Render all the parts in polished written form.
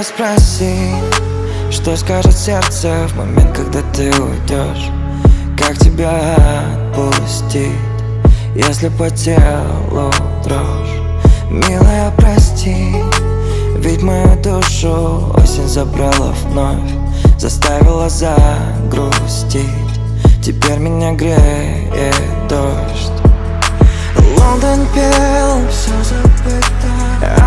меня спроси, что скажет сердце в момент, когда ты уйдешь. Как тебя отпустить, если по телу дрожь? Милая, прости, ведь мою душу осень забрала вновь, заставила загрустить. Теперь меня греет дождь. Лондон пел, все забыто,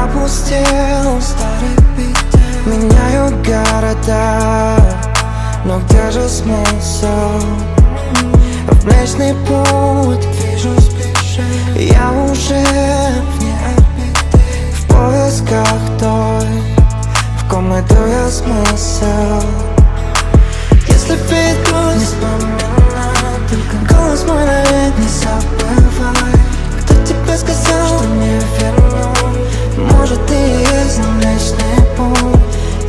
опустел старый бит. Меняют города, но где же смысл? В Млечный Путь вижу, спеши. Я уже вне орбиты, в поисках той, в ком найду я смысл. Если перед грустью не вспоминаю, только голос мой навек не забывай. Кто тебе сказал, что не верну? Может, ты и есть Млечный Путь.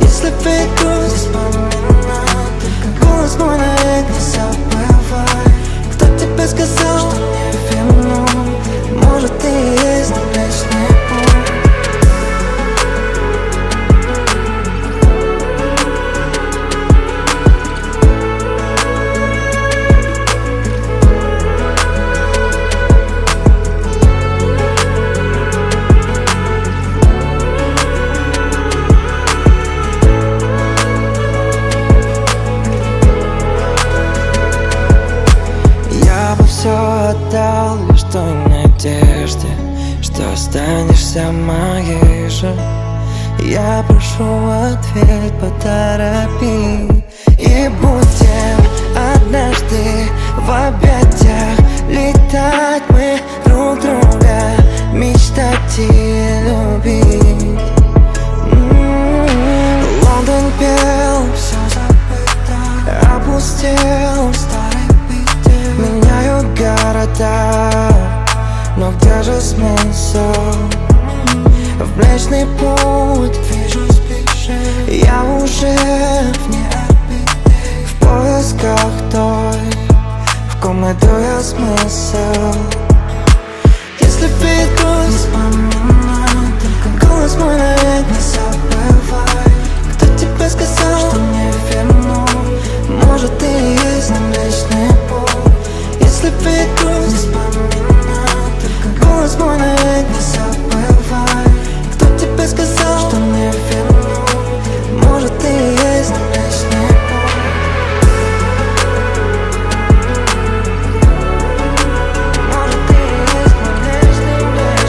Если перед грустью не вспоминаю, только голос мой навек не забывай. Кто тебе сказал, что не верну? Может, ты и есть Млечный Путь. Отдал лишь той надежде, что останешься моей же. Я прошу ответ, поторопи. И будем однажды в объятиях летать мы друг друга, мечтать и любить. Лондон пел, все забыто, опустел старый бит. Меняют города, но где же смысл? В Млечный Путь вижу, спеши. Я уже вне орбиты, в поисках той, в ком найду я смысл. Если перед грустью не вспоминаю, только голос мой навек не забывай. Кто тебе сказал, что не верну? Может, ты и есть Млечный Путь. Если перед грустью не вспоминаю, только голос мой навек не забывай. Кто тебе сказал, что не верну? Может, ты и есть Млечный Путь. Может, ты и есть Млечный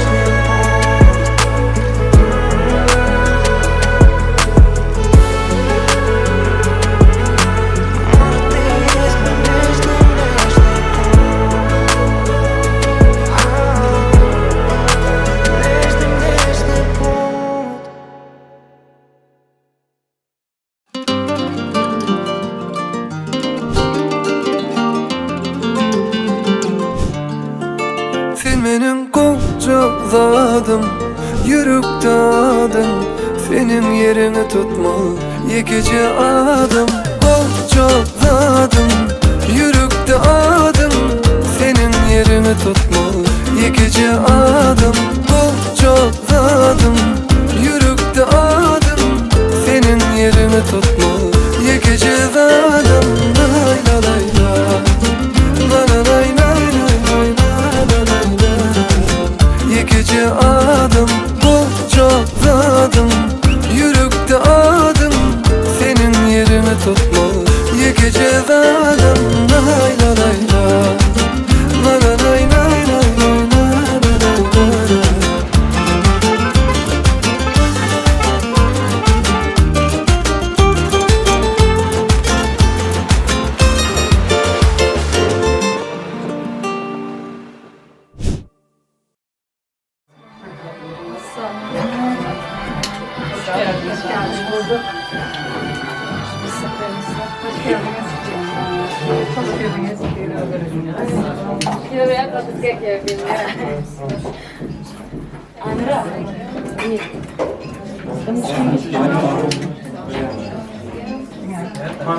Filminin kurcaladım, yürükte adım. Senin yerini tutmalı, yıkıcı adım. Kurcaladım, yürükte adım. Senin yerini tutmalı, yıkıcı adım. Kurcaladım, yürükte adım. Senin yerini tutmalı, yıkıcı adım. Lay la lay la, la la lay lay lay lay. Yıkıcı adım, kurcaladım, yürükte adım. Senin yerini tutmalı, yıkıcı adım. Lay la lay la, la la lay lay lay lay.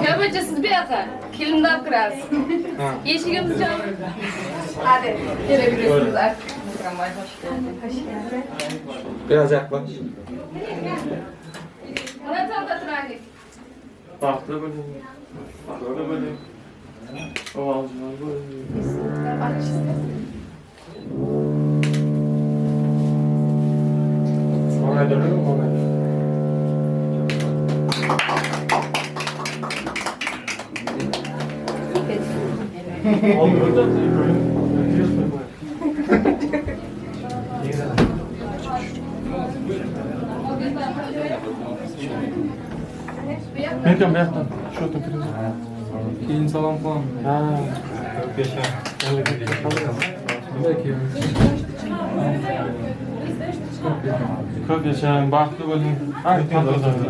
Görmece siz bir yata. Kilimden kırarsın. Yeşilimiz canım. Hadi gelebilirsiniz artık. Hoş geldin. Biraz yaklaş. Murat Farklı bölüm. Farklı bölüm. Ovalcılar bölüm. Oraya dönüyor mu oraya? Olur da bölüm. Melkem bir yaktan. Şu otun krizi. Keyin salom qilaman. Ha. Çok yaşa. Belki. Çok yaşa. Baxtli bo'ling. Ha, to'g'ri.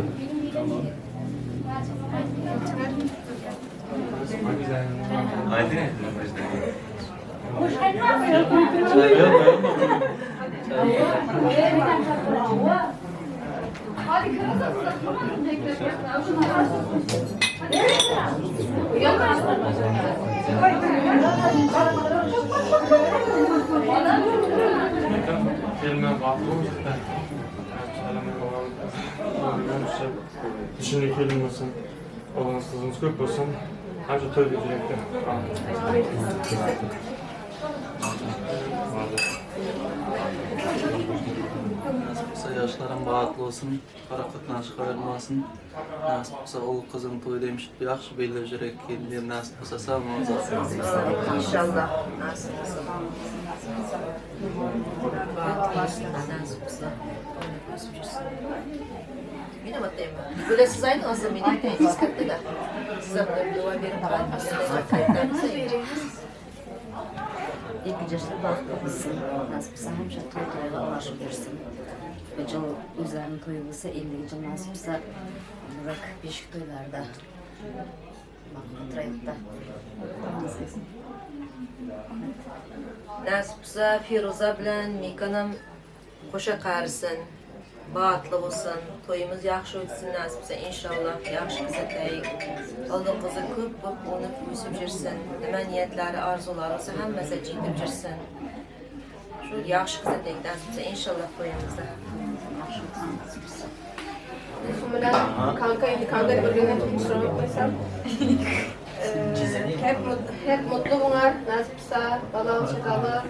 Filmden baxtli bo'lsa. Düşünün film olsun. Olan kızımız köp olsun. Ancak toy götürekte. Yaşlarım bağıtlı olsun, karakatdan çıkarılmasın. Nasip olsa o kızın toyu demiş, yaxşı belli jürek kendine nasip olsa sağ olun. İnşallah nasip olsa. Nasip olsa. Yine bakayım. Böyle siz aynı aslında benim teyze kattı da. Size böyle bir dua verin. İlk yaşta bakmasın. Nasip olsa hemşe toylara ulaşıp versin. Gece üzerine toyulursa 50 gece nasip olsa bırak beşik toylarda. Bakın trayıkta. Nasip olsa Firuza bilen Mikan'ım koşa qarısın. Bağıtlı olsun, toyumuz yaxşı ötsin nasip olsa inşallah yaxşı kıza teyik. Aldığın kızı köp onu büyüsüp jirsin. Nima niyetlari, arzuları olsa hammasi yetib jirsin. Şu yaxşı kıza teyik nasip olsa inşallah toyumuzda. Kanka birbirini tutmuşlar bakmaysam. Hep mutlu bunlar, nasip olsa, balalı çakalı,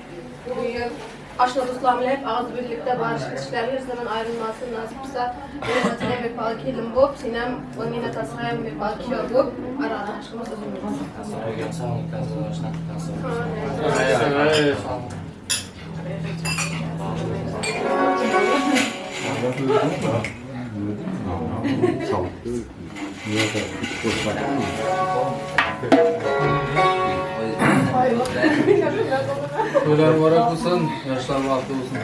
büyüyüp, aşkla dostlarımla hep ağız birlikte barışık işlerle zaman ayrılmasın nasip olsa. Benim bir balık elim bu, sinem, onun yine tasarayım bir balık yok bu. Arada aşkımız uzun. Evet. Toylar mübarek olsun, yaşlar bağıtlı olsun.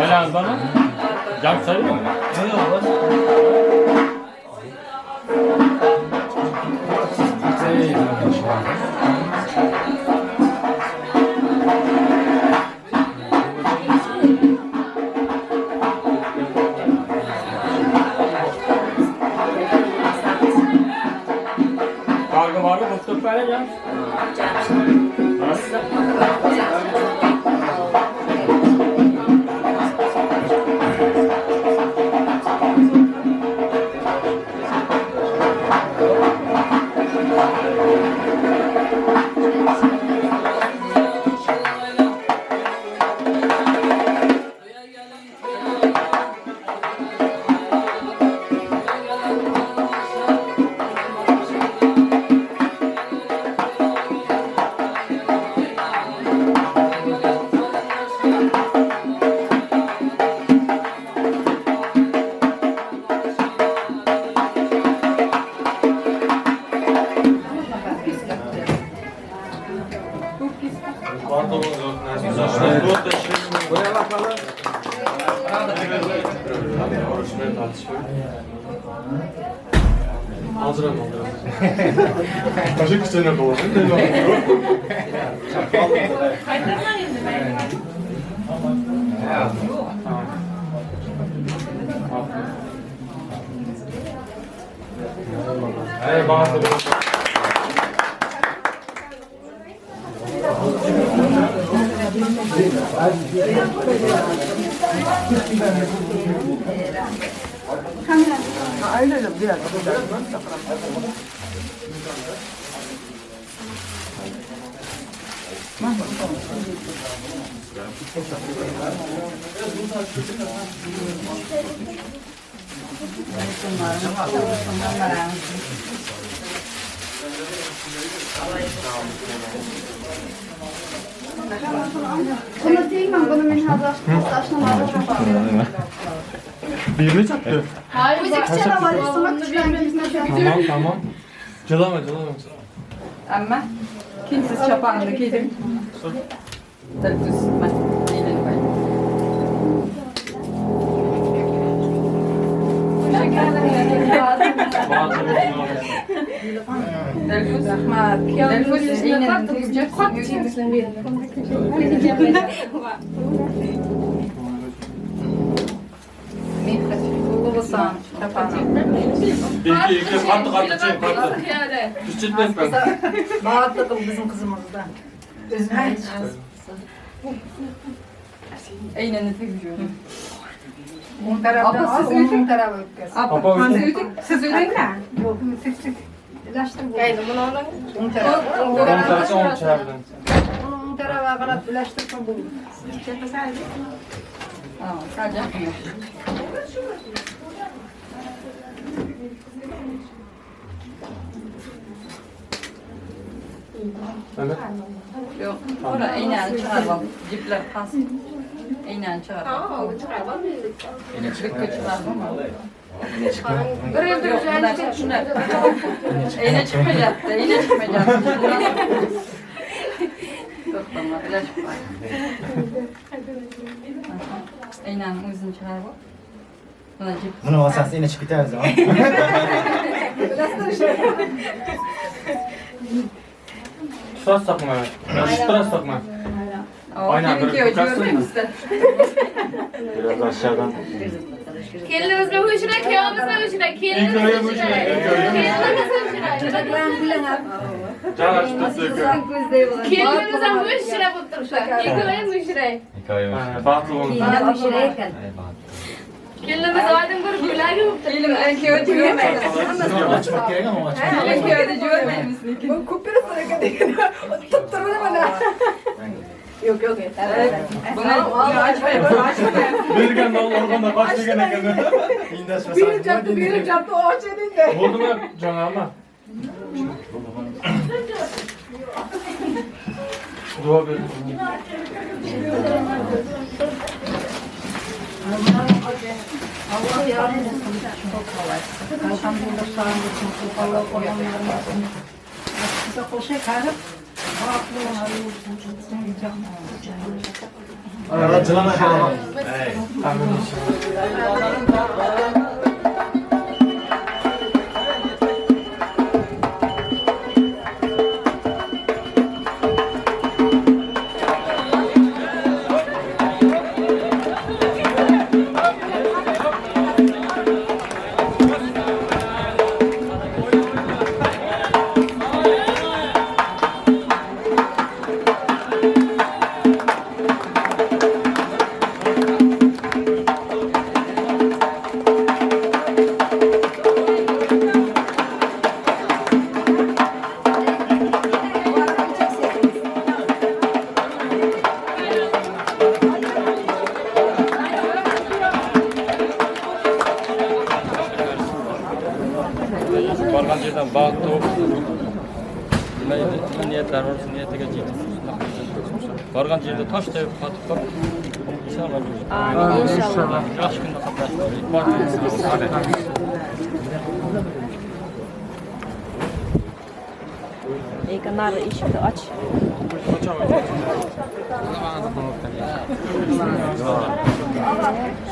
Belanız var mı? Cam sayılır mı? Kargı vargı doktor böyle ya. Aldıram. Kaşık üstüne kovalım. Hey, bağırdı. Bunu değil mi? Bunu min hazırlaştırmadım. Birini çaktı. Hayır, Müzik çalar, istemek güçlen Tamam. Cılama. Ama kimsiz çapağını giydim. Tabii ben eğlenim ben. Delfus eğlenim teyzeceksin. Babasın çapağını. İki kartı çek kartı. Küçültmez ben. Bağırtıkım bizim kızımızda. Eğlenim teyzeciğim. Abla siz üçün tarafı ötküz. Papa Siz öyle mi? Yok, tek ilaçtır bu. Gaydi bunu alın. Un tarafı. on tarafı 10 çağırdım. Un tarafı kadar ilaçtır bu. Tamam, sadece yapmıyor. Evet. Yok, orada eğlenim çıkarmam. Cipler pas. Eğlenim çıkarmam. Tamam, çıkarmam. Çıkıyor çıkarmam. Bir evde Yok, güzel bunlar bir şuna. Eğne çıkmayacaktı, eğne çıkmayacaktı. Yok tamam, ilaç var. Eğnen uzun çıkar bu. Buna cip. Bunu olsası yine çıkıyor her zaman. Tutas takma. Tutas takma. Aynen, Benimki böyle öcüyor tutarsan değil mı? mi? Biraz aşağıdan. Kendimizle huşra, kıyamızla huşra, kendimizle öyle huşra. huşra, ilk öyle. Kendimizle huşra. Can açtı söküyor. Kendimizle huşra bultursa. İlk huşra. Batıl olmuş. Kendimiz aydın bir gülay gibi. Elim benimki öcüyor. Açmak gerek ama açmak. Benimki öcüyor benim. Bu kupira sonra kadar. Tutturma bana. Yok yok yeter. Bunu açmayın, bunu açmayın. Bir gün orada başka gene gene. Bir çaptı, bir çaptı o senin de. Oldu mu Can abla? Dua bir. Allah yardım etsin. Çok kolay. Elhamdülillah sağ olun. Allah korusun. Size koşa karıp Arada cılama kalma. Bargan yerden bağ doğup niyetler olsun, niyetine ciddi. Bargan yerde taş da patıp kap. İnşallah. Amin inşallah. Yaş günde kaplaştırır. Kanarı içinde aç.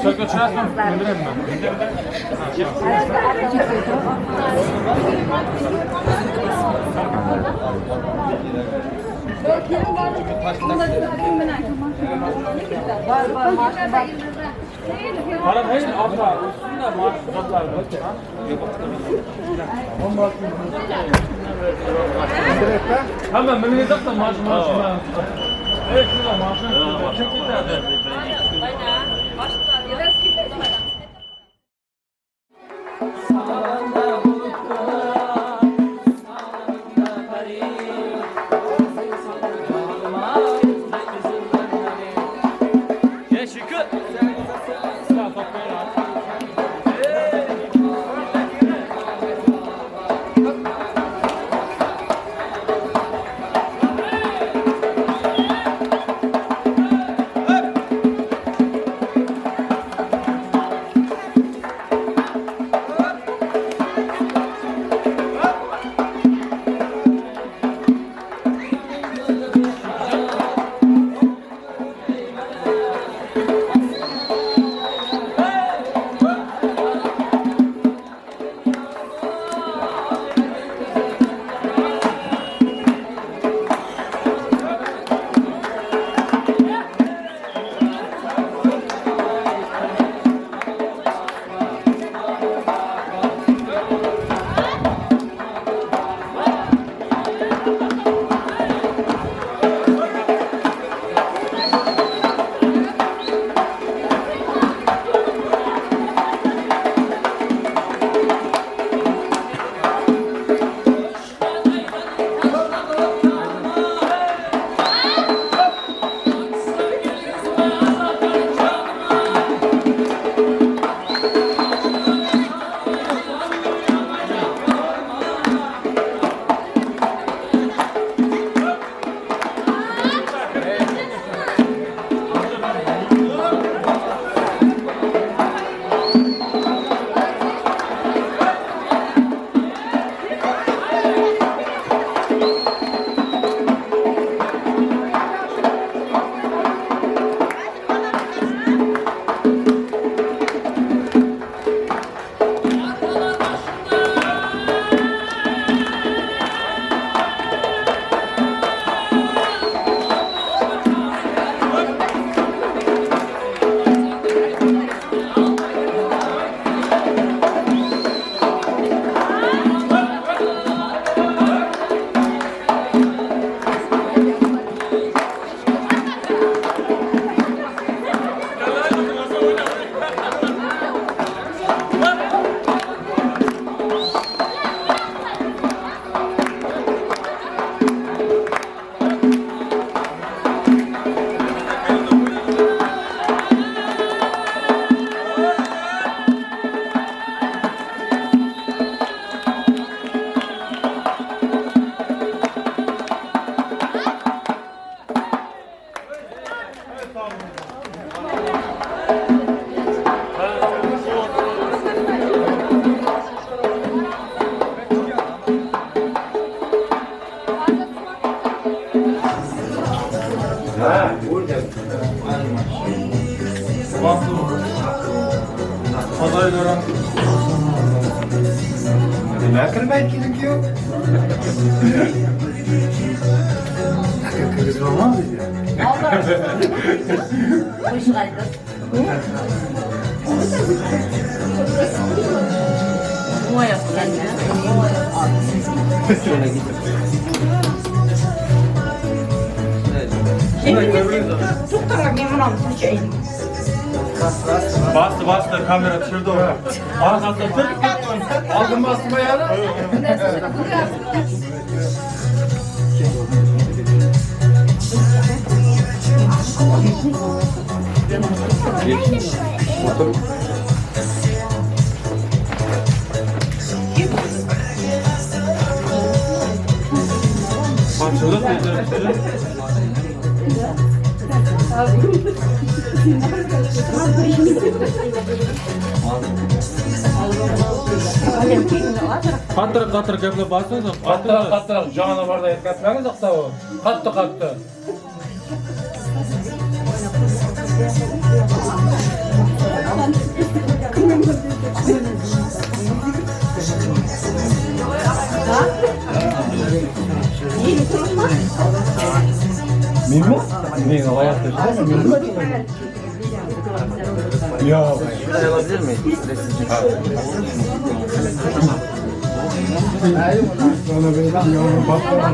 Sökle çarpma. Bildirim ben. Para hayır, abla. Üstünde maaş uzatlar mı? Hemen memnuniyet da maaşına. Evet, şurada maaşına. Çok güzel. Adaylara. Ne kırmak gerekiyor? Kırgız olmaz mı ya? Hoş geldin. Bu yaptılar. Şöyle gidip. Bastı kamera düşürdü onu. Arkasında tır. Aldım bastım ayağını. Parçalı teyze. Katır geple bassanıza. Katır. Canı var da yetketmeniz yok da o. Kattı. Mimmi? Mimmi hayatta işte mi? Ya. Şuraya alabilir miyim? Sonra böyle yavrum bakma.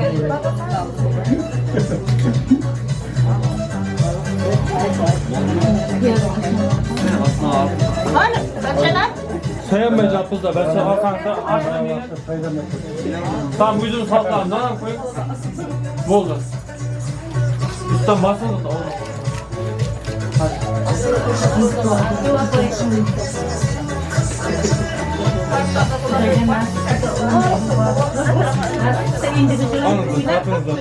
Sayılmayacak kız da ben sana kanka aşağıya tam yüzünü sallan ne yapayım? Ne oldu? Üstten basın da olur. Anladım, yapınız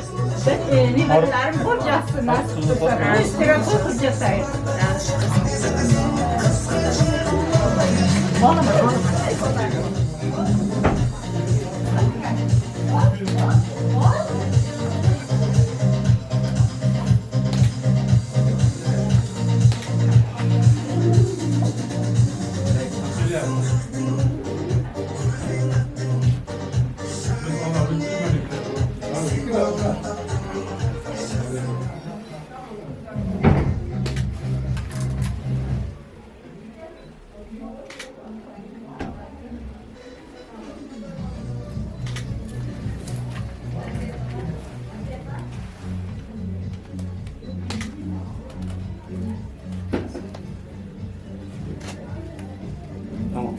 Tamam.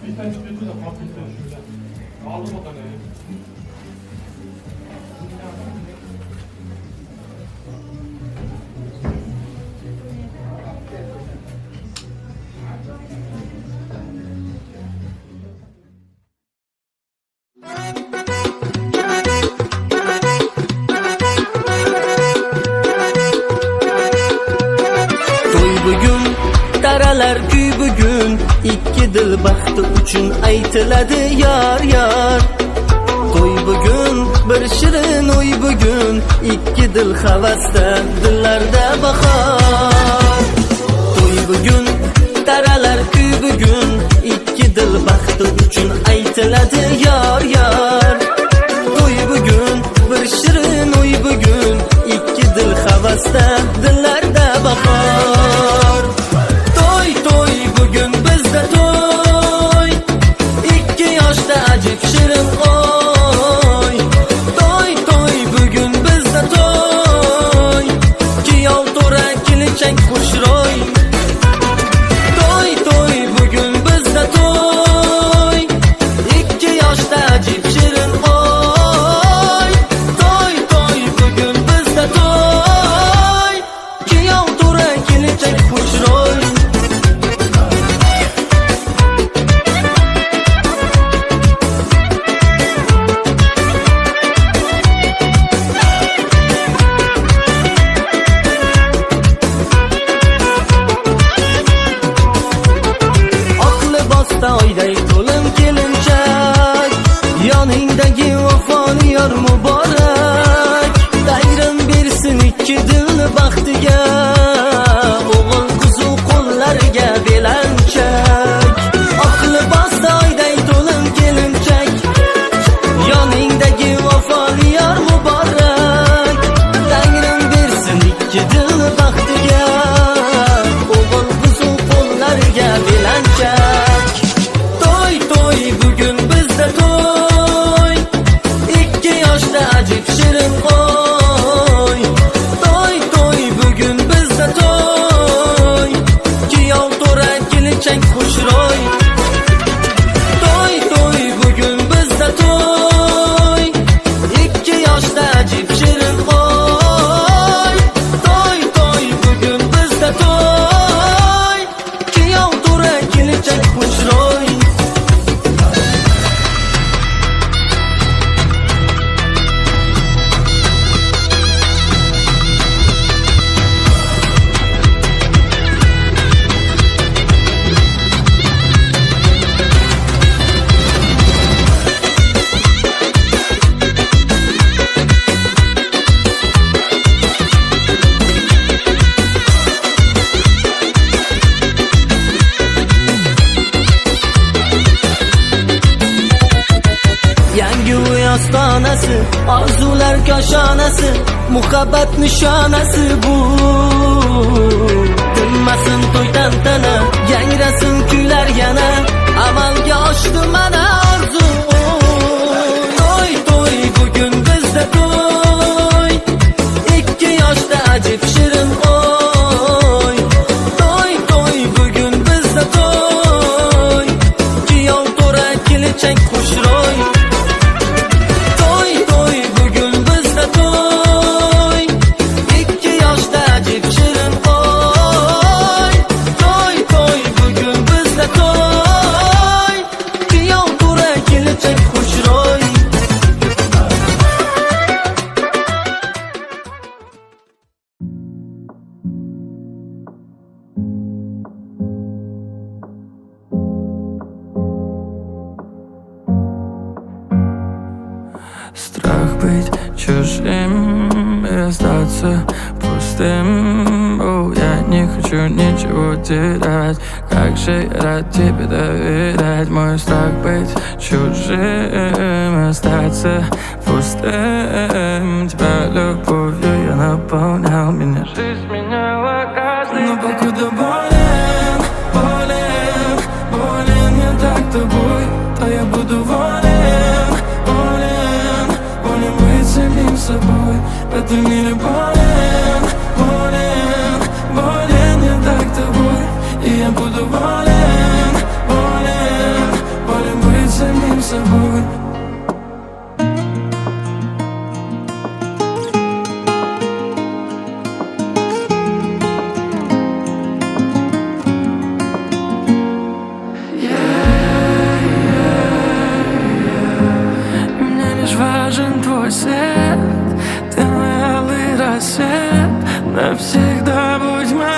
Bir tane çıkıyordu da kapıyı şöyle. Aldım o tane. Bugün daralar kuy bugün ikki dil baxti uchun aytiladi yar yar. To'y bugun bir shirin o'y bugun ikki dil havasda dillarda bahor. To'y bugun daralar kuy bugun ikki dil baxti uchun aytiladi yar yar. To'y bugun bir shirin o'y bugun ikki dil havasda dillarda bahor. To'y bugün bizda to'y ikki yoshda ajib shirin oy. To'y bugün bizda to'y kiyov to'ra kelinchak xush Gullar koshonasi, muhabbat nishonasi bu. Dinmasin to'y tantana, yangrasin kuylar yana, amalga oshdi mana orzu. To'y to'y bugun bizda to'y, 2 yoshda ajib shirin o'y. To'y to'y bugun bizda to'y, kuyov to'ra kelajak xushro'y. To'y to'y bugun bizda to'y, 2 yoshda ajib shirin o'y. To'y to'y bugun bizda to'y, kuyov to'ra kelajak xushro'y. Страх быть чужим и остаться пустым. О, я не хочу ничего терять. Как же я рад тебе доверять. Мой страх быть чужим и остаться пустым. Тебя любовью я наполнял, меня жизнь меняла каждый. Но покуда болен, болен, болен я так тобой, то я буду волен, волен, волен быть самим собой. В этом мире болен, болен, болен я так тобой, и я буду волен, волен, волен быть самим собой. Мне лишь важен твой свет, ты мой алый рассвет, навсегда будь моей.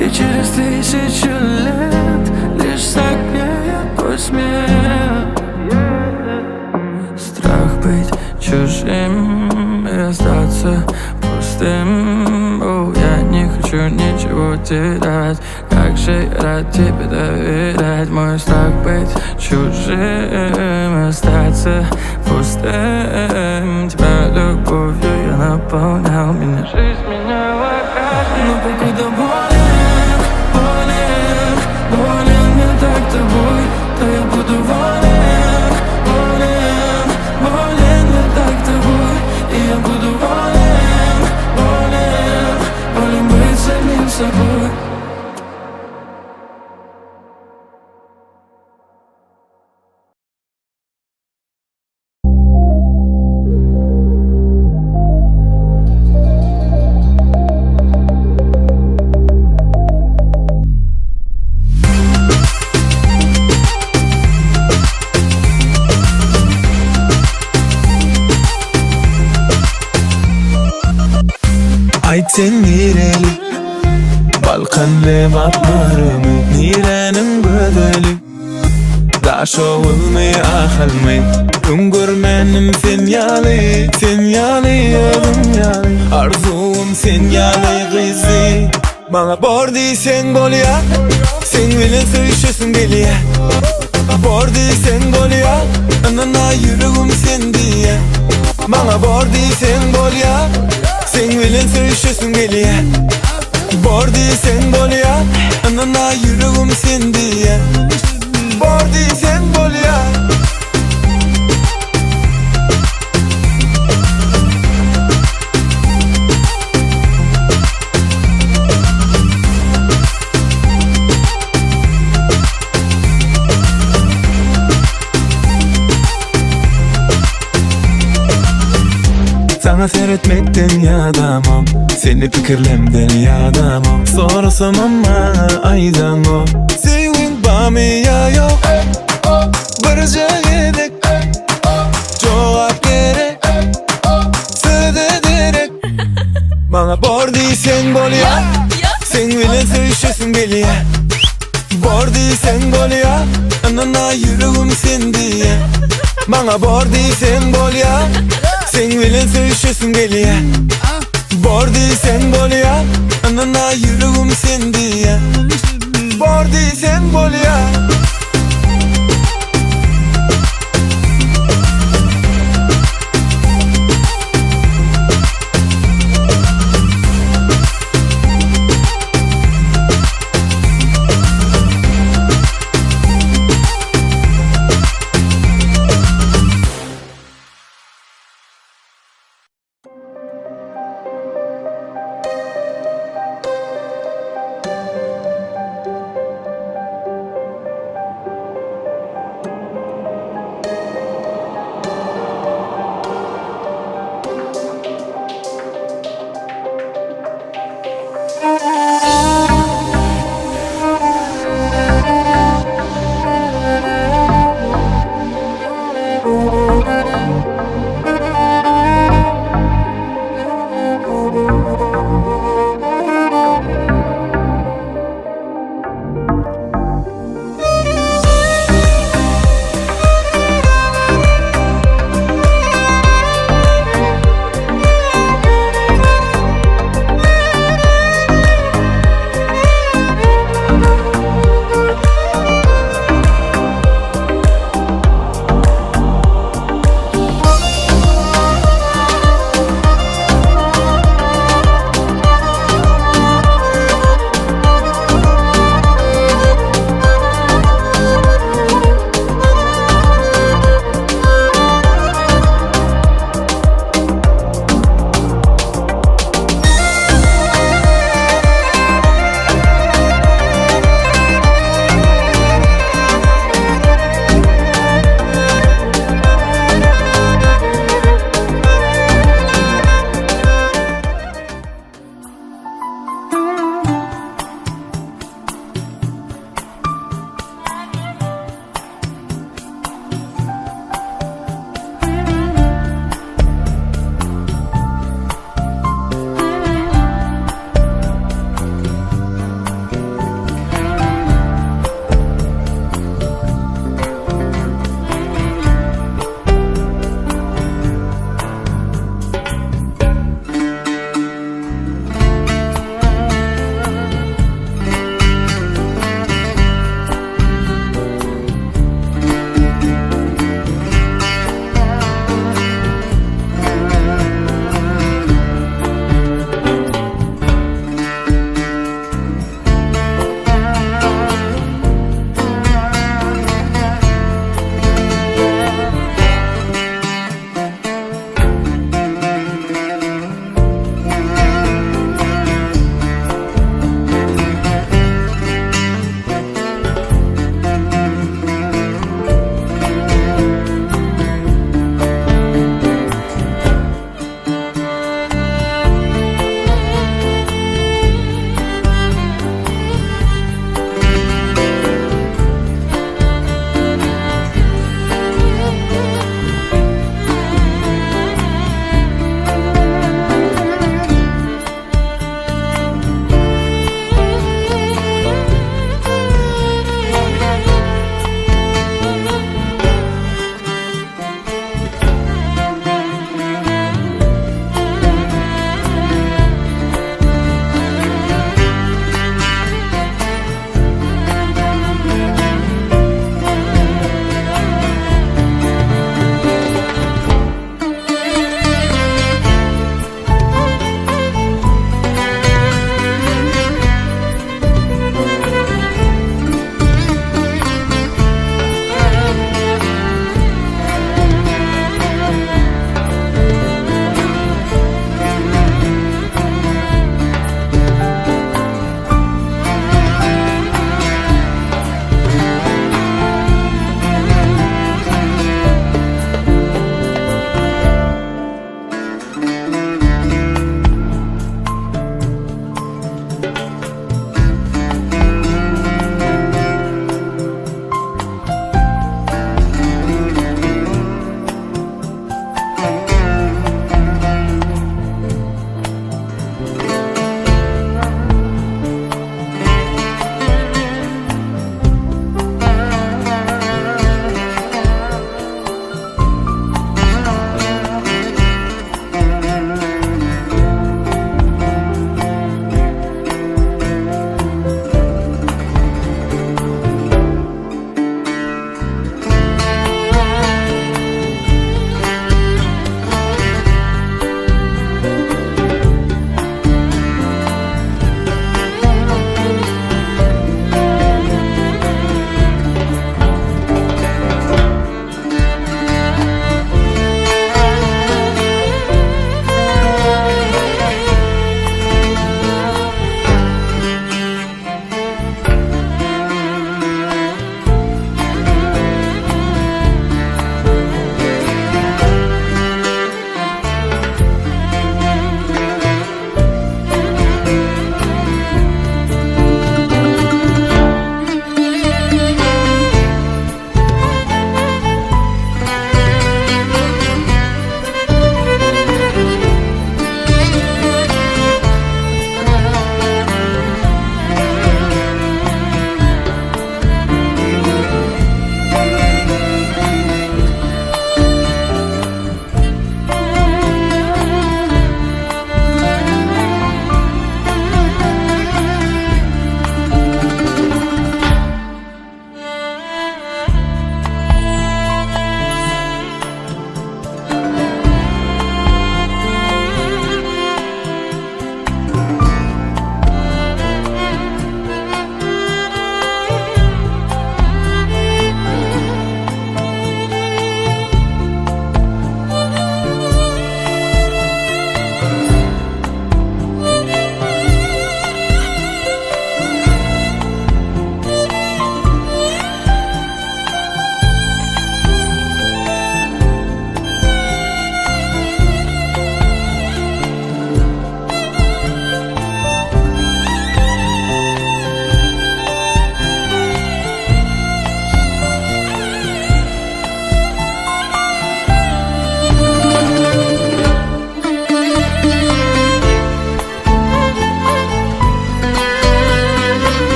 И через 1000 лет лишь согреет твой смех. Страх быть чужим и остаться пустым. О, я не хочу ничего терять. Как же я рад тебе доверять. Мой страх быть чужим и остаться пустым. Тебя любовью я наполнял, меня жизнь меняла каждый. Но покуда болен, болен, болен я так тобой, то я буду волен, волен, волен я так тобой, и я буду волен, волен, волен быть самим собой. Aytsen nereli, Balkanlı batmarımı, nirenin gödeli. Daş olmay akılmay, görmenim sen yalı, sen yalı, yalı. Arzum sen yalı kızı, bana bordi sen bol ya, sen bilen sevişesin geliye. Bordi sen bol ya, anana yüreğim sen diye. Bana bordi sen bol ya, sen bilen sevişesin geliye. Bordi sen bol ya, anana yüreğim sen diye. Bordi sen bol ya. Sana seyretmekten yadamam, seni fikirlemden yadamam. Sorasam ama aydan o, sevin bami ya yok. Barıca gerek, cevap gerek, söz ederek. Bana bordi sen bol ya, sen bilen sevişesin geliye. Bordi sen bol ya, anana yüreğim sen diye. Bana bordi sen bol ya, sen bilen sevişesin geliye. Bordi sen bol ya, anana yüreğim sen diye. Bordi sen bol ya.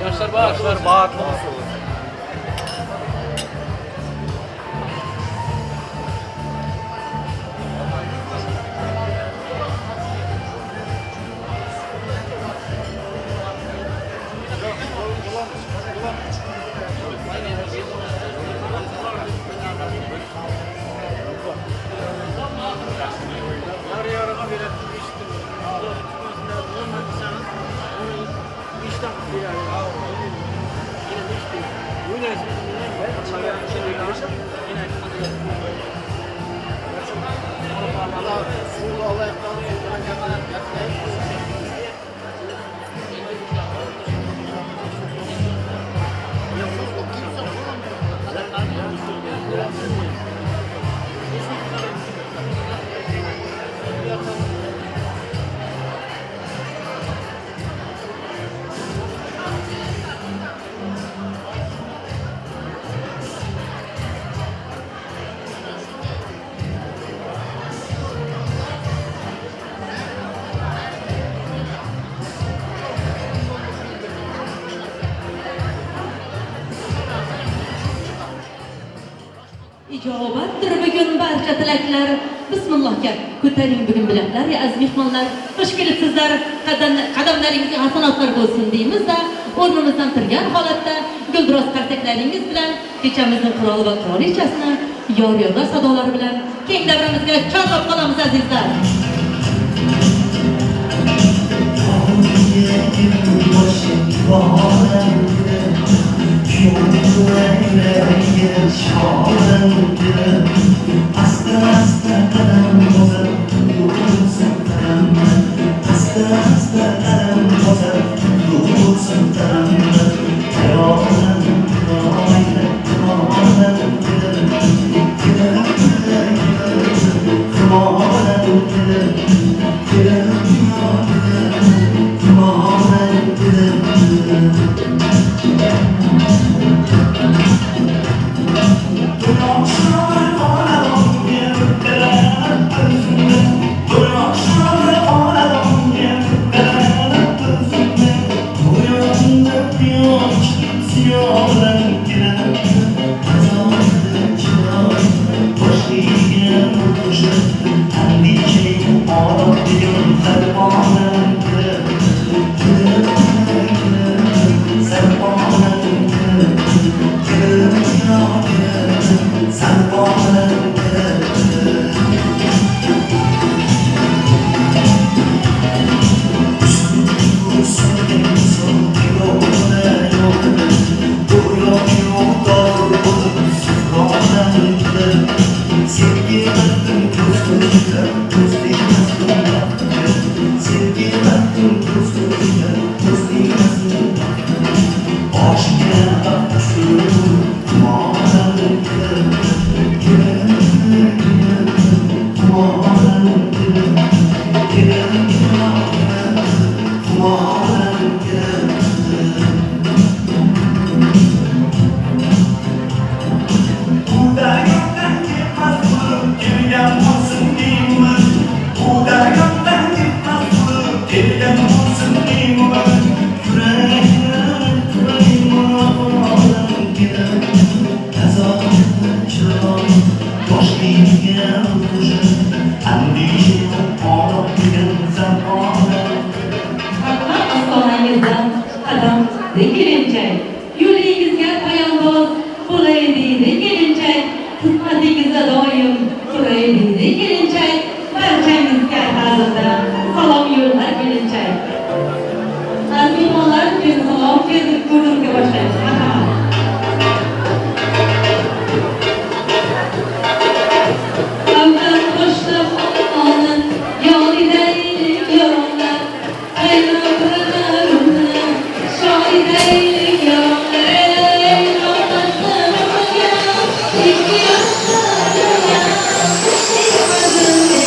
Yaşlar bağırtlı olsun. ijobatdir bugun barcha tilaklar. Bismillahga ko'taring bugun bilaklar ya aziz mehmonlar. Xush kelibsizlar. Qadamlaringizga hasanatlar bo'lsin deymizda, o'rnimizdan turgan holatda gulduros qarsaklaringiz bilan kechamizning qiroli va qirolichasini yor-yorlar sadolari bilan keng davramizga chorlab qolamiz azizlar. Asta asta qadam bosib yursin taramni, asta asta qadam bosib yursin taramni, hayotim qo'ydi qo'ydim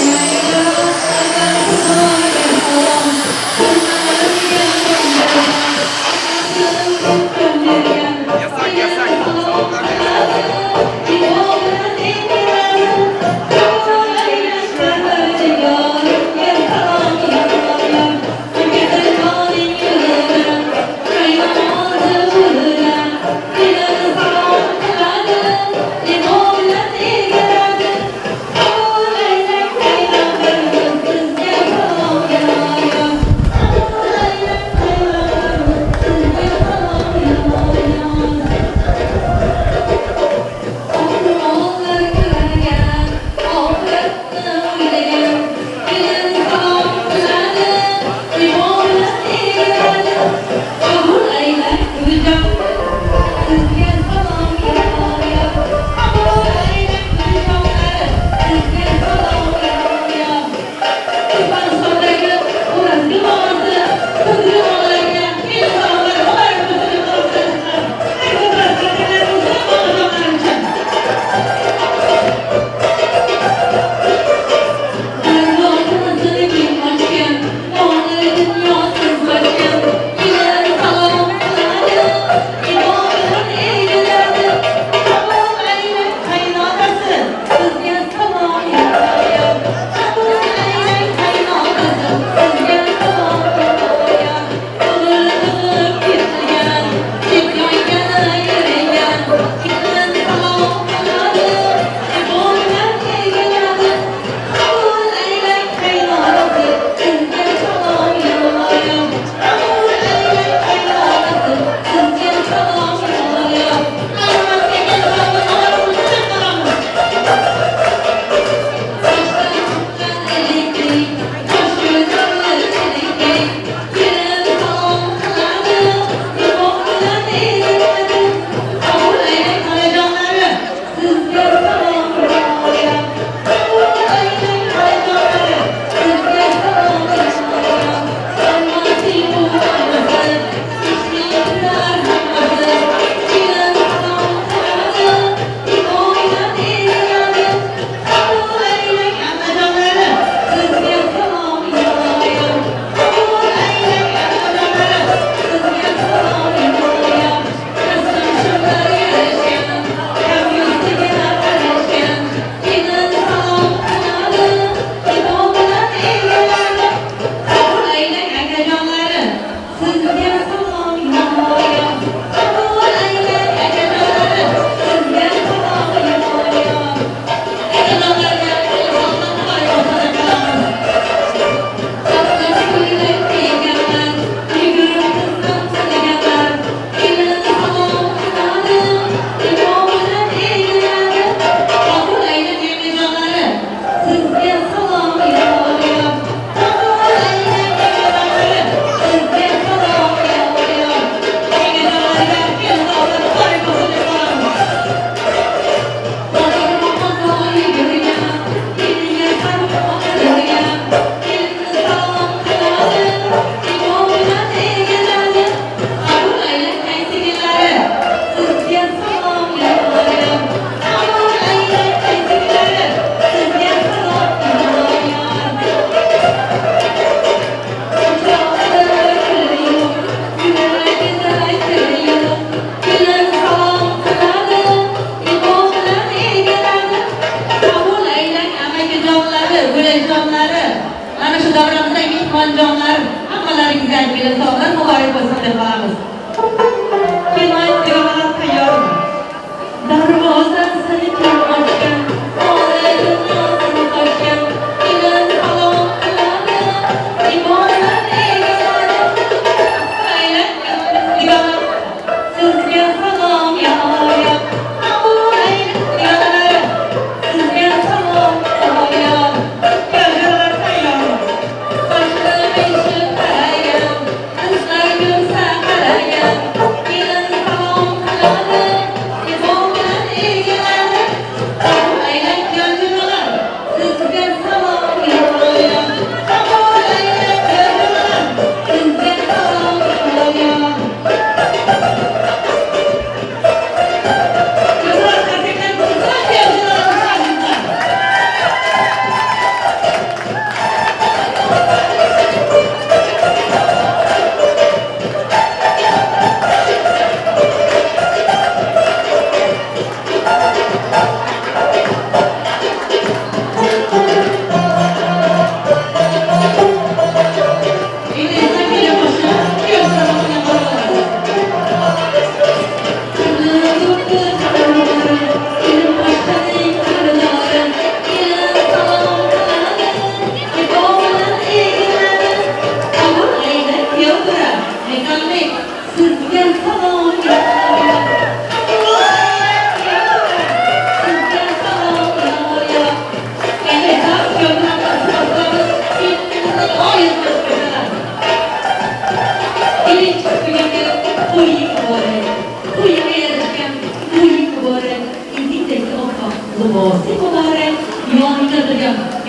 şu davranışda mehmon jonlar, hammalaringizga bela sog'lar, muborak bo'lsin deb qolamiz. Kelmaydi deganlar tayyor. Darvozasini kim ochgan, olayni yozini ochgan, kelin salom qiladi, imondan egalari. Aylangan sizga salom ya oyat, amolayni egalari. Sizga salom oyat, kelganlar tayyor. Sochlar eshib qaragan, qizlar ko'rsa qaragan, kelin salom qiladi.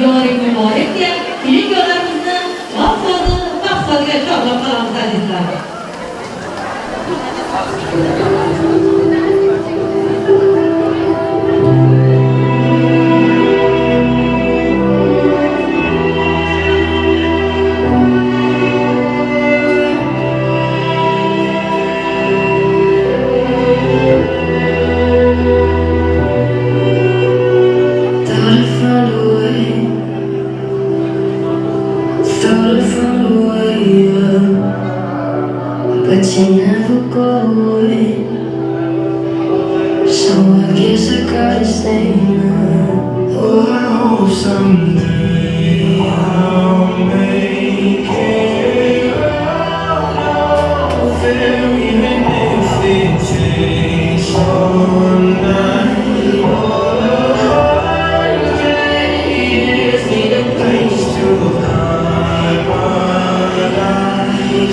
Yoring muborak diye ilk yo'llarimizni maqsadiga chorlab qolamiz azizlar. But you never go away. So I guess I gotta stay now. Oh, I hope someday I'll make it out of there, even if it takes all night. All the days need a place to hide, but I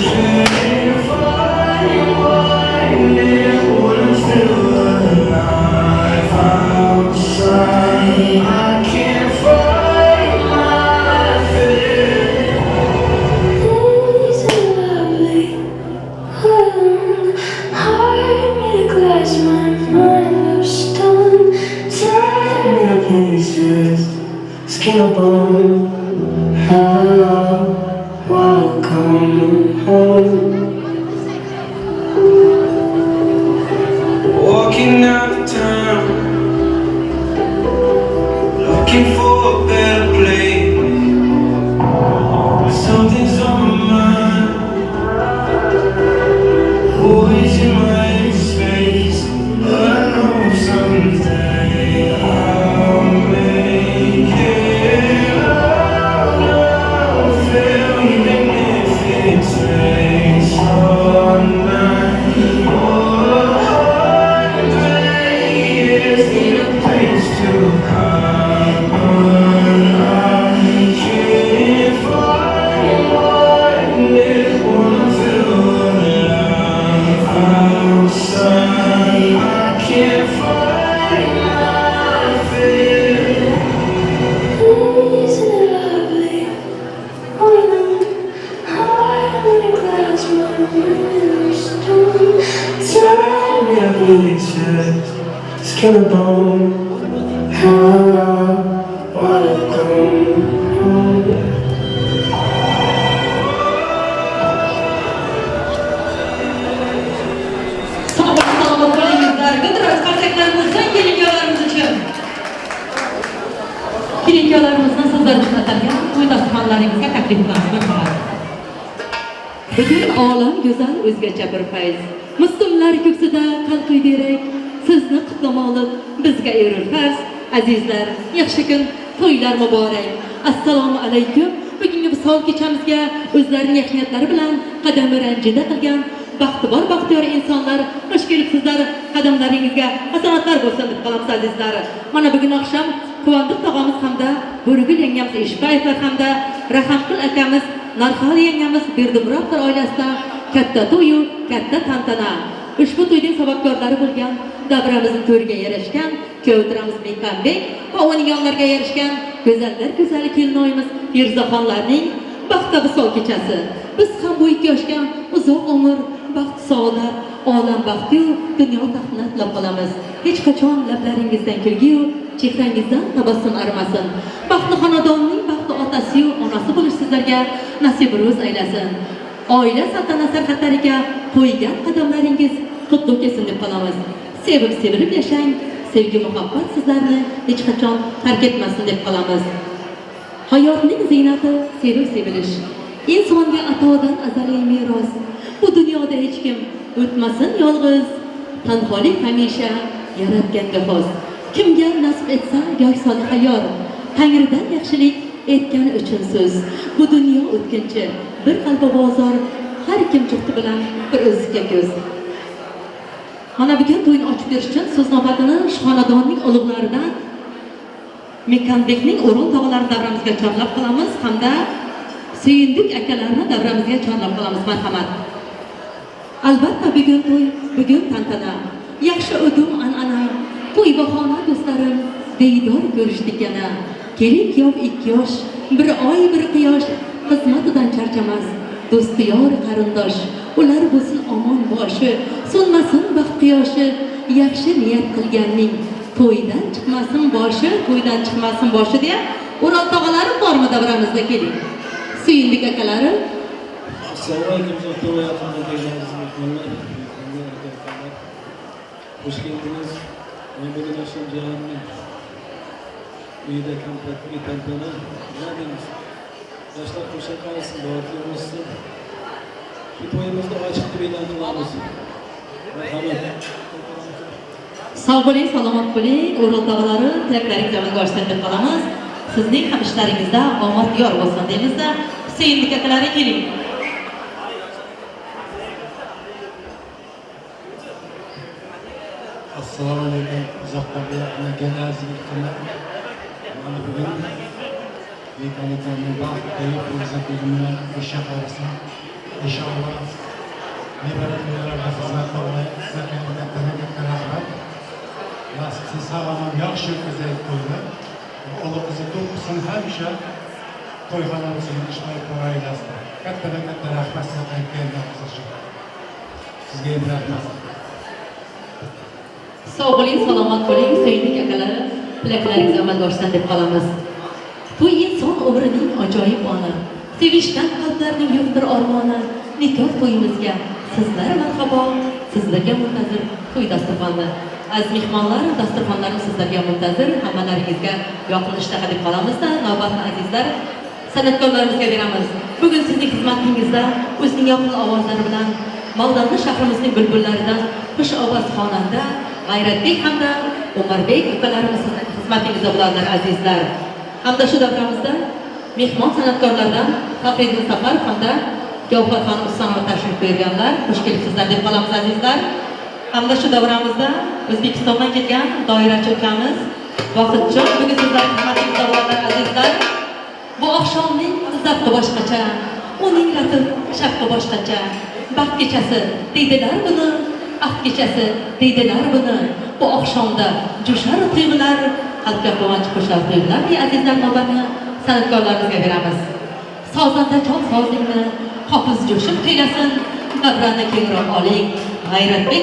can't find one that wouldn't feel alive outside. I can't find my fear. These are lovely, hard me to glass, my mind of stone. Tell me the places, skin of bone. Hello, welcome home. Walking out of town, looking for a better place. Something's on my mind, always in my space. But I know someday I'll make it out of there, even if it takes all night. Need a place to hide, but I can't find one that wanna feel alive outside. I can't find my fear. Isn't it lovely? Hard in glass, my mind stone. Tell me the places, skin and bone. Hello, welcome home. Sağlık qo'lingizlar, g'ildirak qarchaklarimiz, kelin yo'llarimiz uchun. Kirinkalarımızdan sizler için atalgan to'y dasturxonlaringizga taklif qilamiz. Marhamat. Bugün olam go'zal o'zgacha bir fayz. Muslimlar ko'ksida qalqiydirak sizni qutlamoqlik bizga erur farz. Azizlar, yaxshi kun, to'ylar muborak. Assalomu alaykum. Bugungi visol kechamizga o'zlarining yaxshiyatlari bilan qadami ranjida qilgan baxti bor baxtiyor insonlar xush kelibsizlar. Qadamlaringizga hasanatlar bo'lsin deb qolamiz azizlar. Mana bugun oqshom Quvondiq tog'amiz hamda Bo'rigul yangamiz Eshbayevlar hamda Rahamqul akamiz Narxal yangamiz Berdimurodlar oilasida katta to'yu, katta tantana. Ushbu to'yning sababkorlari bo'lgan davramizning to'riga yarashgan Kevdiramiz Mekanbek va uning yonlariga yarashgan go'zallar go'zali kelinoyimiz Mirzaxonlarning baxtli visol kechasi. Biz ham bu ikki yoshga uzoq umr, baxt, saodat, olam baxti-yu dunyo taxtini tilab qolamiz. Hech qachon lablaringizdan kulgi-yu chehrangizdan tabassum arimasin. Baxtli xonadonning baxtli otasi-yu onasi bo'lish sizlarga nasib ro'z aylasin. Oila saltanat sarhatlariga qo'ygan qadamlaringiz qutlug' kelsin deb qolamiz. Sevib sevilib yashang, sevgi muhabbat sizlarni hech qachon tark etmasin deb qolamiz. Hayotning ziynati sevib sevilish. İnsonga atodan azaliy meros. Bu dunyoda hech kim o'tmasin yolg'iz. Tanholik hamisha yaratganga xos. Kimga nasib etsa yosh solih yor. Tangridan yaxshilik etgani uchun so'z. Bu dunyo o'tkinchi, bir qalbi bozor. Har kim jufti bilan bir o'ziga ko'z. Mana bugun to'yni ochib berish uchun so'z navbatini shu xonadonning ulug'laridan Mekanbekning o'rin tog'alarini davramizga chorlab qilamiz hamda Suyindik akalarni davramizga chorlab qilamiz. Marhamat. Albatta bugun to'y, bugun tantana. Yaxshi o'dim an'ana. To'y bahona do'stlarim, diydor ko'rishdik yana. Kelin kuyov ikki yosh, bir oy bir quyosh, xizmatidan charchamas. Do'sti yor qarindosh, ular bo'lsin omon boshi, so'nmasin baxt quyoshi. Yaxshi niyat qilganning to'ydan chiqmasin boshi, to'ydan chiqmasin boshi deya O'rol tog'alarim bormi davramizda keling. Suyindik akalarim. Assalomu alaykum to'y yaqinidagi xush keldingiz. Men bugun oqshom jiyanimning uyida kompletli tantana qildingiz. Yoshlar qo'shiq qilsin, baxtli bo'lsin. Shu to'yimizni ochiq deb e'lon qilamiz. Marhamat. Sog' bo'ling, salomat bo'ling. O'rol tog'alari, tilaklaringiz amalga oshsin deb qolamiz. Sizning ham ishlaringizda omad yor bo'lsin deymizda. Suyindik akalari keling. Assalomu alaykum. Uzoqdagi yaqinlarga qilib mana bugun Mekanbekning baxtli fursati bilan o'sha qolsin. İnşallah nevalarga xizmat qilib, sizlarga katta rahmat. Nasibsiz sağlam yaxshi o'tkazaylik to'yni. Allohga to'ysin hamisha to'yxonamizga ishlayib qo'yaylik. Katta rahmat sizlarga kelganingizga. Sizga ham rahmat. Sog' bo'ling, salomat bo'ling, Suyindik akalari, tilaklaringiz amalga oshsin deb qolamiz. To'y inson umrining ajoyib oni. Sevishgan qalblarning yo'qdir ormoni. Nikoh to'yimizga sizlar marhabo, sizlarga muntazir to'y dasturxoni. Aziz mehmonlar, dasturxonlarim sizlarga muntazir, hammalaringizga yoqimli ishtaha deb qolamizda. Navbatni azizlar, san'atkorlarimizga beramiz. Bugun sizning xizmatingizda o'zining yoqimli ovozlari bilan Moldovni shahrimizning bulbullaridan xush ovoz xonanda G'ayratbek hamda Umarbek ukalarimiz sizning xizmatingizda bo'ladilar azizlar. Hamda shu davramizda mehmon san'atkorlardan Faxriddin Safarov hamda Gavharxonim Usmonova tashrif buyurganlar. Xush kelibsizlar deb qolamiz azizlar. Hamda shu davramizda O'zbekistondan kelgan doirachi ukamiz Vohidjon bugun sizlar xizmatingizda bo'ladilar azizlar. Bu oqshomning zavqi boshqacha, uning latif shavqi boshqacha. Baxt kechasi deydilar buni, axt kechasi deydilar buni. Bu oqshomda jo'shar tuyg'ular, qalbga quvonch qo'shar tuyg'ular. Azizlar, navbatni san'atkorlarimizga beramiz. Sozanda chol sozingni hofiz jo'shib kuylasin, qabrani kengroq oling. G'ayratbek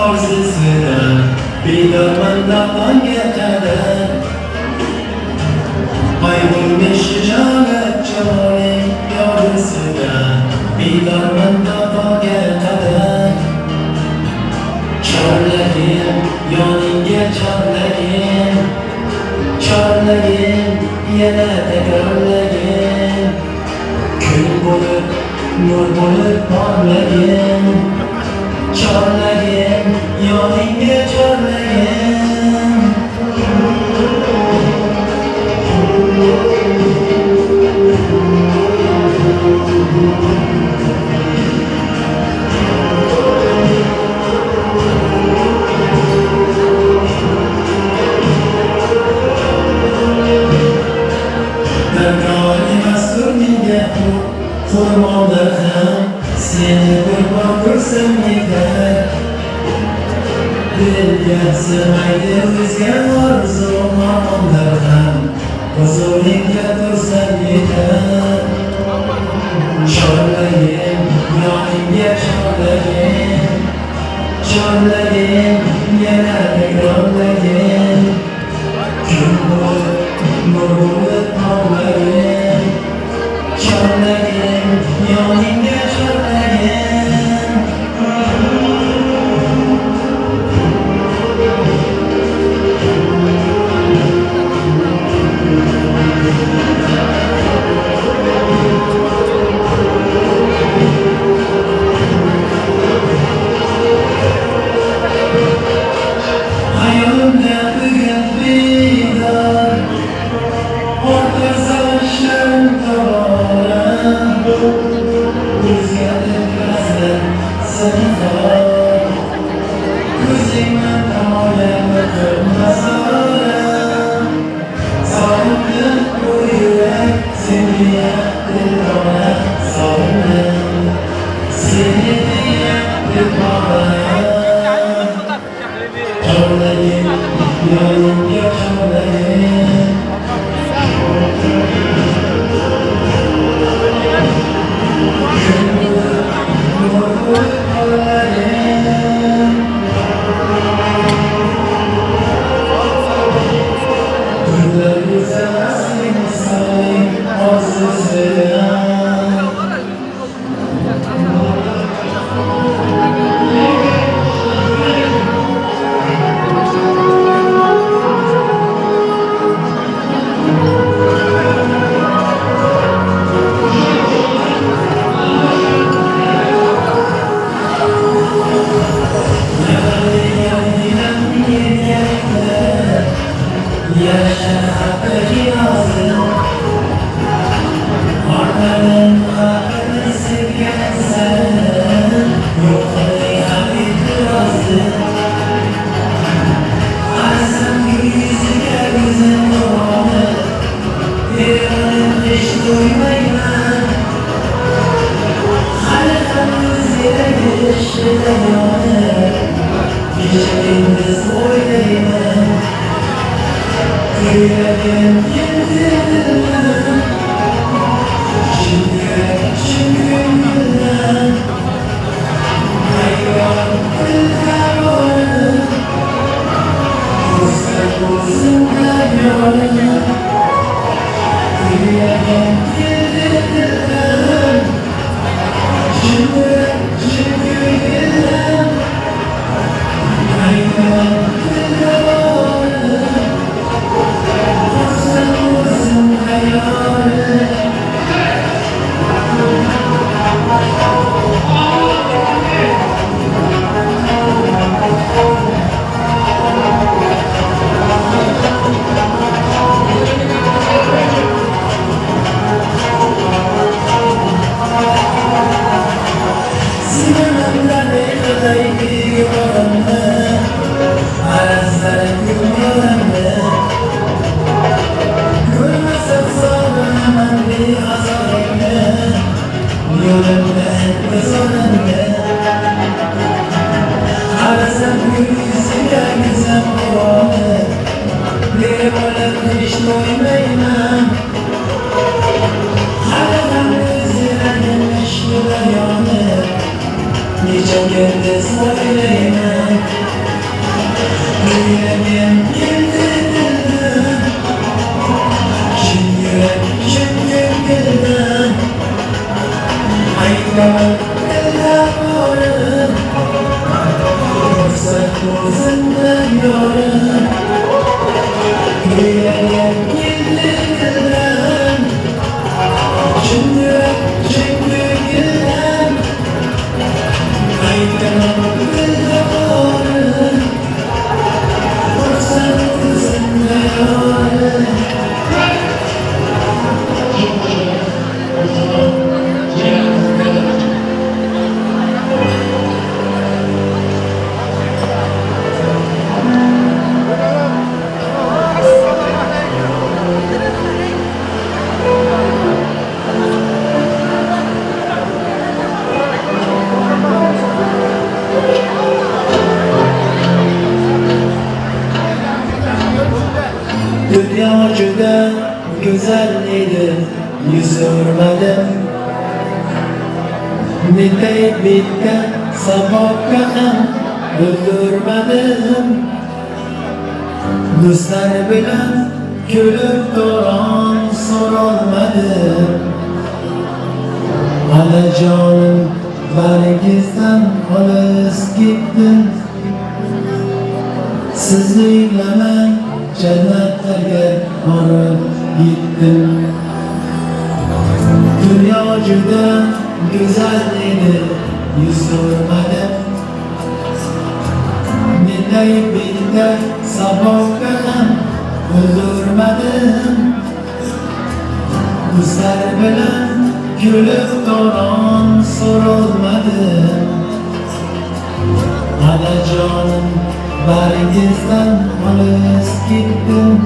orzusida bedormanda tongga qadar Ayvulmish jonim yordisida bedormanda tongga qadar Chorlagin yoningga chorlagin yana takrorlagin kun bo'lib nur bo'lib porlagin chorlagin yoningga chorlagin Xurmolar ham seni ko'rmoq ko'rsam yetar Dilga sig'maydi o'zgan orzu-armonlar ham huzuringda tursam yetar Chorlagin yoningga chorlagin yana takrorlagin kun bo'lib nur bo'lib porlagin Chorlagin yoningga chorlagin Hayolimda bugun bedor Ortar savaşlarım tobora O'zgarib yurasdan seni zor Ko'zingdan tomonlarni ko'rmasoram Sog'indim bu yurak senga dildora Sog'indim seni deya dildora Chorlagin yoningga chorlagin Necha kez o'ylayman seviyorum Yüreğim gizlidir Çünkü gülüm Aydanım gülüyorum Varsan seviyorum Dünya juda güzel idi, yüz görmedim Niteyip bitti sabahka ham öldürmedim Dostlar bilen gülüp duran sorulmadım Anacanım baringizden olis gittim Sizliklemen cennetlerge varıp gittim Dünya juda güzel idi, yüz görmedim Niteyip bitti sabahka ham öldürmedim Dostlar bilen gülüp duran sorulmadım Anacanım baringizden olis gittim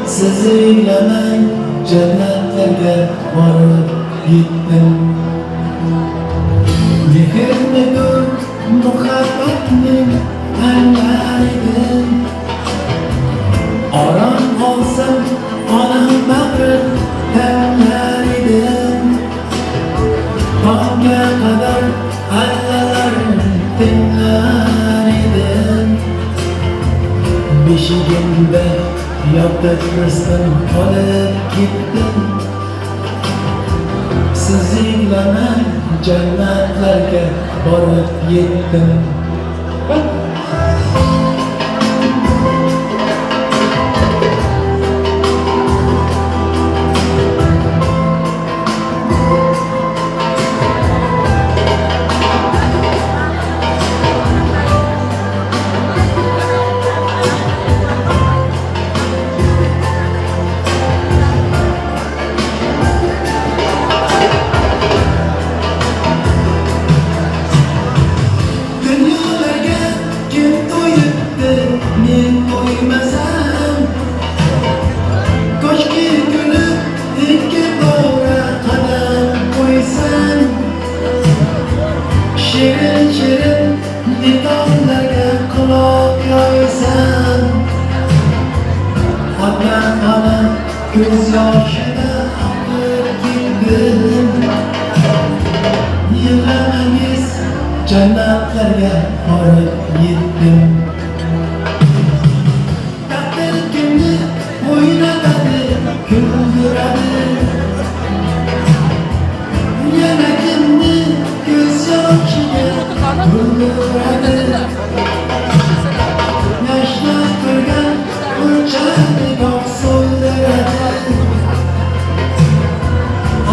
Sizinle men cennetlerge varıp gittim Mehirnidir muhabbatning anlaridim Aram olsam onam bagri hemlaridim Tongga qadar allalarni tinglar edim Beshigimda yotib rizqim olib gitdim Sizinle men jannatlarga borib yetdim Şirin şirin didanlarga kulak yoysan Ana göz yaşına akıp gittim Yılamangiz cennetlerge varıp yettim Takdir kimni oynatadi, güldüradi Yana kimni göz yaşına güldüradi Yaşlar turgan uçardigoh so'ldiradi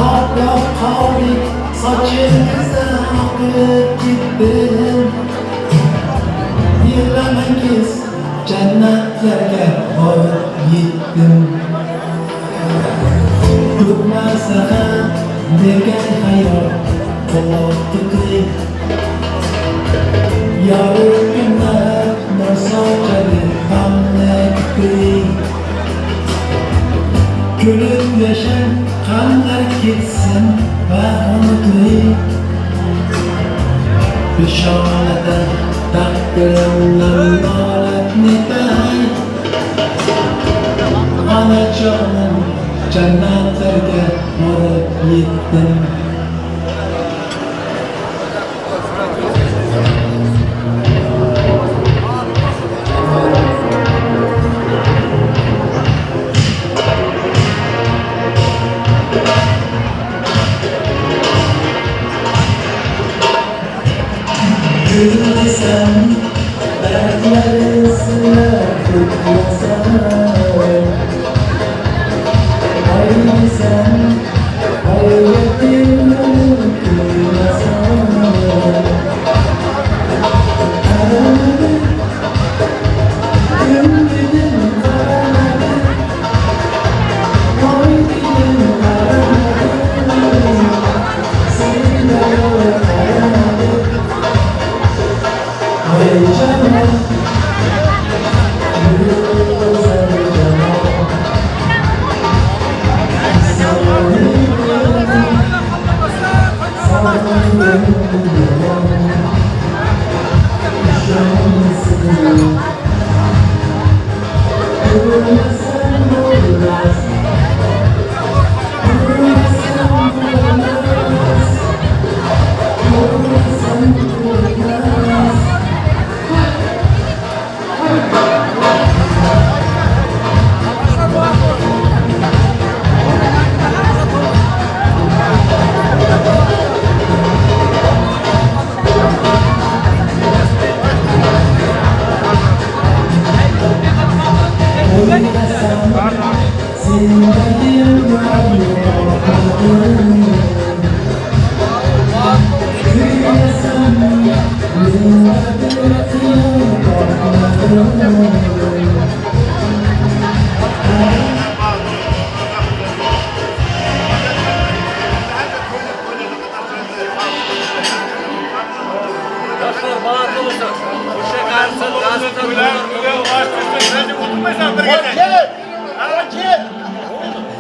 Oqloq qovlik sochingizdan oqib ketdim Yig'lamangiz jannatlarga borib yetdim O'tmasa ham bergan hayot qolibdi Yorug' kunlar nur sochadi g'amlik Kulib yashab qanday ketsin va unutib Peshonada taqdirimdan olib netay Onajonim jannatlarga borib yetdim Gül desem dertleri sınıfı yazar. Haydi sen hayretin mümkün yazar. Kararlı gün gidin kararlı, oy gidin kararlı, seninle yol kararlı. Hey canım, güzel canım.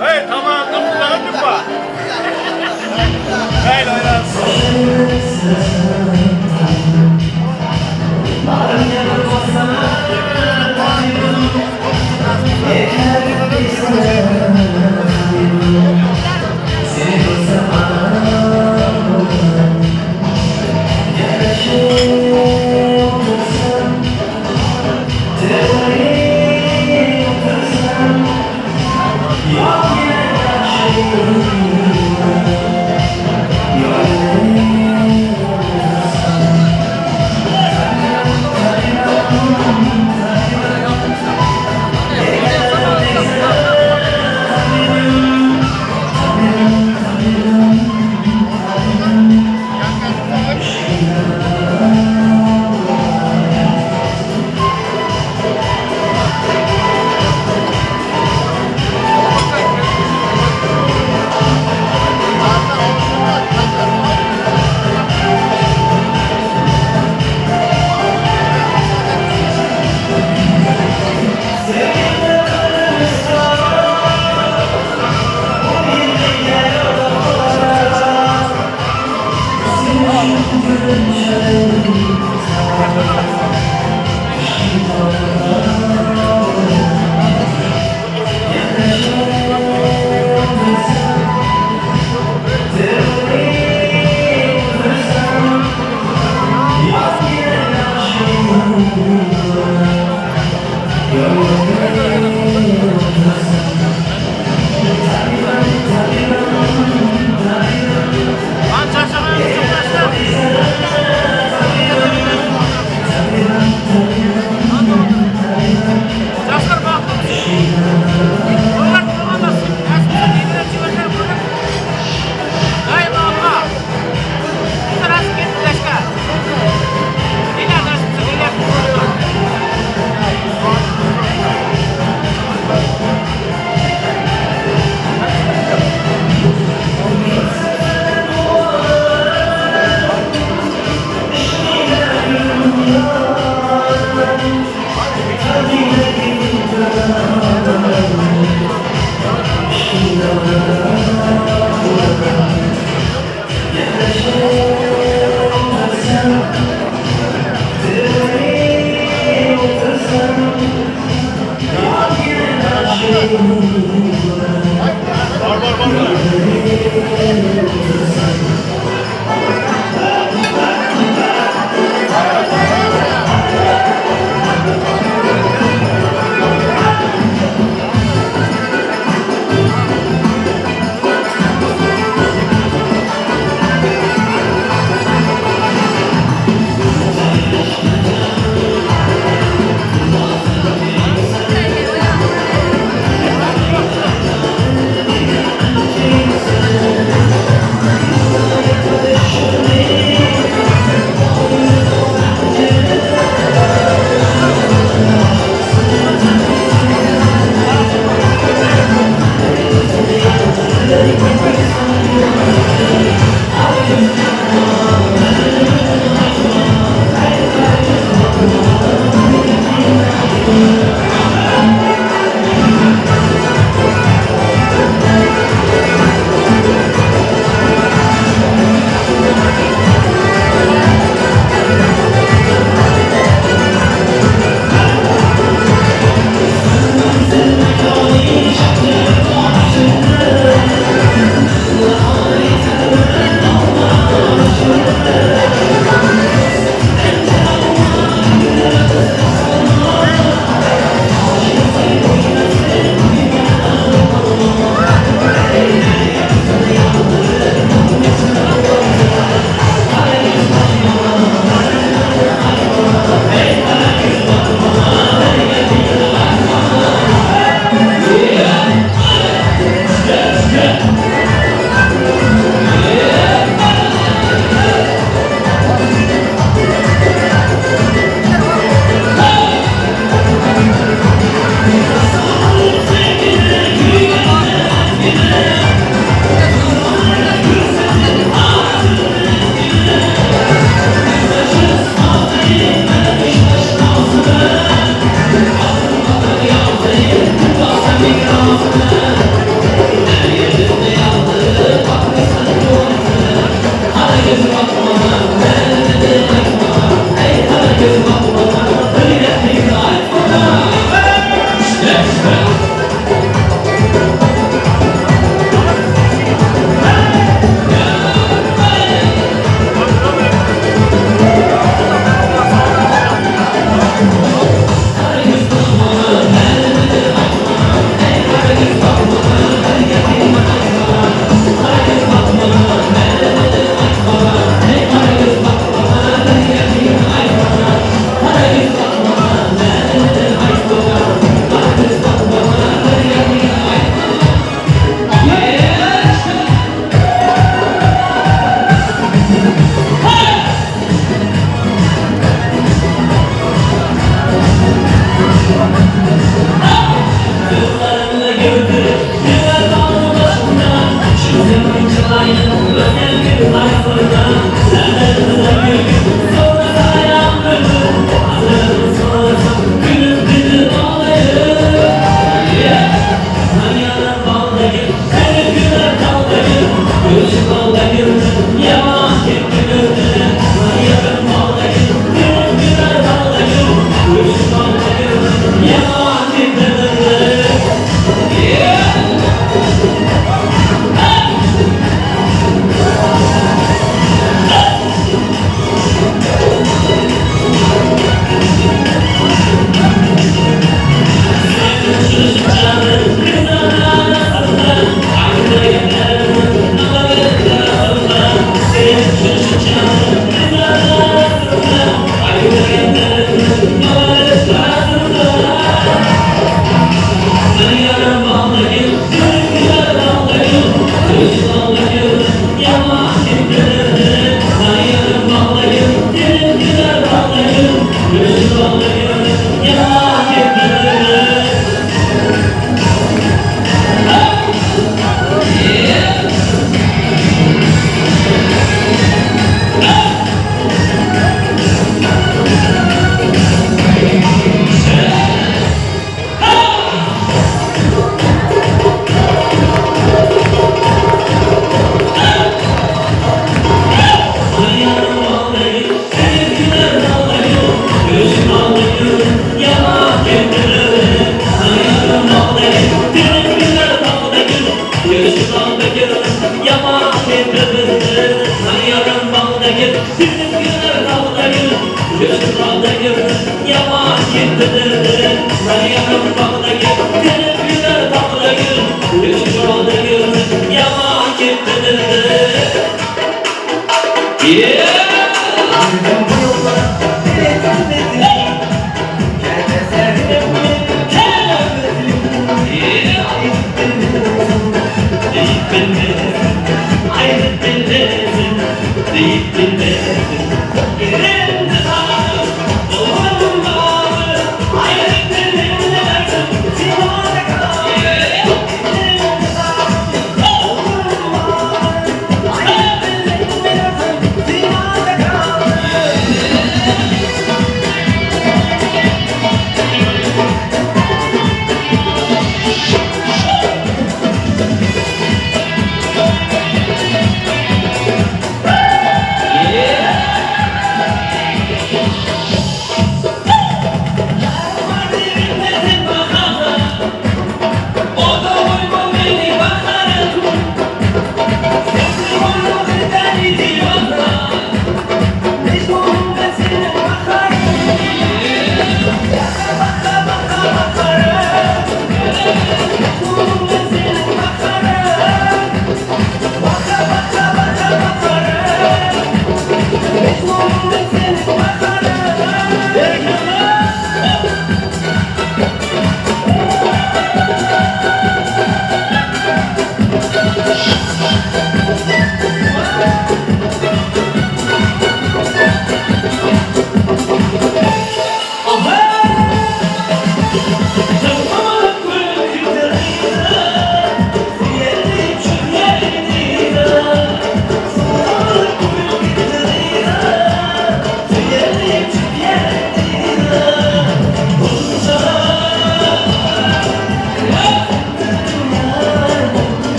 Hey tamam, dur bak. Hey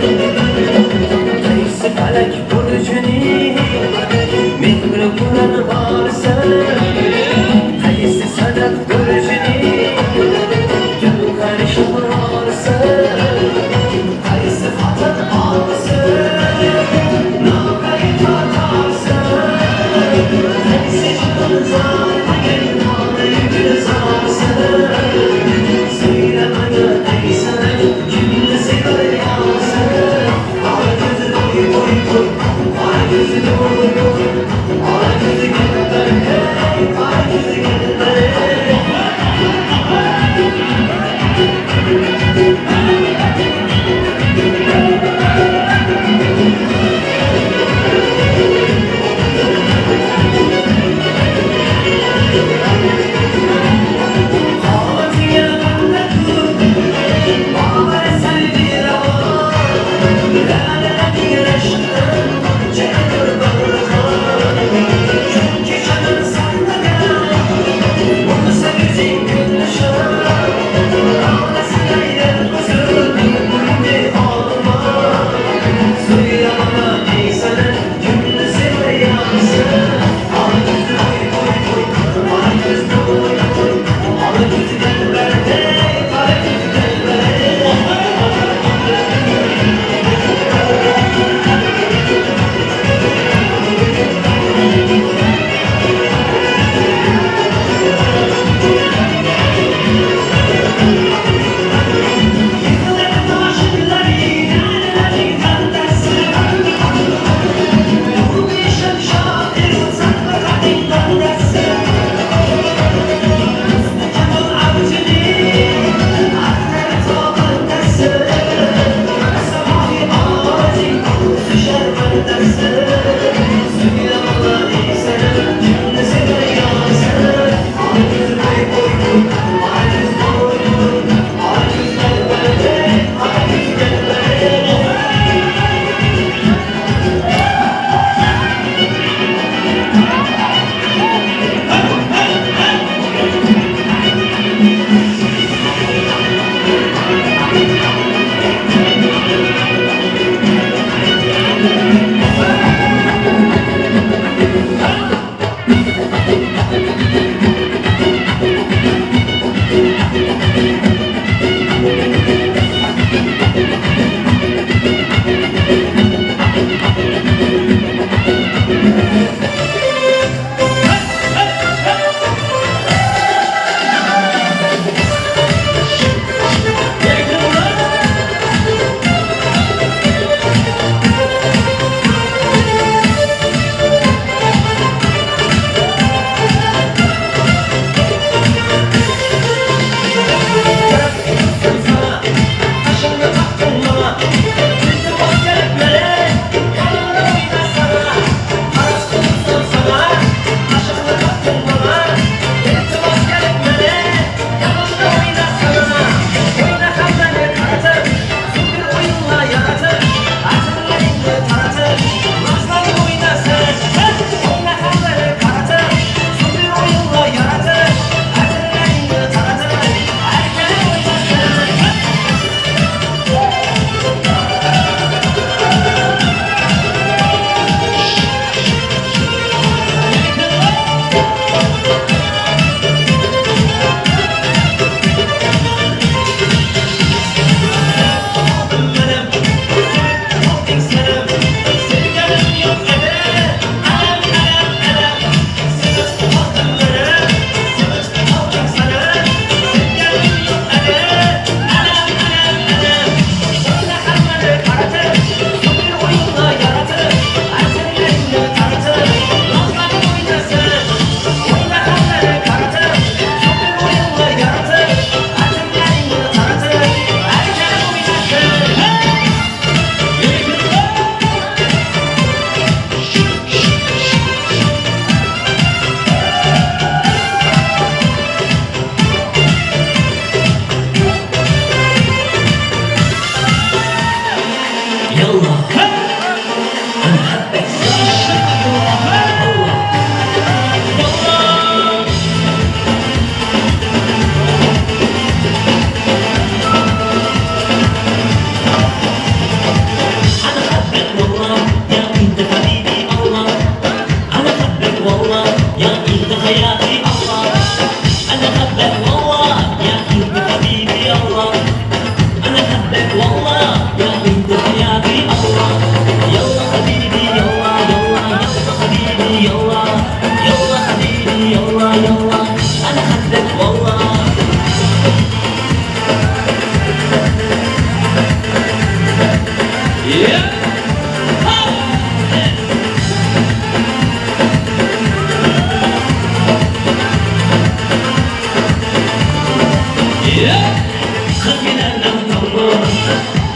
Thank you.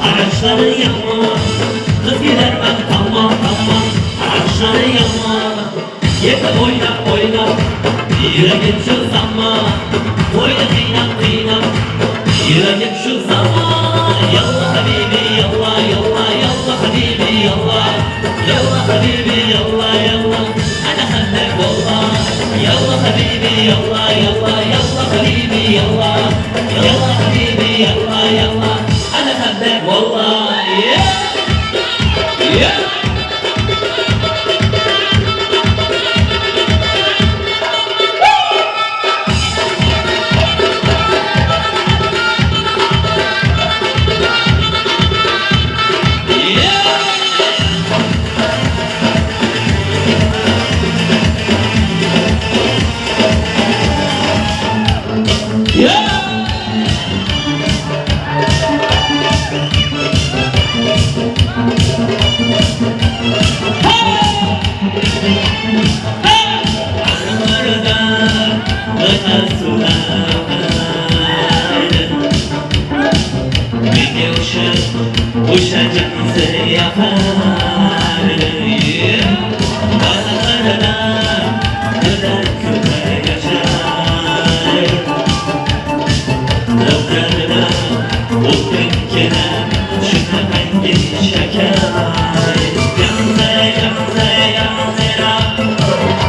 Araçları yağma, kız gider ben tamam tamam. Araçları yağma, yerde oyna oyna, yüreğim şu zaman. Oyna kıynap kıynap, yüreğim şu zaman. Yallah habibi yallah yallah yallah habibi yallah. Yallah habibi yallah yallah, ana habbek wallah. Yallah habibi yallah yallah yallah habibi yallah. Yallah habibi yallah yallah, ana habbek wallah. Uçacağınızı yapar Kazanlarına öder küpe geçer Öplerine utkınkine şüphe rengi şeker Yanze yanze yanzera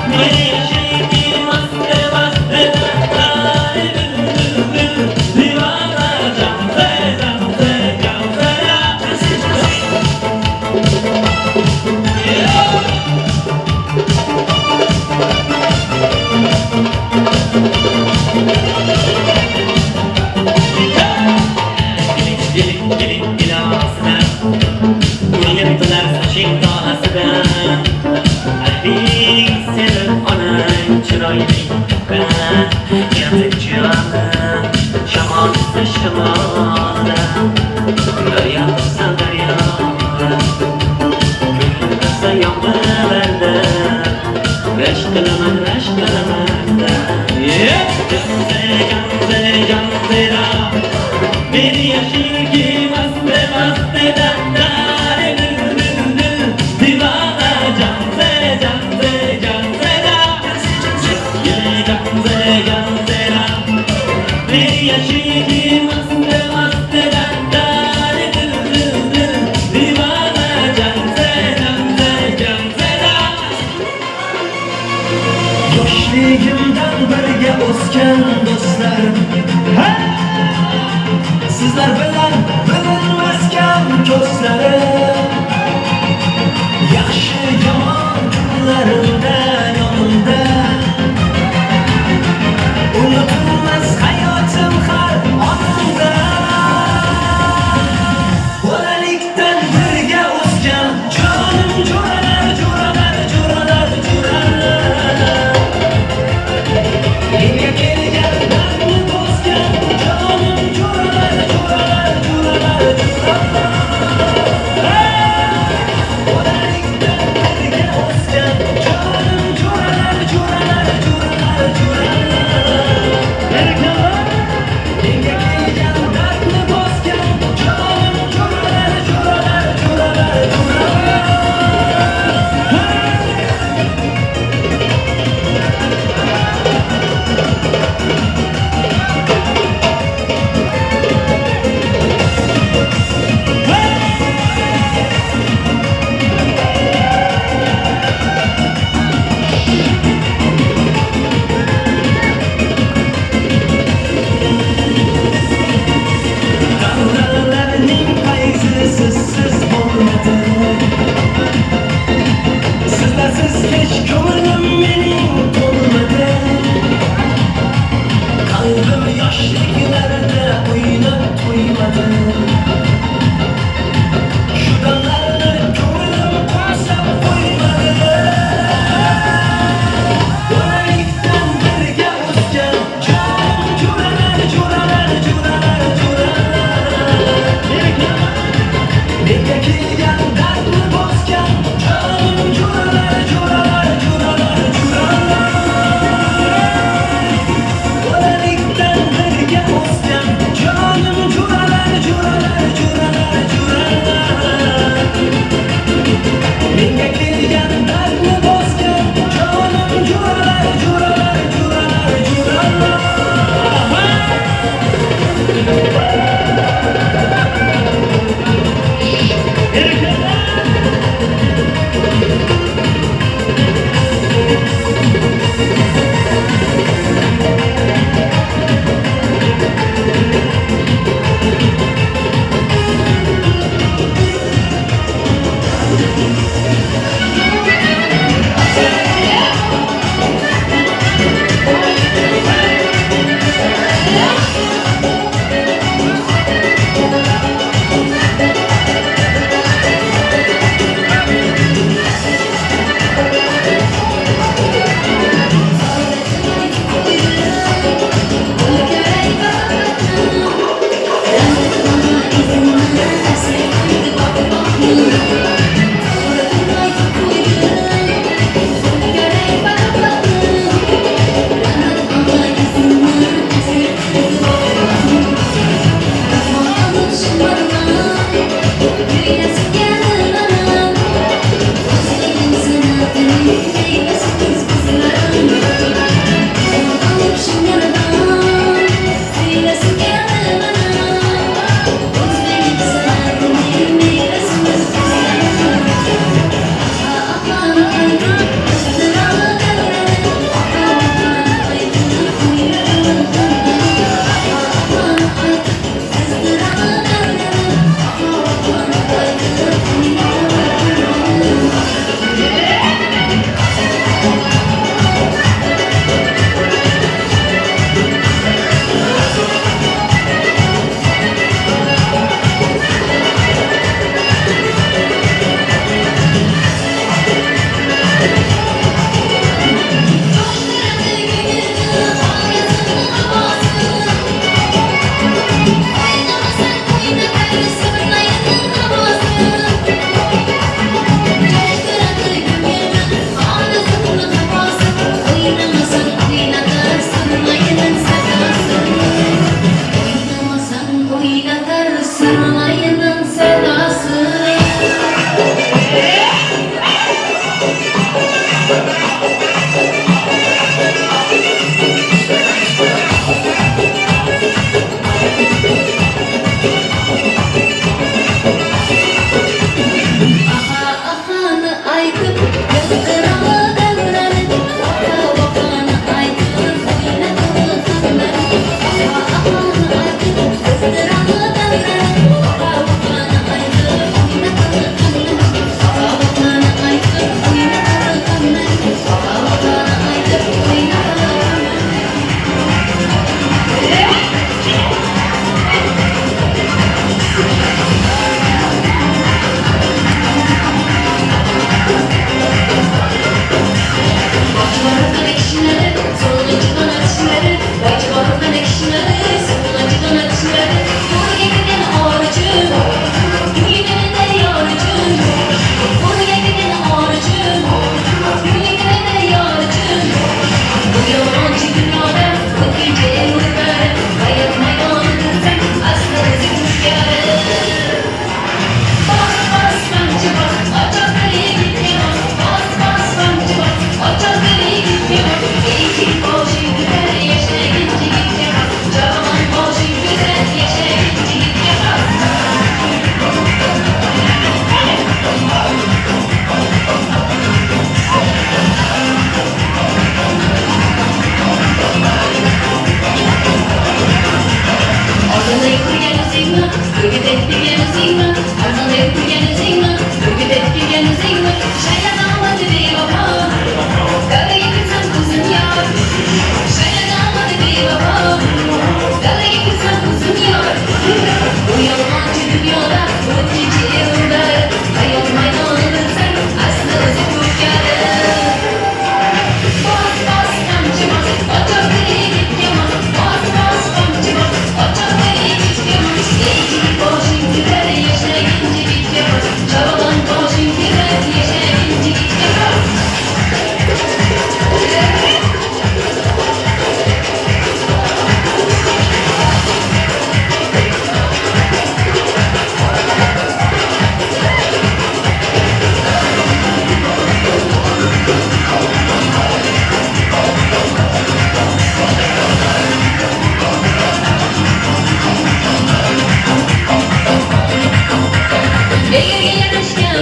bir yaşayım maske maske Divana canze canze canzera Gelin ilasına Uyuyundular saçın doğasına Kalbin senin onun çıraylı Yazık cihanı Şaman şamana Dayanırsa dayanır Gönlümüzde yanma verdi Reş kılamın da Gamze gamze gamzera bir yaşı ki maste maste dandare divana canze canze canzera ye canze canzera bir yaşı ki maste maste dandare divana canze canze canzera yoshligimdan birga o'sgan do'stlarim Sizler bilen bilinmezken ko'zlarim Yaxshi yomon kunlarimda yonimda Unutilmas hayotim har onimda Bolalikdan birga o'sgan jonim jo'ralar jo'ralar jo'ralar jo'ralar Menga kelgan dardni bosgan jonim jo'ralar jo'ralar jo'ralar Bolalikdan birga o'sgan jonim jo'ralar jo'ralar jo'ralar jo'ralar Menga kelgan dardni bosgan jonim jo'ralar jo'ralar jo'ralar jo'ralar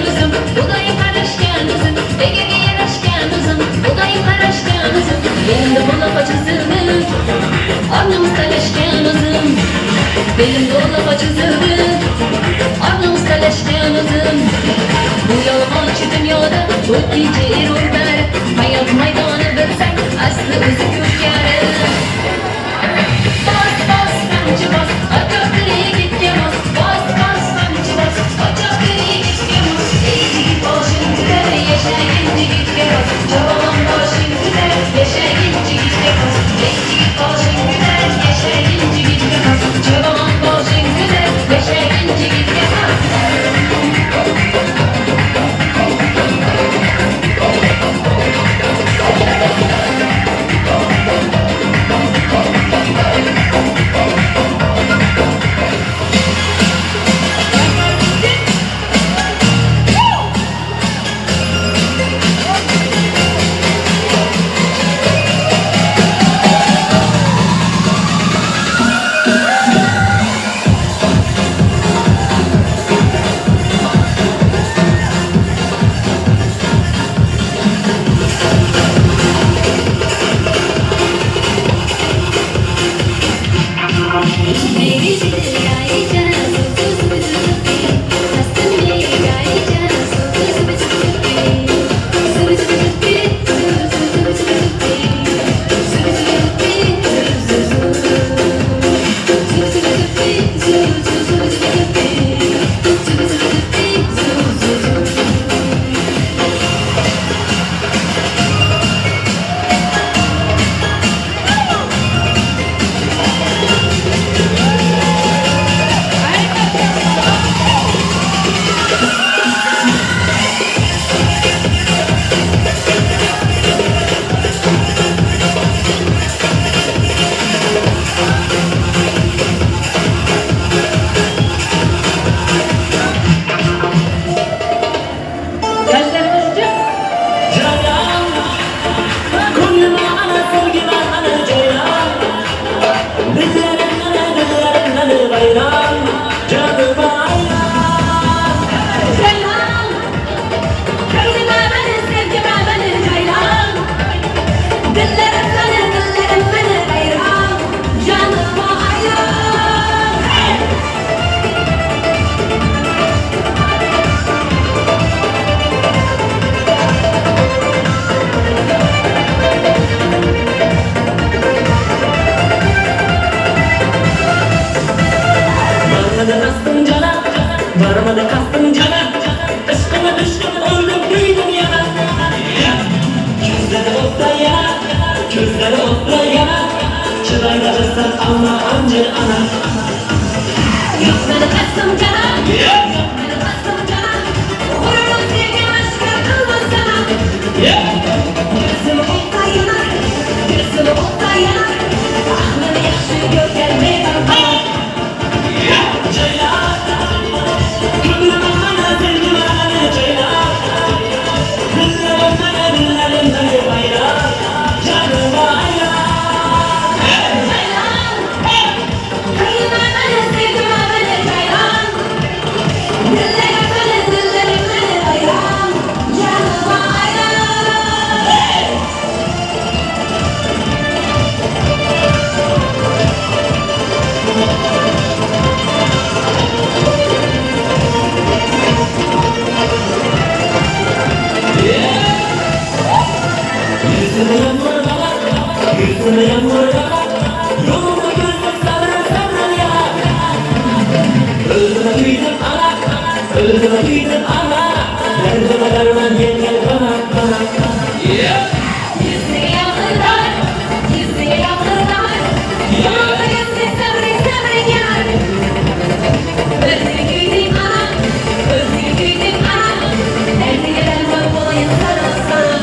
yarashgan o'zim, Xudoyim qarashgan o'zim, egaga yarashgan o'zim, Xudoyim qarashgan o'zim. Endi bo'laqa chizildi, ornimiz talashgan o'zim. Belimda bo'laqa chizildi, ornimiz talashgan o'zim. Bu yolg'onchi dunyoda o'tkinchi erurlar, hayot maydoni bilsak, asli o'zi ko'pkari. Bos, bos, qamchi bos, ochoqli yigitga mos. Bos, bos, qamchi bos, ochoqli yigitga mos. Ey yigit boshingda, yashagin yigitga mos. Javonon boshingda, yashagin yigitga mos. Ey yigit boshingda, yashagin yigitga mos. Javonon boshingda, yashagin yigitga mos. Varmadı kastım cana, aşkıma düşkün öldüm büyüdüm yana. Gözleri otla yana, gözleri otla yana. Çırayla cesset alma ancı ana. Yokları kastım cana, yokları kastım cana. Gururum sevgim aşkı kılmaz sana. Gözüm otla yanar, gözüm otla yanar. Aklını yakşı görken meydan bana. Öldüme büyüdüm ama derdime derman gel bana bana. Yüzüne yakınlar, yüzüne yakınlar. Yolda gözüne sabri sabri yar. Özünü güydüm ana, özünü güydüm ana. Derdine derman olayım sana sana.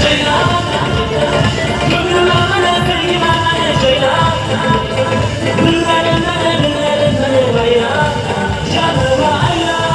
Ceylan, gönlüm amana sevgim amana ceylan. Güllerim bana bayram. Canıma ayran.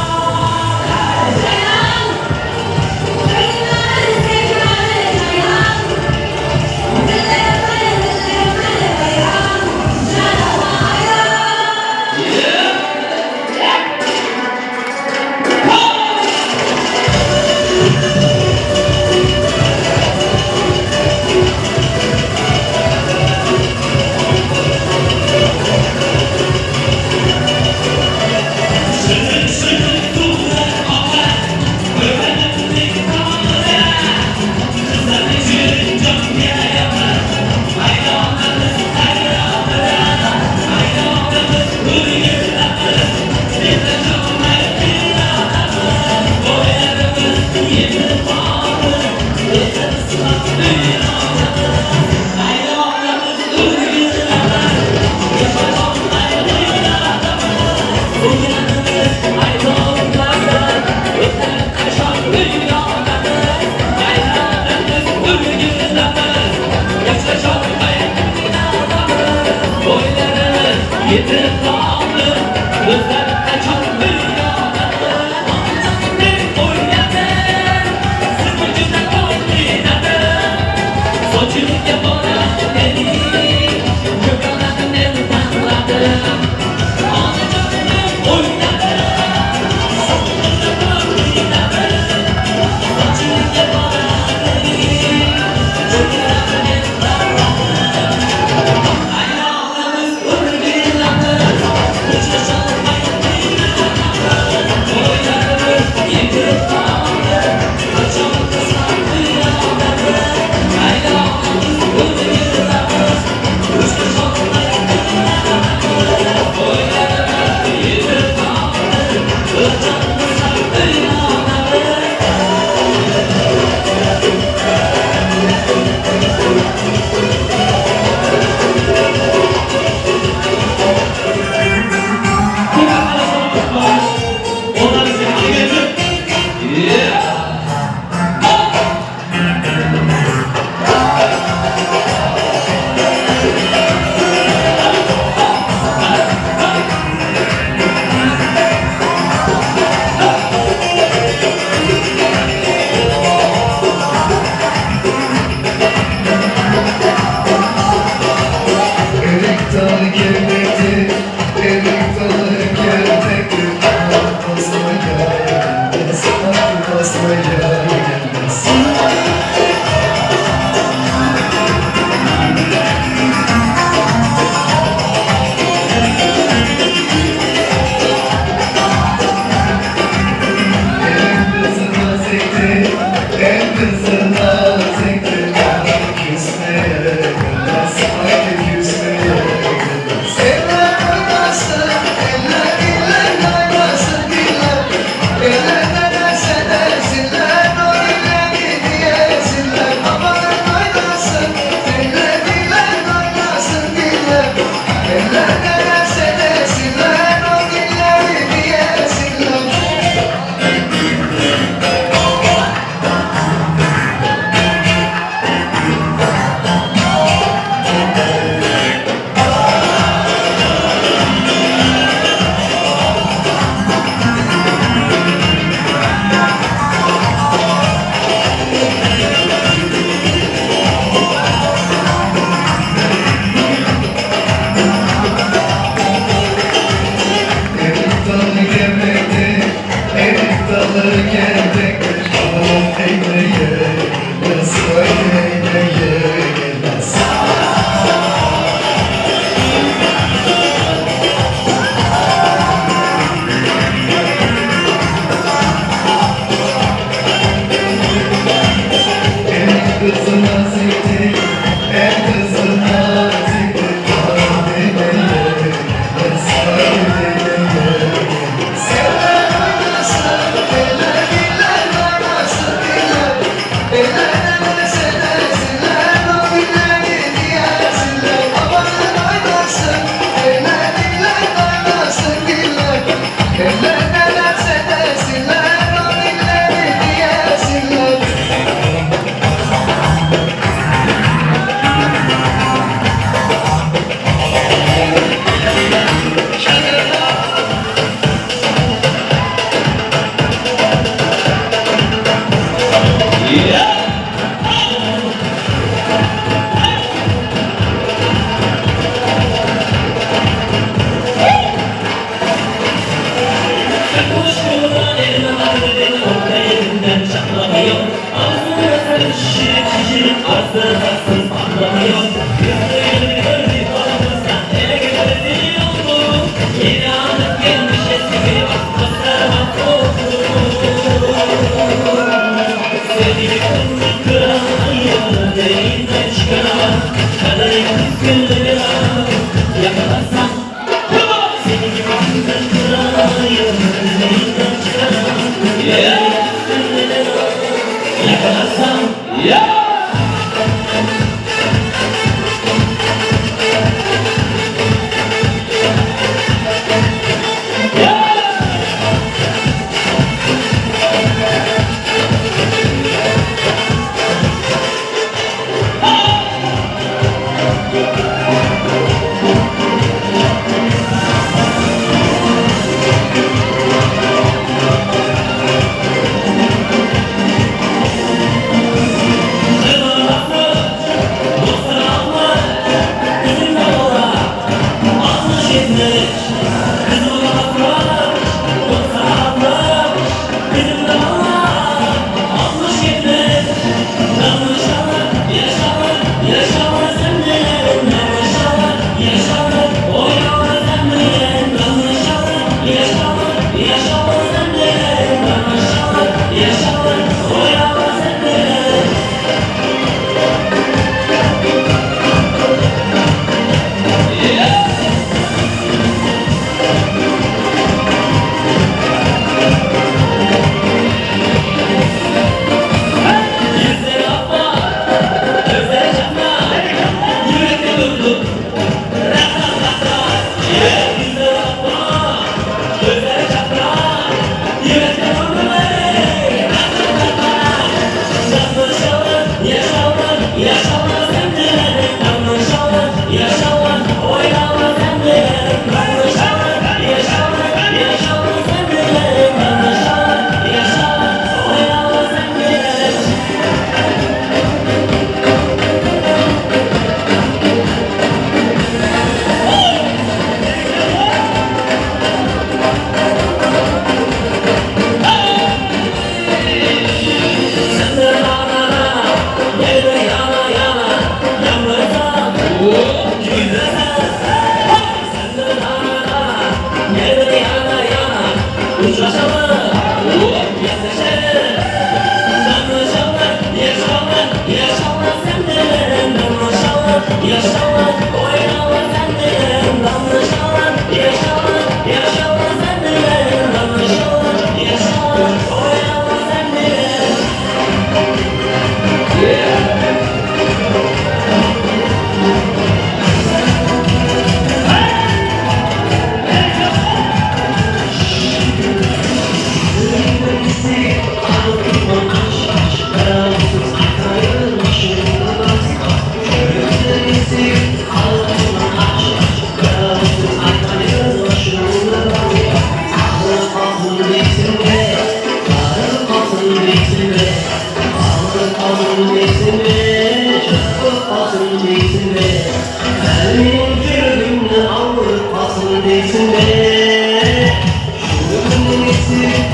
basmaya gelmez. değilsin be Ağır değilsin be Çok değilsin be Benim cürümle ağır değilsin be Şurumun iyisi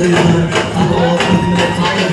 duyulur ama o kıymet ayrı.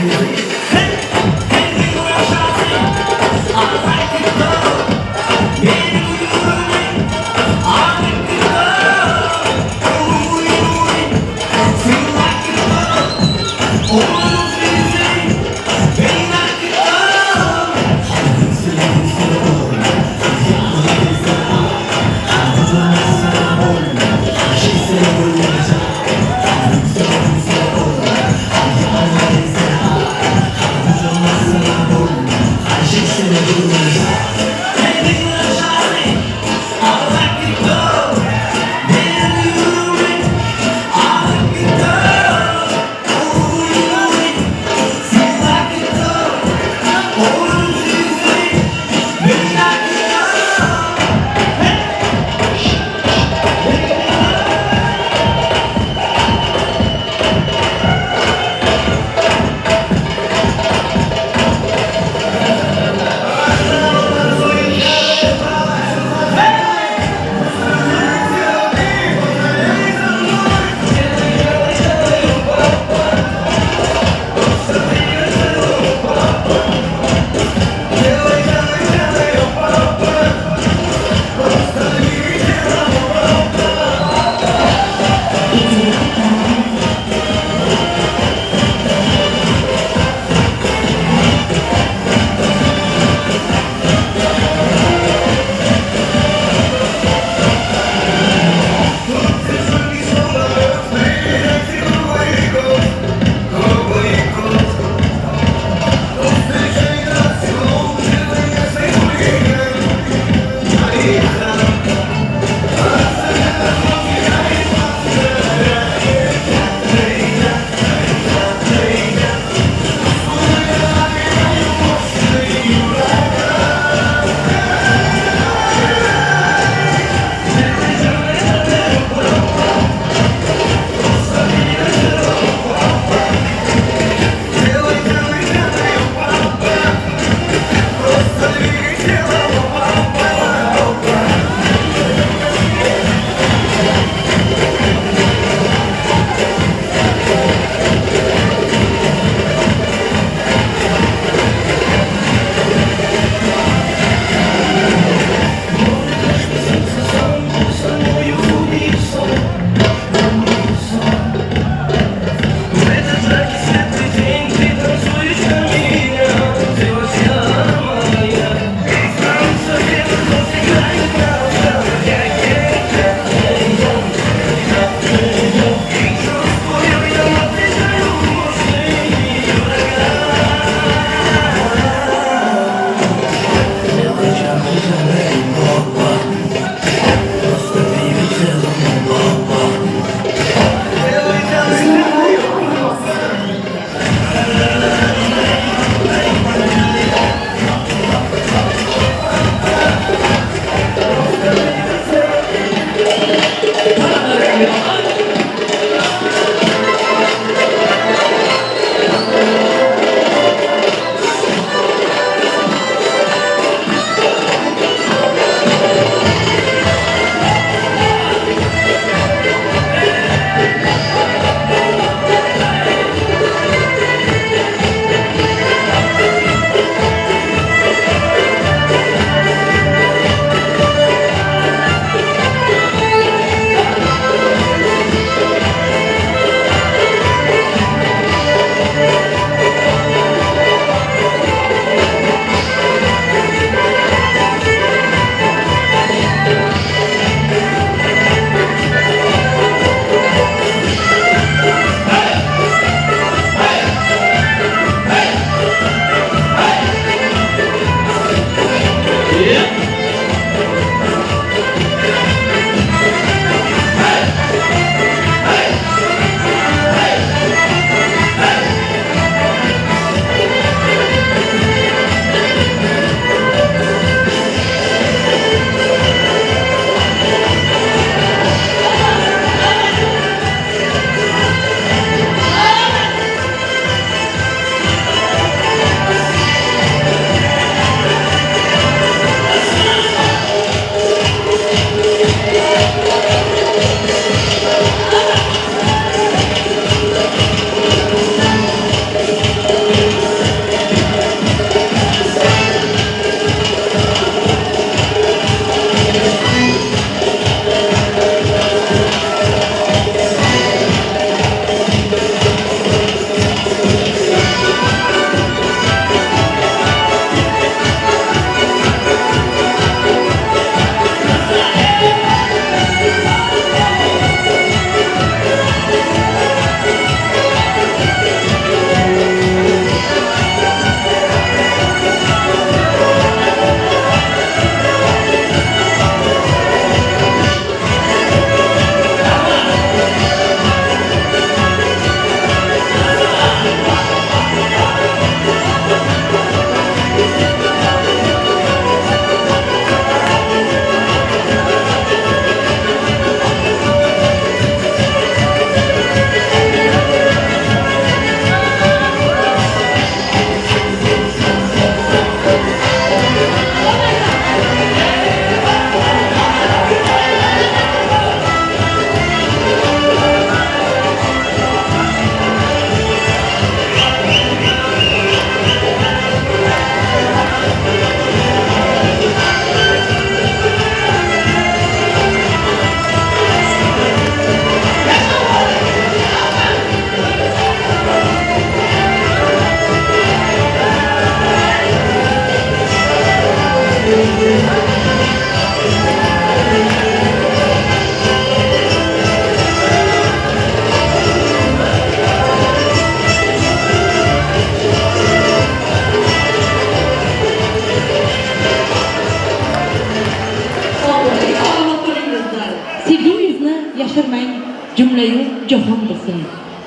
yashirmang, jumlayu jahon bilsin.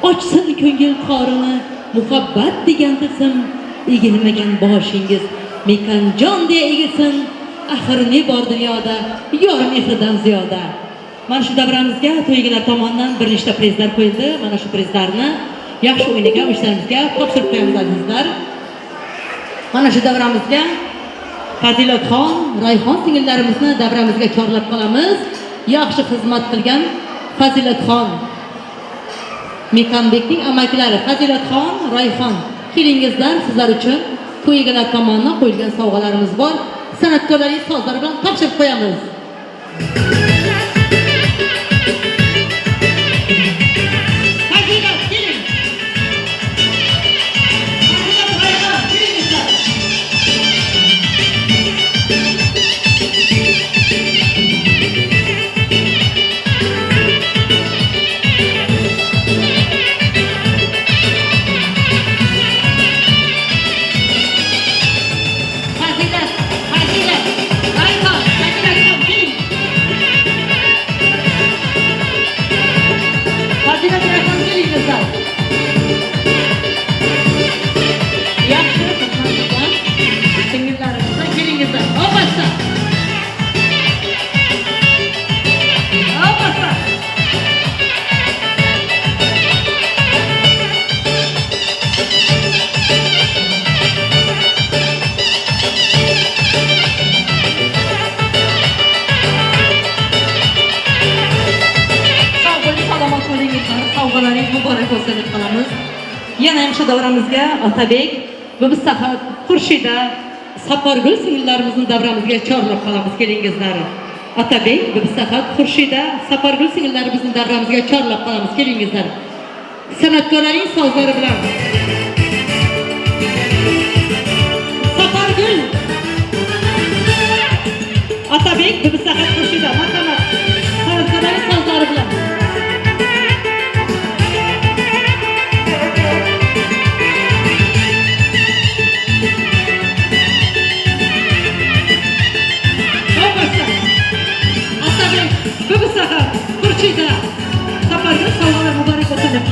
Ochsin ko'ngil qorini, muhabbat degan tizim, egilmagan boshingiz mekanjon deya egilsin. Axir ne bor dunyoda, yor mehridan ziyoda. Mana shu davramizga to'ygilar tomonidan bir nechta prizlar qo'yildi. Mana shu prizlarni yaxshi o'ynagan o'shlarimizga topshirib qo'yamiz azizlar. Mana shu davramizga Fazilatxon, Rayhon singillarimizni davramizga chorlab qolamiz. Yaxshi xizmat qilgan Fazilatxon, Mekanbekning amakilari Fazilatxon, Rayhon, kelingizlar, sizlar uchun to'ygilar tomonidan qo'yilgan sovg'alarimiz bor. San'atkorlarning sozlari bilan topshirib qo'yamiz. Sovg'alaringiz muborak bo'lsin deb qolamiz. Yana ham shu davramizga Otabek, Bibissahat, Xurshida, Safargul singillarimizni davramizga chorlab qolamiz. Kelingizlar. Otabek, Bibissahat, Xurshida, Safargul singillarimizni davramizga chorlab qolamiz. Kelingizlar. San'atkorlarning sozlari bilan Safargul, Otabek, Bibissahat, Xurshida, marhamat. San'atkorlarning sozlari bilan Bibissahat, Xurshida, Safargul sovg'alar muborak bo'lsin deb.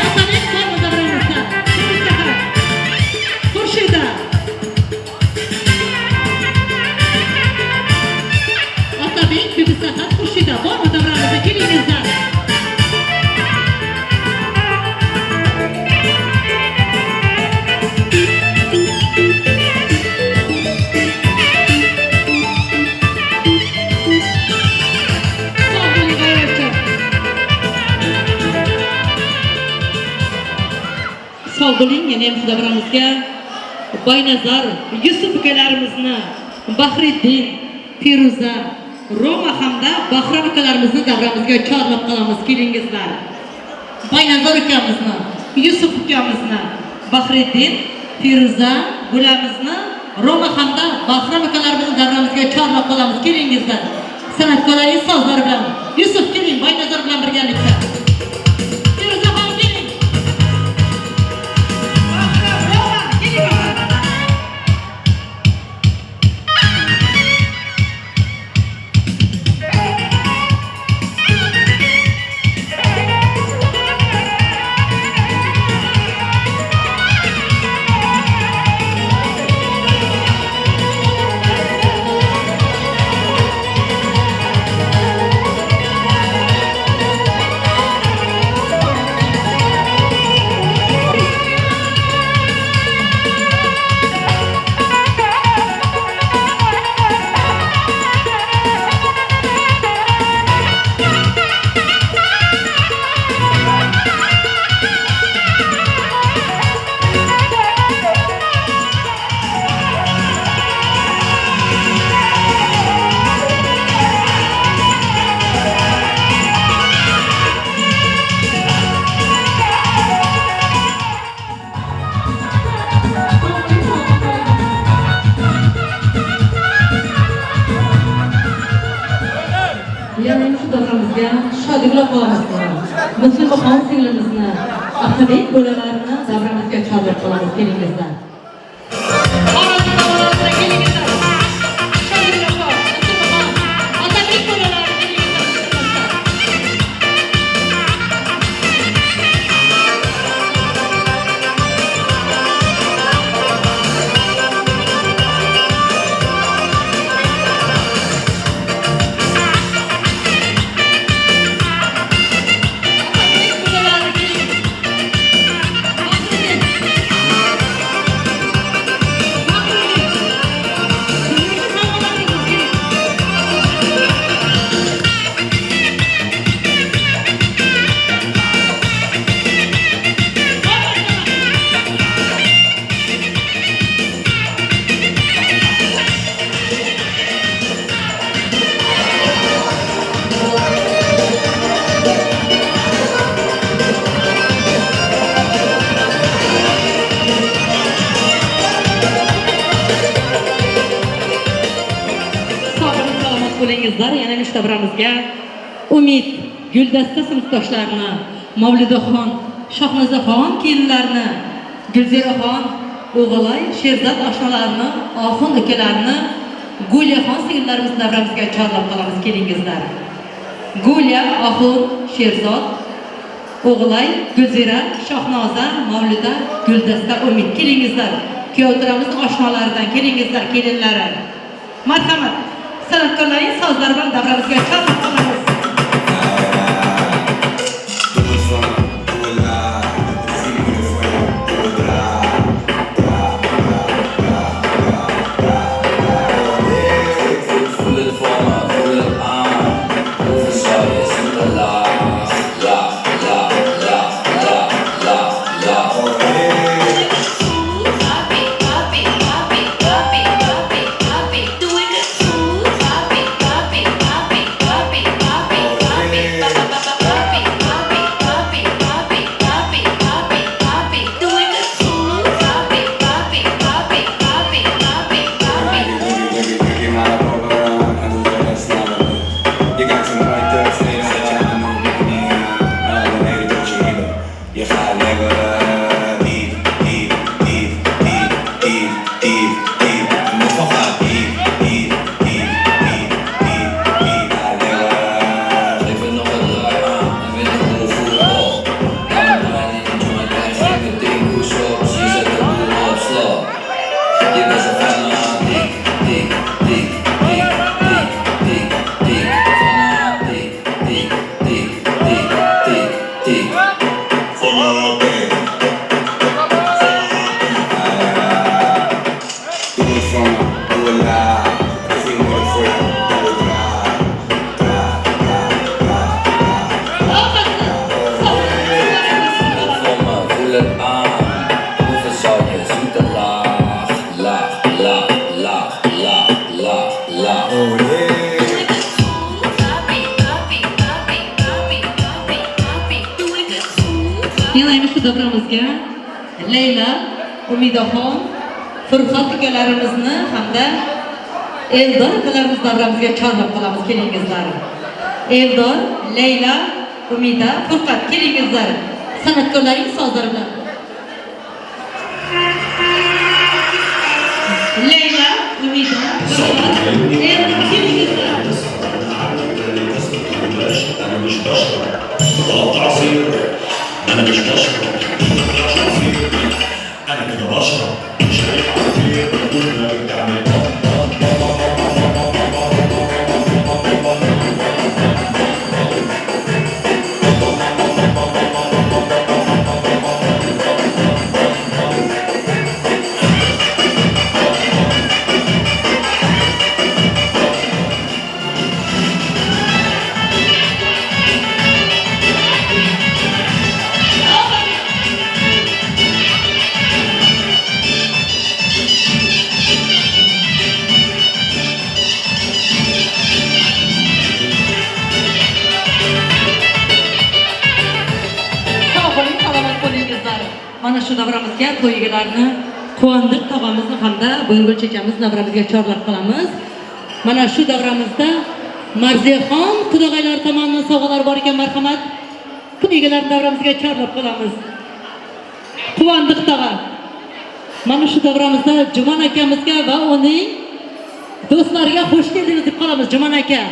Otabek sovg'a davramizda. Bibissahat, Xurshida. Otabek, Bibissahat, Xurshida bor davramizda. Kelingizlar. Sog' bo'ling, yana ham shu davramizga Boynazar, Yusuf ukalarimizni, Bahriddin, Feruza, Roma hamda Bahram ukalarimizni davramizga chorlab qolamiz. Kelingizlar. Boynazar ukamizni, Yusuf ukamizni, Bahriddin, Feruza, Gulamizni, Roma hamda Bahram ukalarimizni davramizga chorlab qolamiz. Kelingizlar. San'atkorlarning sozlari bilan Yusuf keling, Boynazar bilan birgalikda. Shodiglar qolamiz. Musulmon singlimizni, Ahmadbek bolalarini davramizga chorlab qolamiz. Kelingizlar. bo'lingizlar. Yana mushtabramizga Umid, Guldasta sinfdoshlarini, Mavlidaxon, Shohnazaxon kelinlarini, Gulziraxon, O'g'ilay, Sherzod oshnalarini, Oxun ukalarini, Gulyaxon singillarimizni davramizga chorlab qolamiz, kelingizlar. Gulya, Oxun, Sherzod, O'g'ilay, Gulzira, Shohnoza, Mavlida, Guldasta, Umid, kelingizlar. Kuyovtiramiz oshnolaridan kelingizlar, kelinlari. Marhamat, san'atkorlarning sozlari bilan davramizga chorlab qolamiz. Davramizga Leyla, Umidaxon, Furqat ukalarimizni hamda Eldor ukalarimizni davramizga chorlab qolamiz, kelingizlar. Eldor, Leyla, Umida, Furqat, kelingizlar. San'atkorlarning sozlari bilan. Leyla, Umida, Furqat, Eldor, kelingizlar. أنا مش بشرب ضغط عصير أنا مش بشرب أنا كده بشرب شايف عصير كل ما بتعمل Mana shu davramizga to'ygilarni Quvondiq tog'amizni hamda Bo'lgul chechamiz davramizga chorlab qolamiz. Mana shu davramizda Marzixon qudag'aylar tomonidan sovg'alar bor ekan, marhamat. To'ygilarni davramizga chorlab qolamiz. Quvondiq tog'a. Mana shu davramizda Jumon akamizga va uning do'stlariga xush keldingiz deb qolamiz. Jumon aka,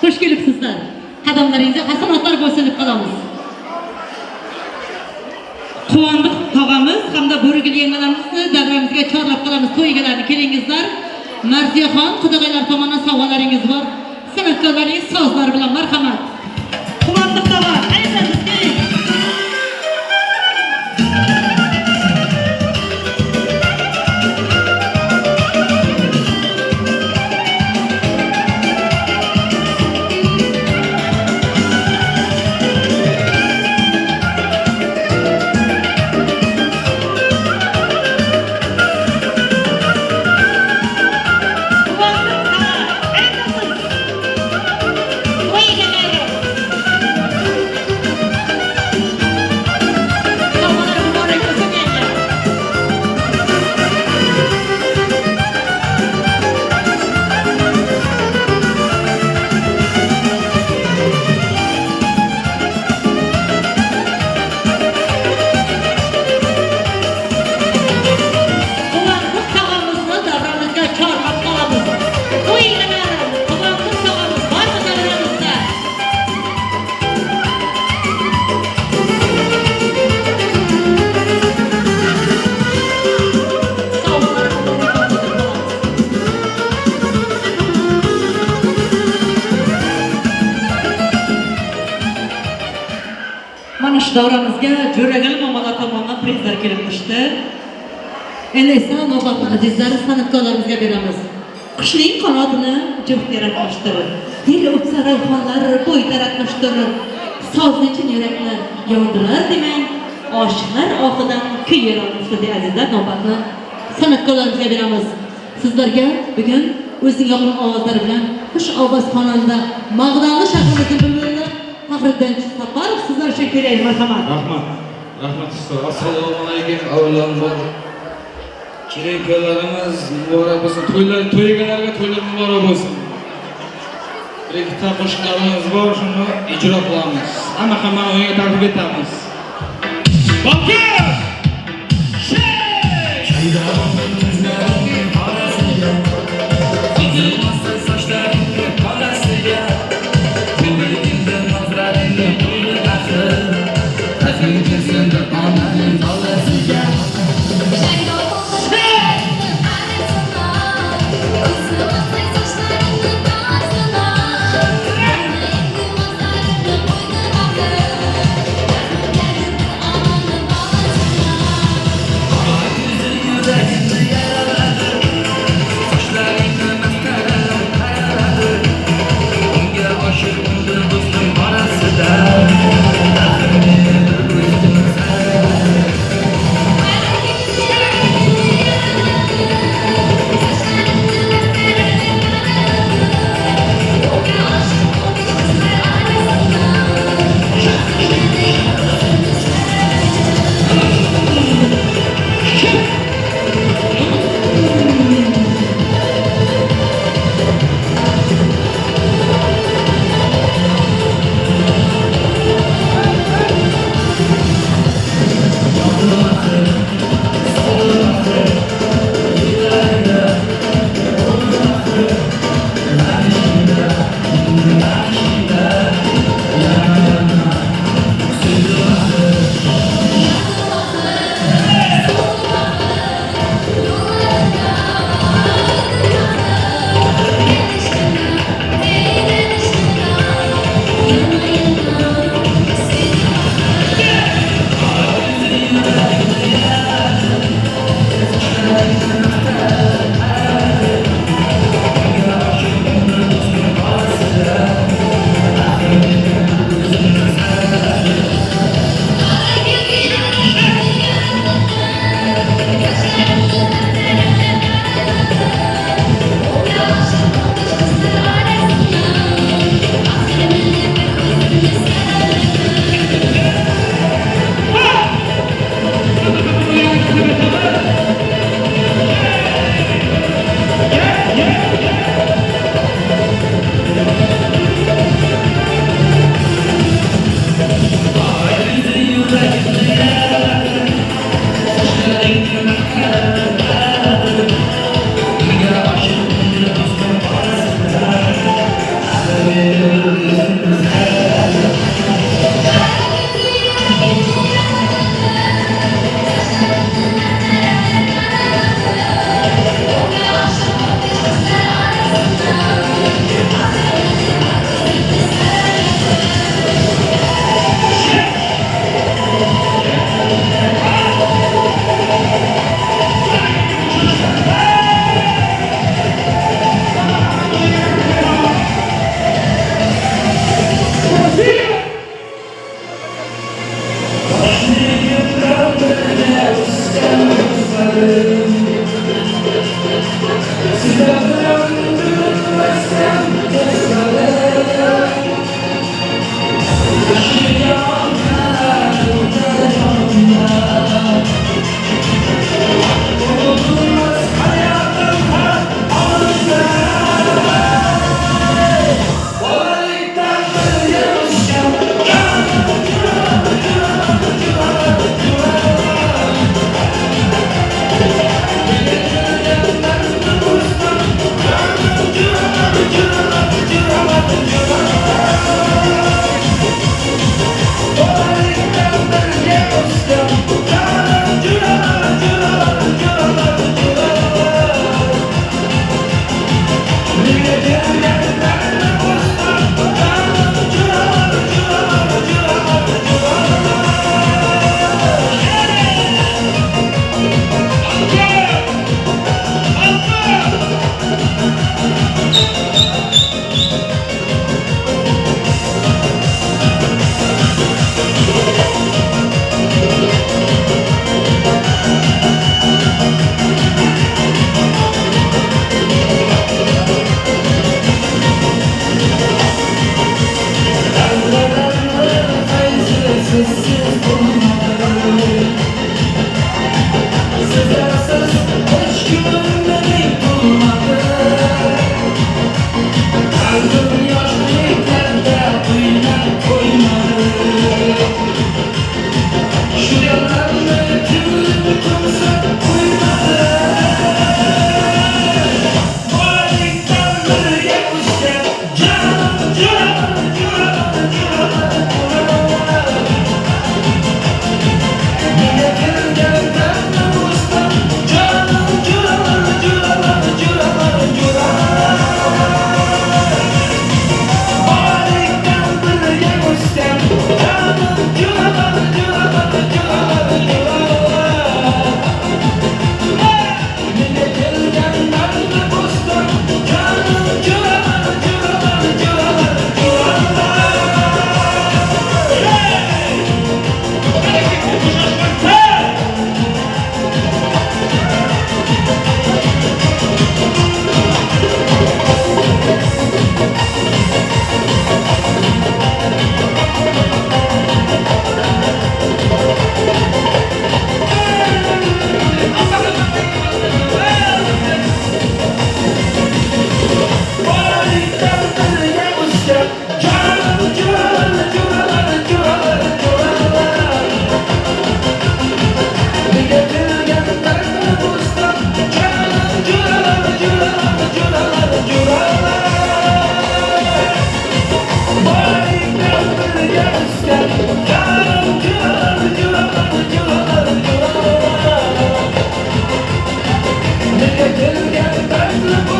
xush kelibsizlar. Qadamlaringizga hasanotlar bo'lsin deb qolamiz. Quvondiq tog'amiz hamda Bo'rgil yengalarimizni davramizga chorlab qolamiz. To'ygalarni kelingizlar. Marzixon qudag'aylar tomonidan sovg'alaringiz bor. San'atkorlarning sozlari bilan marhamat. Quvondiq tog'a, aytasiz keling. davramizga Jo'ragil momolar tomonidan prizlar kelib tushdi. Endi esa navbatni azizlar san'atkorlarimizga beramiz. Qushning qanotini juft yaratmishdir. Dil o'tsa rayhonlar bo'y taratmishdir. Sozni chin yuraklar yondirar demang, oshiqlar oxidan kuy yaratmishdir deb azizlar navbatni san'atkorlarimizga beramiz. Sizlarga bugun o'zining yoqimli ovozlari bilan xush ovoz xonanda Mag'dani shahrimizning bulbuli Faxriddin Safarov sizlar uchun kelyapti. Marhamat. Rahmat usta. Assalomu alaykum. Avvalambor kelinlarimiz muborak bo'lsin. To'yganlarga to'ylar muborak bo'lsin. Ikkita qo'shiqlarimiz bor, shuni ijro qilamiz. Hamma o'yinga taklif etamiz. Bakir!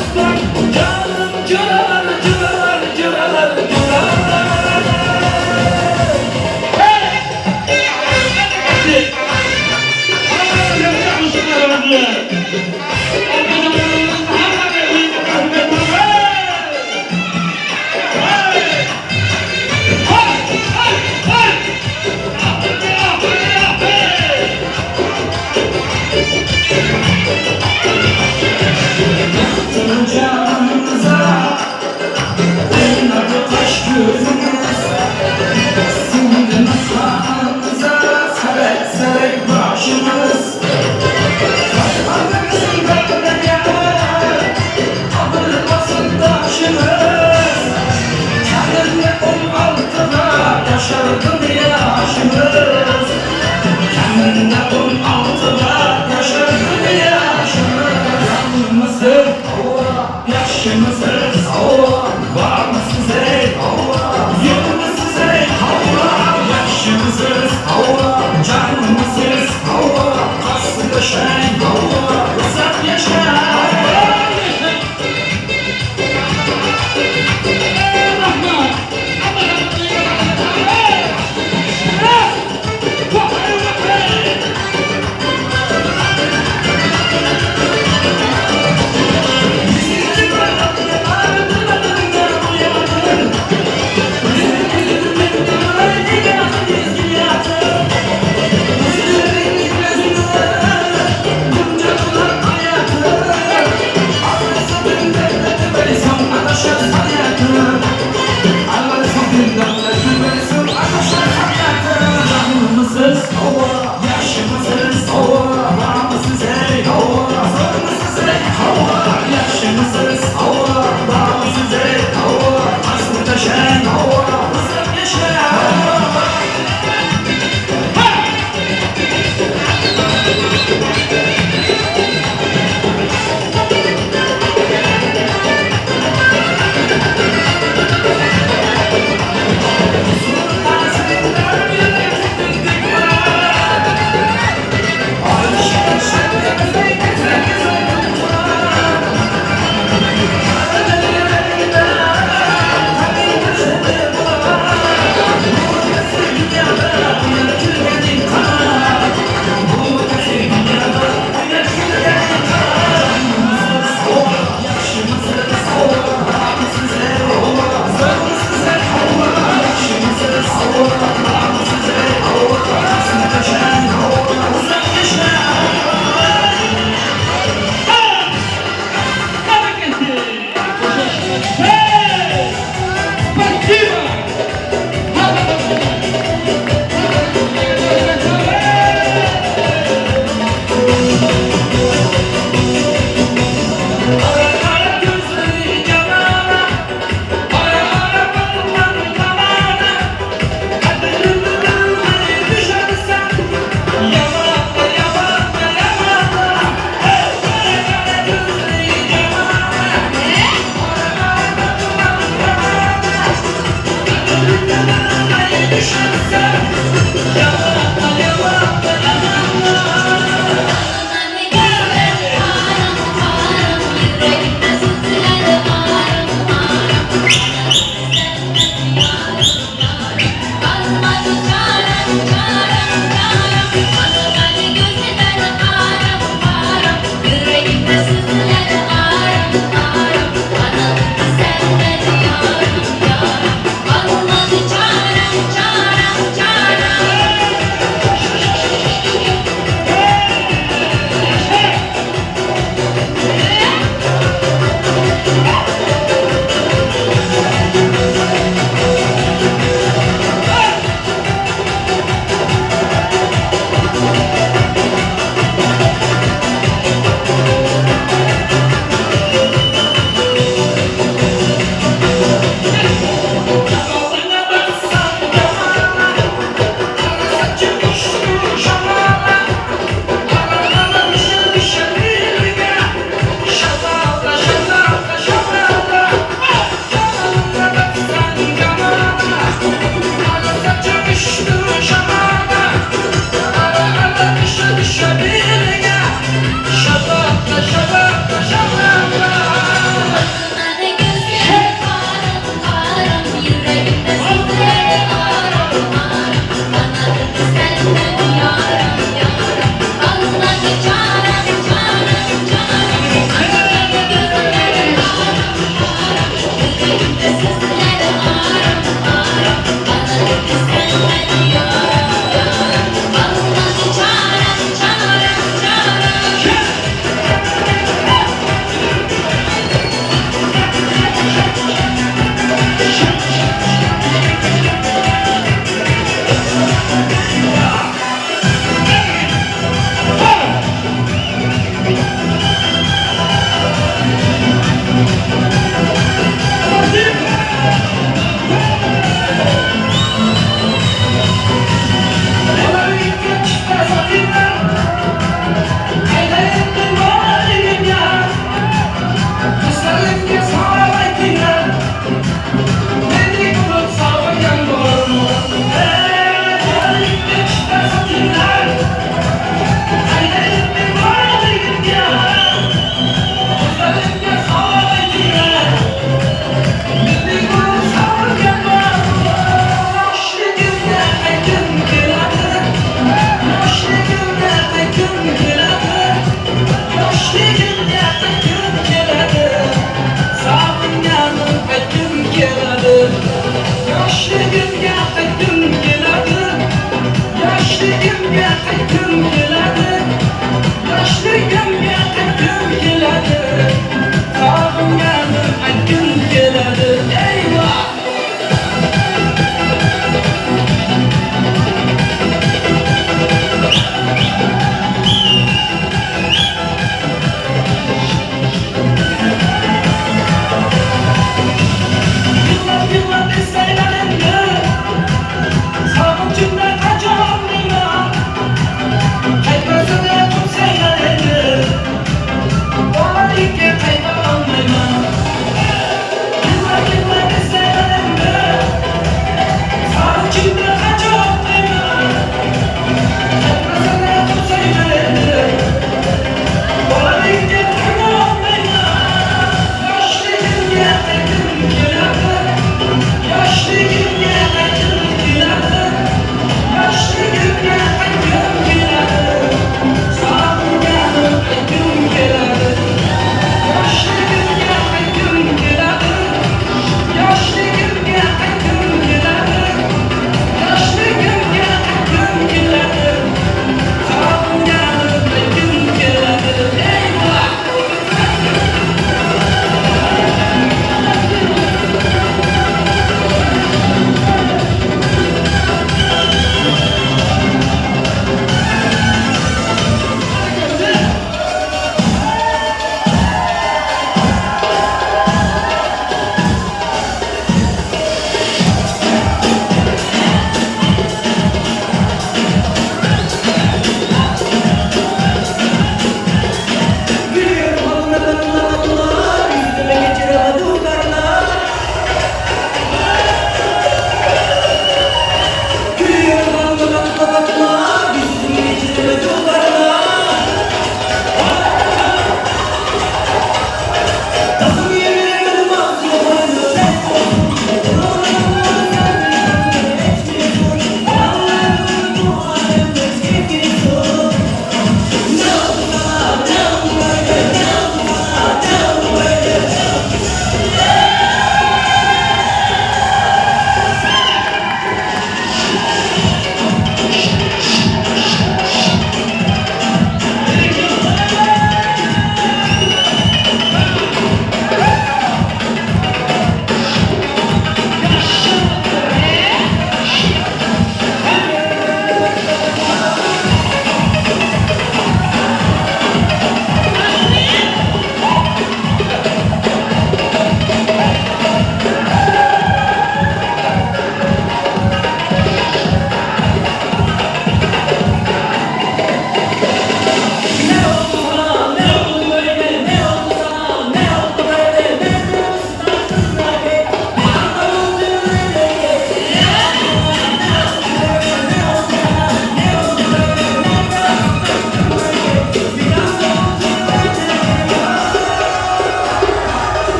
dostlar canım cıralar cıralar cıralar cıralar. Hey! Canım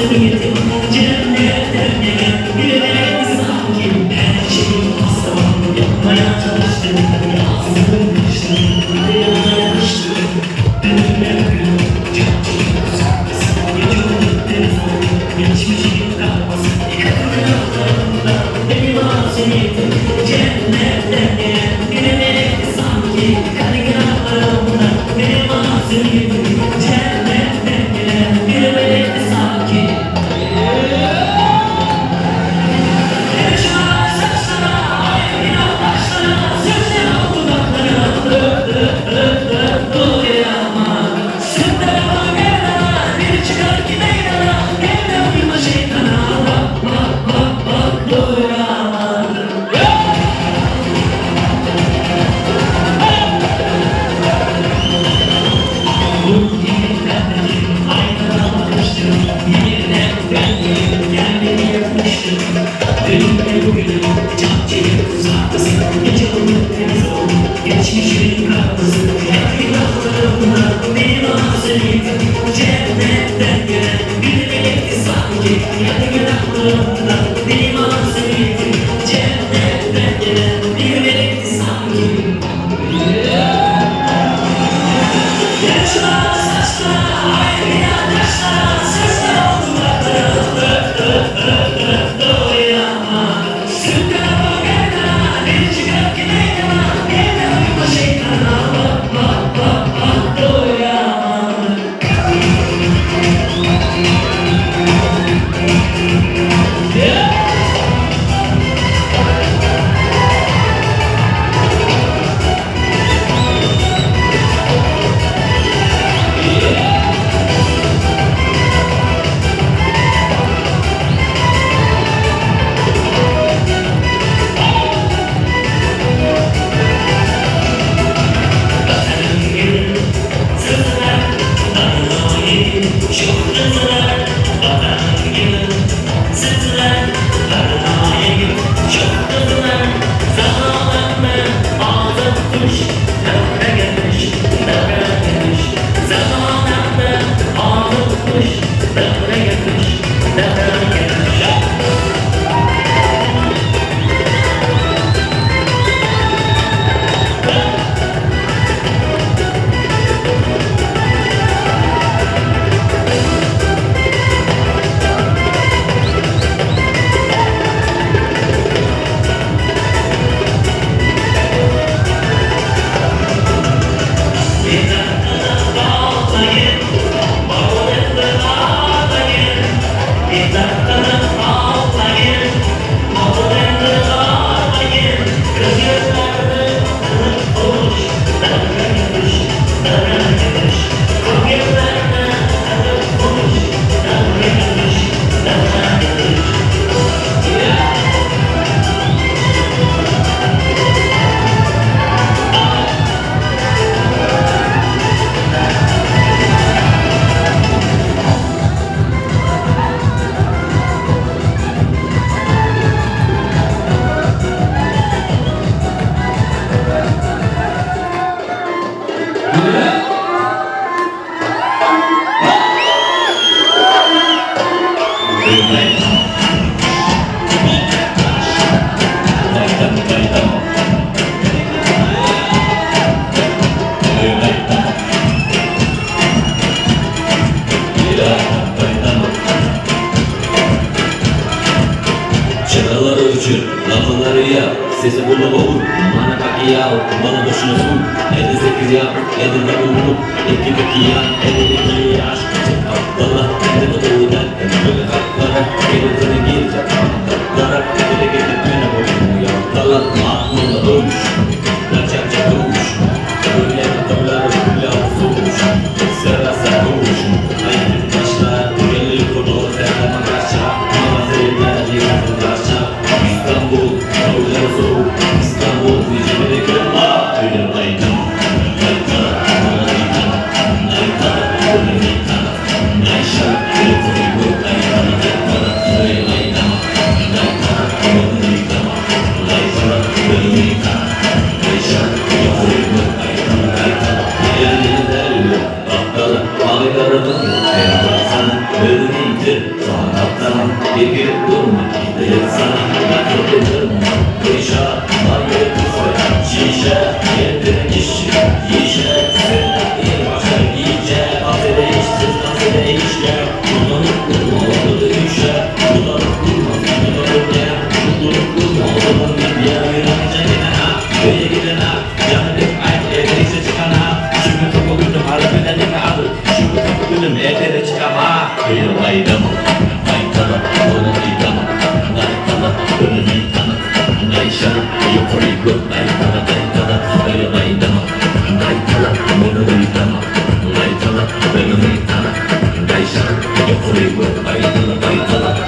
masumiyeti cennetten gelen bir melek sanki her şeyi asla yapmaya çalıştım. Yazdım kıştım, ayağına yapıştım. Önüme gülüm, çarçıyı uzatmasın. Gece geçmişim kalmasın. Yakınlarında benim masumiyetim cennetten gelen bir melek sanki kaligraflarımda benim masumiyetim cennetten gelen bir melek sanki. Yaşar saçlara, ayağına başlara, sözler dudaklara, doyamam. Sütler bagana, bir çıkar ki meydana, evde uyuma şeytana, doyamadım. Bu yeminlerdim, aynada bakıştım, yeniden bendim, kendimi yapmıştım. Dünle bugünüm, çapçıyı uzaktasın, gece olup deniz olup, geçmişimin karnısın. Yakınlarımda benim masumiyetim cennetten gelen bir melekti sanki. Yakınlarımda benim masumiyetim cennetten gelen bir melekti sanki. Yaşlar saçlar, ayağına taşlar, sesler dudaklara, doyamam. Sütler bagana, bir çıkar ki meydana, evde uyuma şeytana, doyamam. Çakaları uçur, lafıları ya, sesi bulup olur. Bana kaki ya, bana boşuna sun. 58 ya, 7'de umut. 2'deki ya, 52 yaş. Çek aptala, kendine doğu derken. Böyle katlara, gelirtine girecek. Katlara, dile getirip beni boyunu yaptala. Aklımda ölmüş, kaçakça durmuş. Öyle katırlar, öyle avsulmuş. Serasa durmuş, ayıp taşlar. Gelir kurdu, serlama kaçar. Namazıyla yıkatın kaçar. İstanbul, öyle soğuk. İstanbul, vicimini kırma. Öyle aydan, aydan, aydan, aydan, aydan, ayşar, öyle koygu, aydan, aydan, öyle aydan, aydan, aydan, ayşar, öyle aydan, ayşar, öyle koygu, aydan, aydan, yerine derler, bakkalı, ağrılarını, en baksana, öyle indir, işe Kullanıp kurma oldu işe Kullanıp kurma sanırım ya Kullanıp kurma oldu ya Yürüyünce gidene Köye gidene Yani bir ayet evdeyse çıkana Şimdi kapı gülüm harbiden adı Şimdi kapı gülüm evde çıkama Hayır baydama Baydama Onu baydama Baydama Onu baydama Baydama Yukarı gök baydama Baydama Hayır baydama Baydama Onu baydama Baydama Onu baydama Baydama Yukarı gök baydama Baydama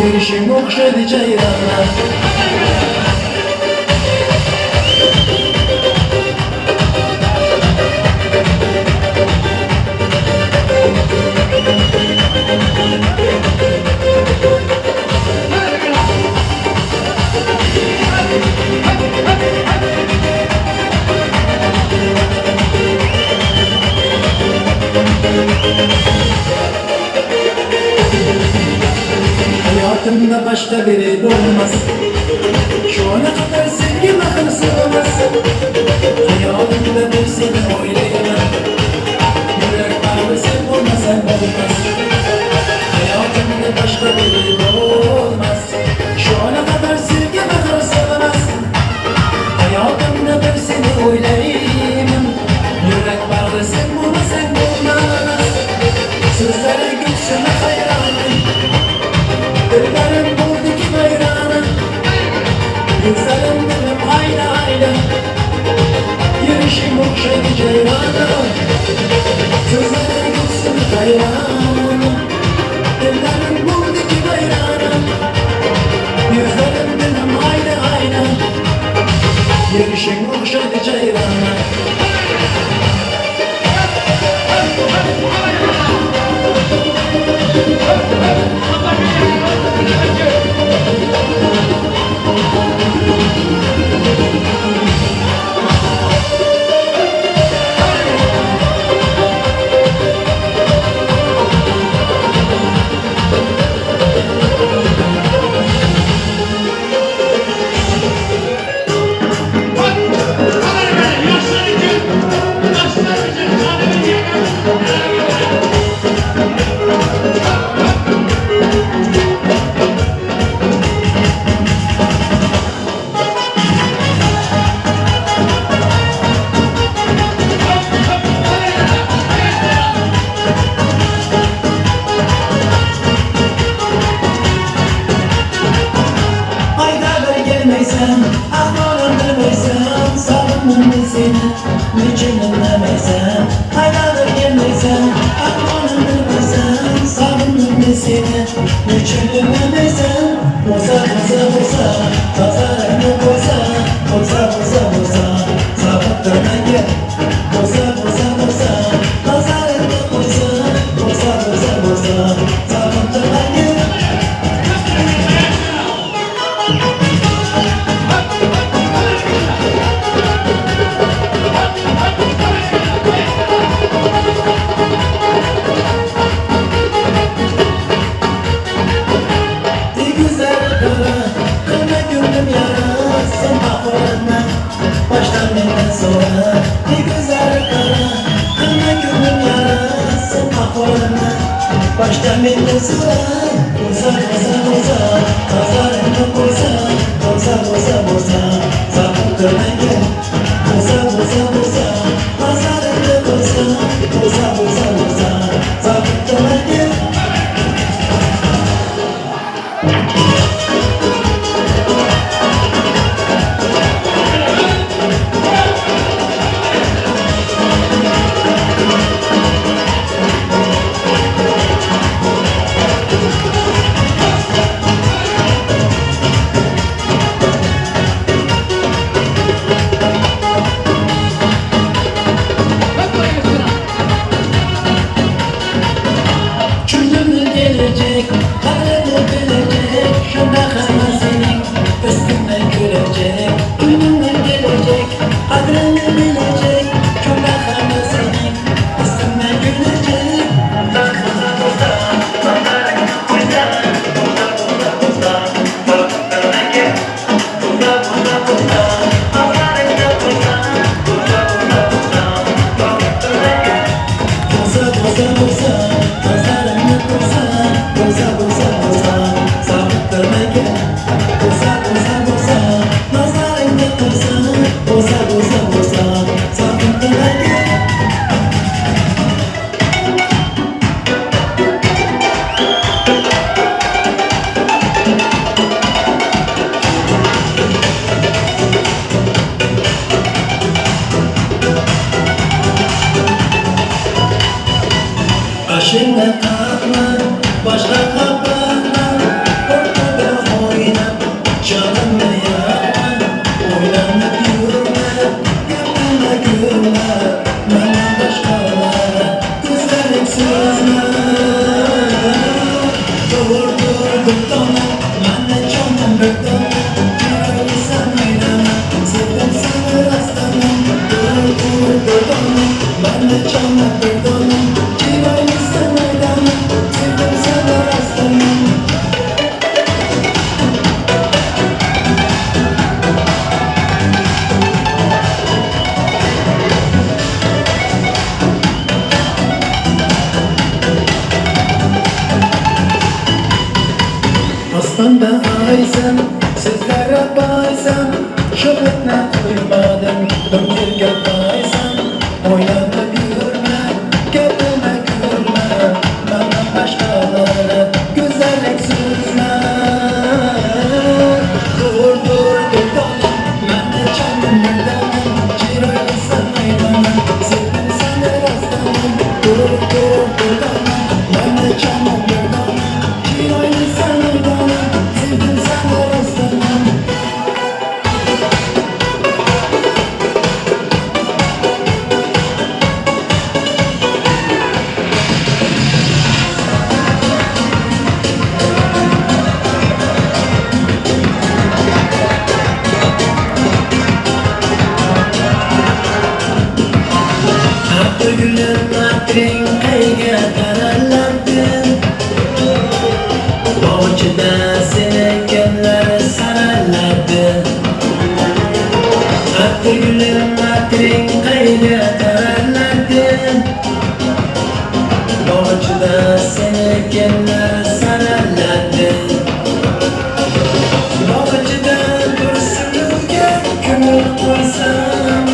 Yürüşün okşadı ceyranlar. Hayatımda başka biri olmaz. Şu ana kadar sevgim akıl sığmaz. Hayalimde bir seni oynayamam. Yürek bağlı sen olmasan olmaz. Hayatımda başka biri olmaz. Şu ana kadar sevgim akıl sığmaz. Hayatımda bir seni oynayamam. Yürek bağlı sen olmasan olmaz. Sözlere gülsün hayranım. Dillerim buradaki bayrağına. Yüzlerim benim ayna ayna. Yürüyüşüm okşadı ceyrana. Sözlere gülsün hayranım. Dillerim buradaki bayrağına. Yüzlerim benim ayna ayna. Yürüyüşüm okşadı ceyrana. Ahvalım demeysen, savunum seni. Niçin dinlemeysen, haydadır gelmeysen. Ahvalım demeysen, savunum seni. Niçin dinlemeysen, boza boza boza. Pazarını boza, boza boza boza. Savuttırma gel, boza boza boza. Pazarını boza, boza boza boza. Savuttırma gel. Baştan beni sıra, boza boza boza. Pazarını boza, boza boza boza. Sapıttırma gel, boza boza boza. Pazarını boza, boza boza boza. Sapıttırma gel. Başında kalma, başka kapatma. bir dona, ben de canım bir dona. Ciroyli sen oynama, sevdim seni rastlanam. Dur bir dona, ben de canım bir dona. Ciroyli sen oynama, sevdim seni rastlanam. Aslında aysam, sizlere baysam, şöhretine uymadım, bir gök baysam, oynama gülme, gönlüme gülme, bana başkaları güzellik süzme. Dur dona, ben de canım bir dona, ciroyli sen oynama, sevdim seni rastlanam. Dur dona, ben de canım bir dona, ciroyli sen oynama, sevdim seni rastlanam. Attı gülüm attırın kayga karalardın. Boğucuda seni günler sararlardı. Attı gülüm attırın kayga karalardın. Boğucuda seni günler sararlardı. Boğucuda bir sürüge kömür koysam,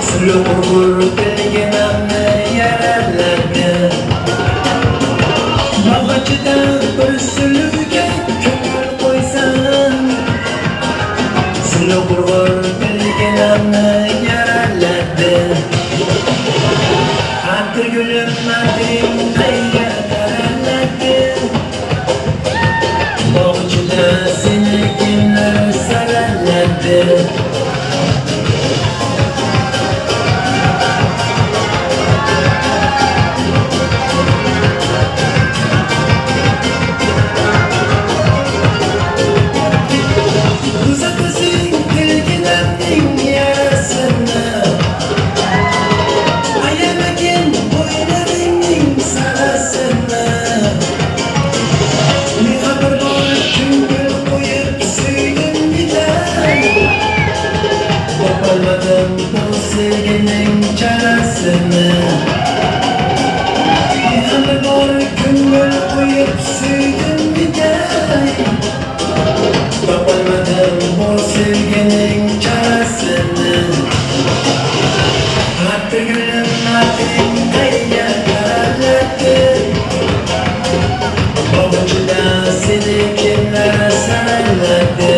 sürü kurgur bilginamni yararlardı. Bağcıda bir sürüge kömür koysam, sürü kurgur bilginamni yararlardı. Attır gülüm attırın kayga kararlardı. Bağcıda seni kimler sararlardı. Uzatısın bilginamnin yarasını, ayamakin boylarının sarasını. Bir haber var tüngül koyup süydüm gider. Yapamadım bu sevginin çarasını. Bir haber var tüngül koyup süydüm gider. Yapamadım bu sevginin çarasını. Attı gülüm attırın kayga kararlardı. Babucuda seni kimler sararlardı.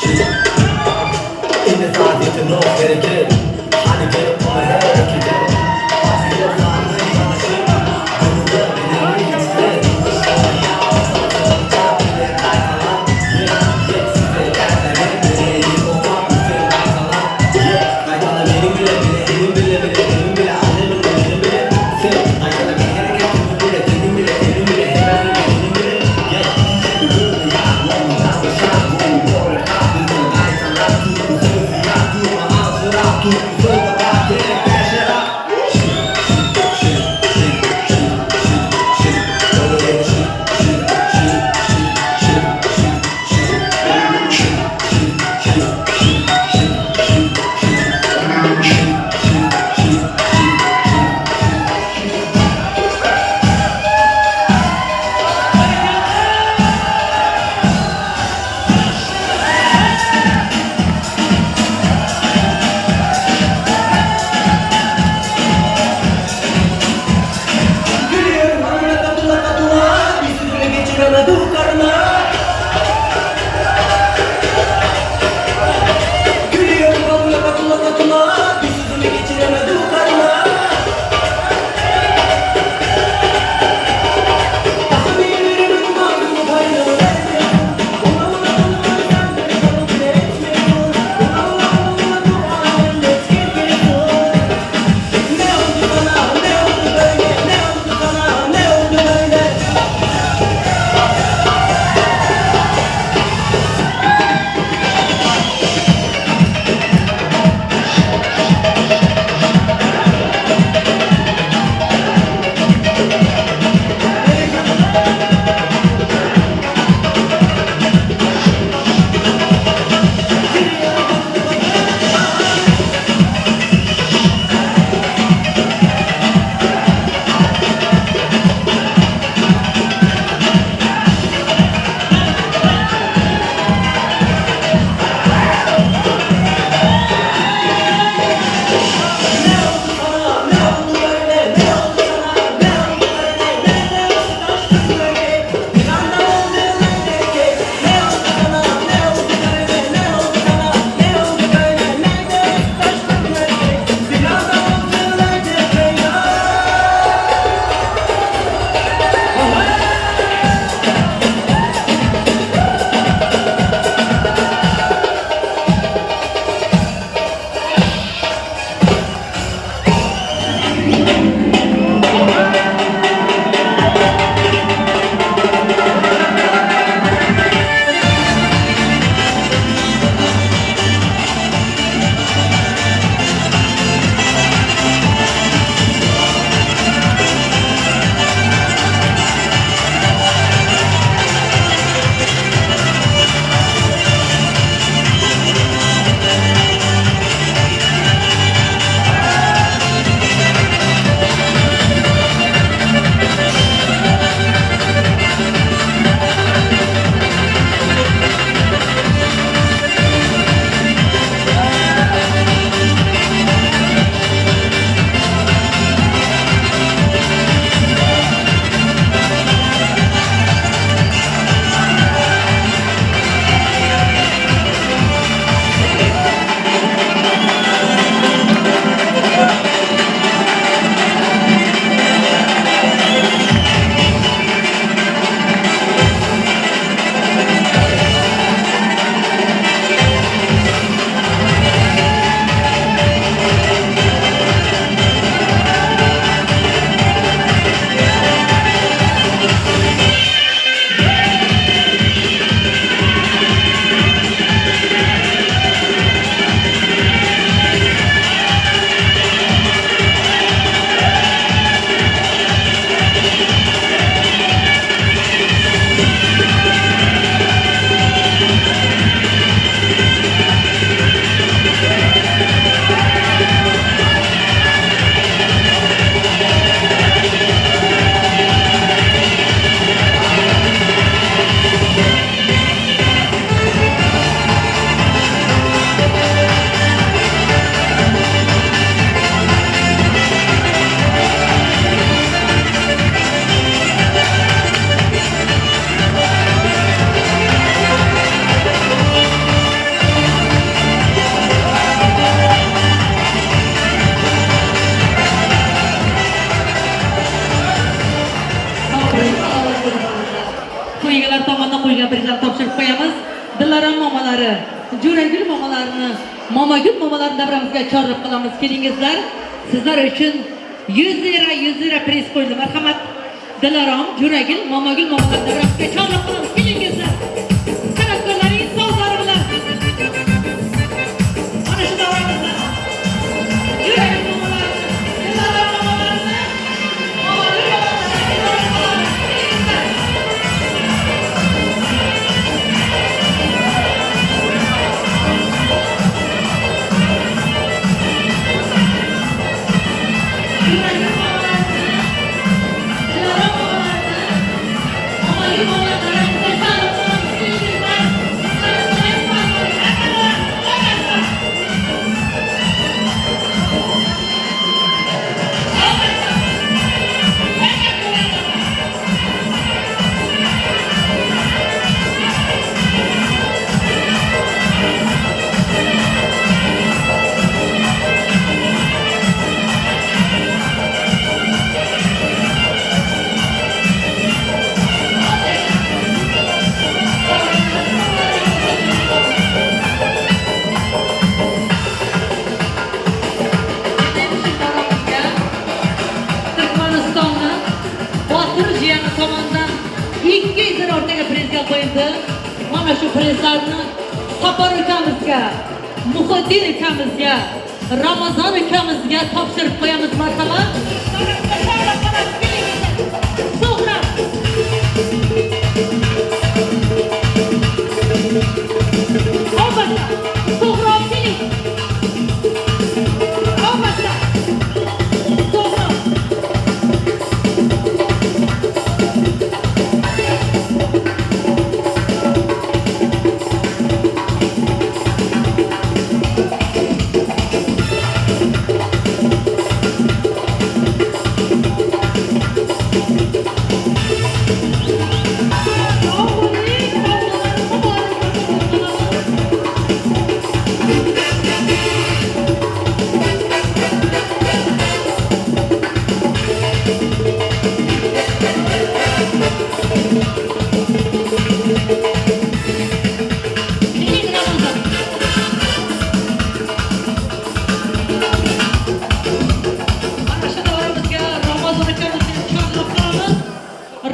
Shit. qo'yamiz. Dilaram momalari, Jo'ragul momalarini, Momagul momalarini davramizga chorlab qilamiz. Kelingizlar. Sizlar uchun 100 lira priz qo'ydi. Marhamat. Dilaram, Jo'ragul, Momagul momalarini davramizga chorlab qilamiz. Kelingizlar. San'atkorlaringiz sovg'alari bilan. Mana shu davramizda. Jo'ragul momalarini, Dilaram momalarini, Momagul momalarini. Tomonidan 200 lira o'rtaga prezga qo'yildi. Mana shu prezlarni Sapar ukamizga, Muhiddin ukamizga, Ramazon ukamizga topshirib qo'yamiz. Marhamat. So'g'ra. Albatta. So'g'ra keling. Albatta. So'g'ra.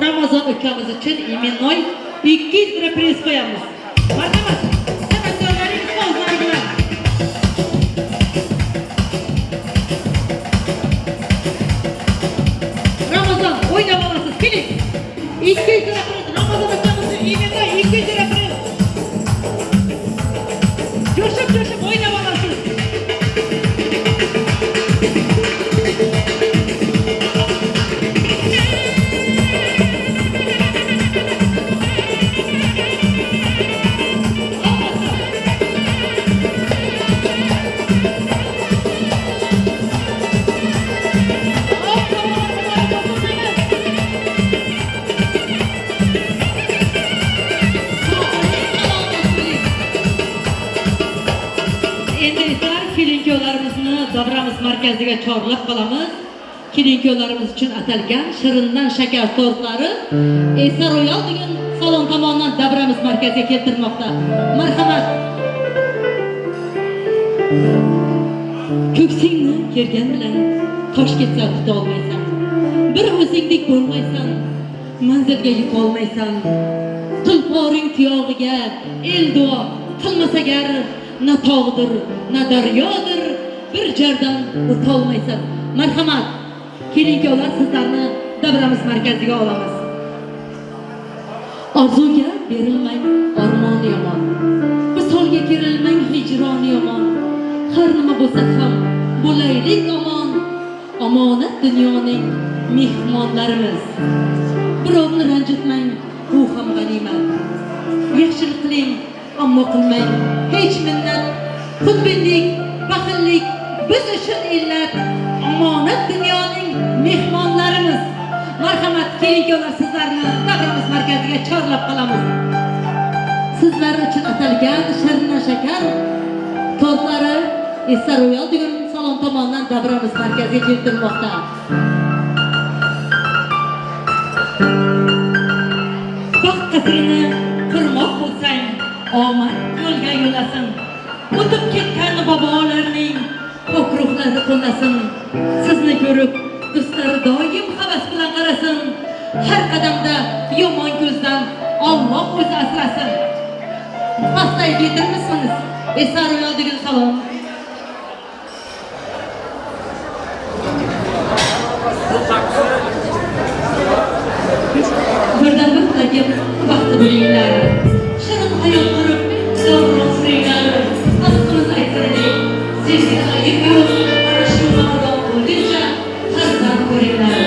Ramazon ukamiz uchun imennoy 200 lira priz qo'yamiz. Marhamat. San'atkorlaringiz sovg'alari bilan. Ramazon o'ynab olasiz. Keling. 200 lira priz. Ramazon ukamiz uchun imennoy 200 lira priz. Jo'shib o'ynab olasiz. Davramiz markaziga chorlab qolamiz. Kelinko'larimiz uchun atalgan shirindan shakar tortlari Esa Royal degan salon tomonidan davramiz markaziga keltirmoqda. Marhamat. Ko'ksingni kelgan bilan tosh ketsa tuta olmaysan. Bir o'zingdek bo'lmaysan, manzilga yeta olmaysan. Tulporing tuyog'iga el duo qilmasa gar, na tog'dir, na daryodir. Bir jardan o'tolmaysan. Marhamat. Kelinko'lar sizlarni davramiz markaziga olamiz. Orzuga berilmang armon yomon. Visolga kerilmang hijron yomon. Har nima bo'lsa ham bo'laylik omon. Omonat dunyoning mehmonlarimiz. Birovni ranjitmang, bu ham g'animat. Yaxshilik qiling, ammo qilmang hech minnat. Xudbinlik, baxillik biz uchun illat. Omonat dunyoning mehmonlarimiz. Marhamat, kelinko'lar sizlarni davramiz markaziga chorlab qolamiz. Sizlar uchun atalgan shirin shakar tortlari Esa Royal degan salon tomonidan davramiz markaziga keltirilmoqda. Baxt qasrini qurmoq bo'lsang, omad yo'lga yo'lasin. O'tib ketgan bobolarning pok ruhlari qo'llasin. Sizni ko'rib do'stlar doim havas bilan qarasin. Har qadamda yomon ko'zdan Alloh o'zi asrasin. Pastayib yetirmisiniz? Esar yo'ldigan salom. Birdan bir tilagim vaqti bo'linglar. Shirin hayot qurib, davron suringlar. Haqqimiz aytirdek, sevgi ayib yo'q. Ana shu maqdor bo'lguncha farzand ko'ringlar.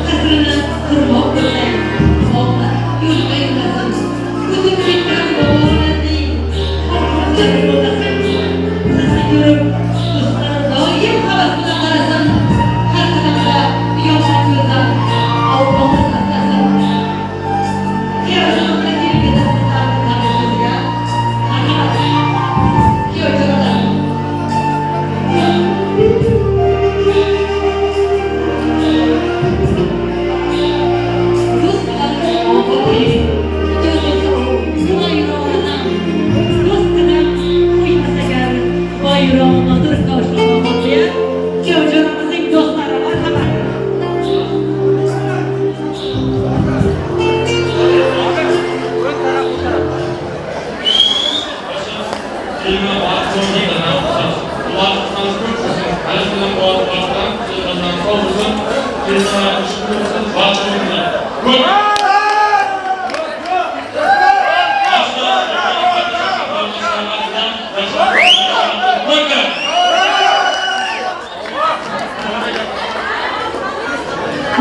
Qadrini qurmoq bilan omad yo'lga yo'lasin. O'tib ketgan bobolarning qo'rquvlari bo'lasin. Sizni ko'rib, do'stlar doim havas bilan qarasin. Har qadamda yomon ko'zdan Alloh asrasin. Kiyovjonim kelgida sizlarni tanishingizga marhamat. Kiyovjonim. Do'st bilan oxirgi do'st bilan qo'ymas agar bayrog'nodir toshloqotga kiyovjonimizning do'stlari marhamat.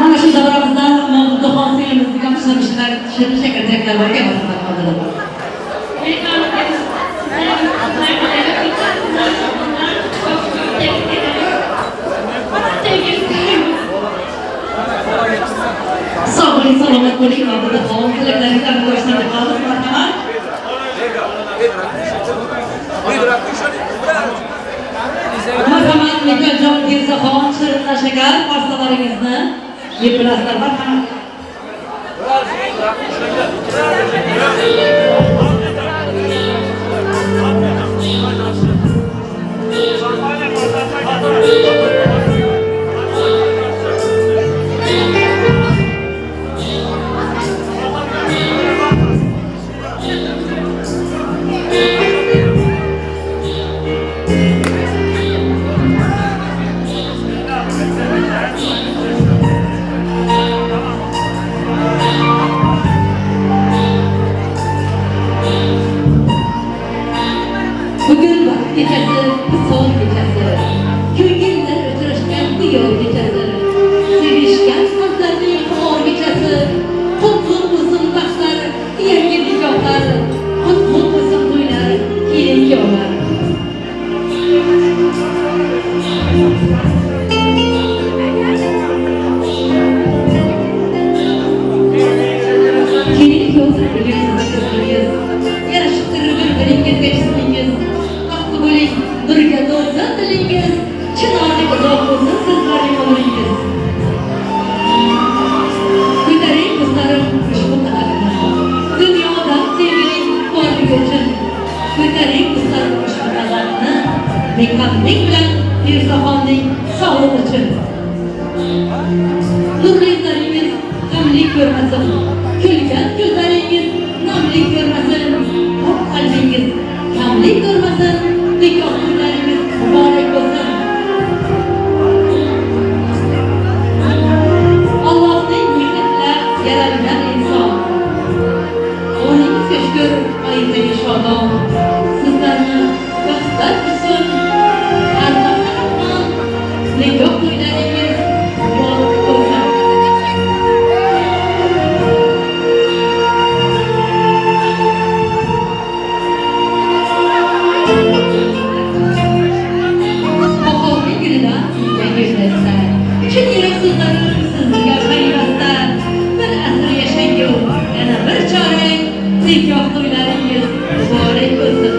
Mana shu davramizda Mavzuxon filmimizga qo'shilishlar, shirin shakarjaklar borga xizmat qildilar. Sağ olun, salomat bo'ling. Mavzuxon tilaklaringizni ko'rsatib qolamiz. Marhamat. Marhamat, Mikajon Mirzaxon, shirin shakar pastalaringizni yeb bilasizlar. Marhamat. Bugün bak gecesi, bu son gecesi. Köygenler ötürüşken bu yol gecesi. Sevişken kızlarının kor gecesi. Kutlu olsun başlar, yeni nikahlar. Kutlu olsun toylar, gelin yollar. Gelin yollar bilirsiniz kızlarınız. Yarıştırır birbiriniz geçsiniz. Bo'ling, birga do'stlar tilingiz, chinorli uzoq bo'lsin sizlarning umringiz. Ko'taring do'stlarim ushbu qadamni. Dunyoda sevgining borligi uchun ko'taring do'stlarim ushbu qadamni. Mehnatlik bilan Mirzaxonning sog'lig'i uchun. Nurli izlaringiz g'amlik ko'rmasin. Kulgan ko'zlaringiz nomlik ko'rmasin. Qalbingiz kamlik ko'rmasin. Nikoh kunlaringiz muborak bo'lsin. Allohning mehnatida yaralgan inson. O'ningiz shukr, oilangiz shodon. Sizlarni baxtlar kutsin. Har qanday nikoh kunlaringiz muborak bo'lsin. Chin yurak so'zlari sizga qayrasdan bir asr yashangu yana bir chorak nikoh to'ylaringiz muborak bo'lsin.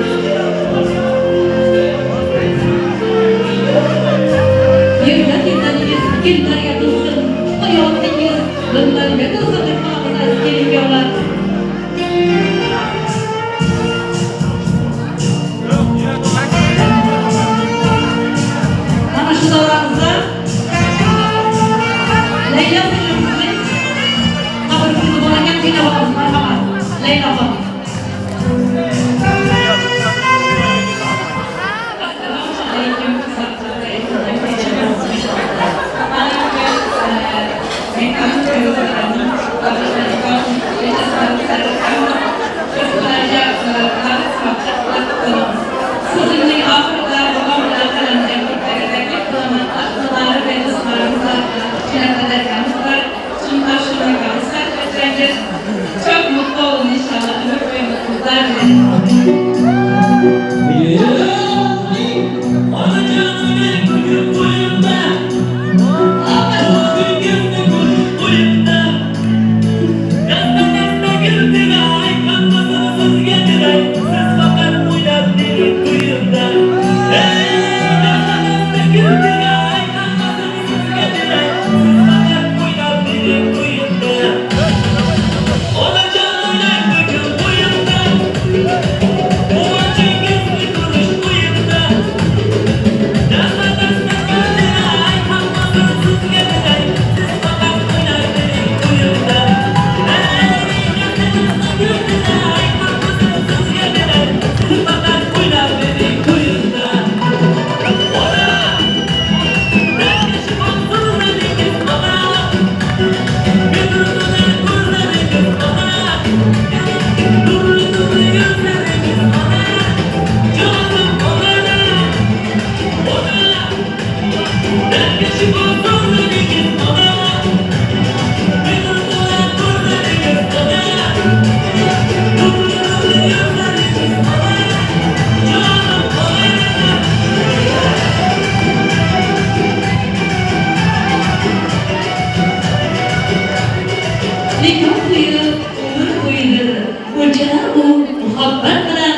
muhabbat bilan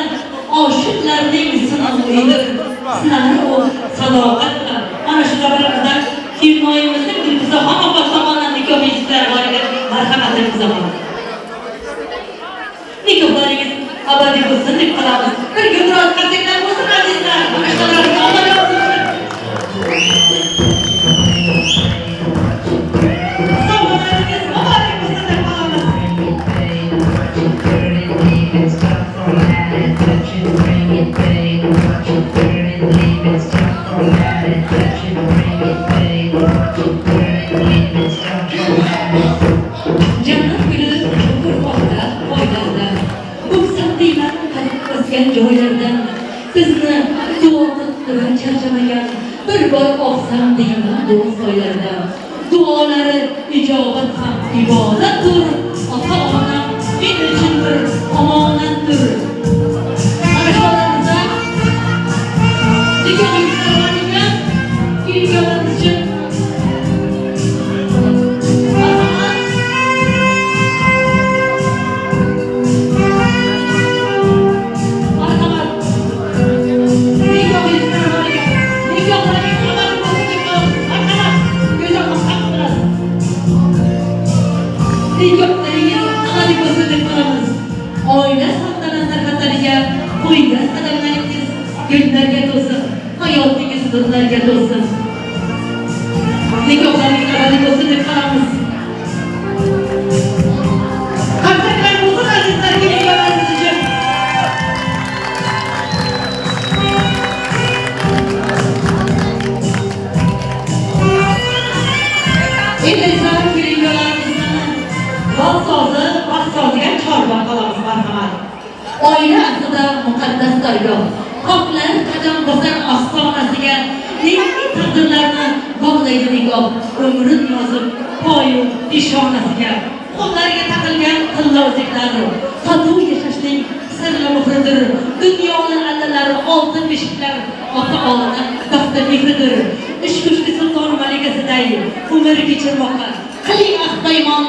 oshıqlarning sinovidir. Sinani o sadoqat bilan. Mana shu davrlarda kinoyimizning dilimizni hamma tomondan nikoh eshitlar bor edi. Marhamatimizni qilib. Nikohlaringiz abadiy bo'lsin deb qilamiz. Bir gumroz qarsaklar bo'lsin azizlar. Mana shularni amalga oshirsin. Sog'lomligingiz abadiy bo'lsin deb qilamiz. Jannat guli qurmoqda, foydada. Ko'ksam deyman qalb o'sgan joylardan. Sizni duo qilib charchamagan bir bor oqsam deyman do'st soylardan. Duolari ijobat ham ibodatdir. Ota-onam men uchun bir omonatdir. Mana shularimizni nikohingizga kelganimiz uchun oila saltanat tarqatariga qo'ygan qadamlaringiz gullarga to'lsin, hayotingiz nurlarga to'lsin. Nikohlaringiz abadiy bo'lsin deb qilamiz. Qarsaklar bo'lsin azizlar, kelganlaringiz uchun. Endi esa kelganlarimizni vaqt soziga chorva qilamiz, marhamat. Oila aslida muqaddas dargoh. Qoqlar qadam bosar ostonasiga yangi taqdirlarni bog'laydi nikoh. Umrin yozib poyu ishonasiga. Qo'llariga taqilgan qillovziklar totuv yashashning sirli muhridir. Dunyoning allalari oltin beshiklar ota-ona daftar mehridir. Ish kuchli sulton malikasiday umr kechirmoqqa qiling ahd-paymon.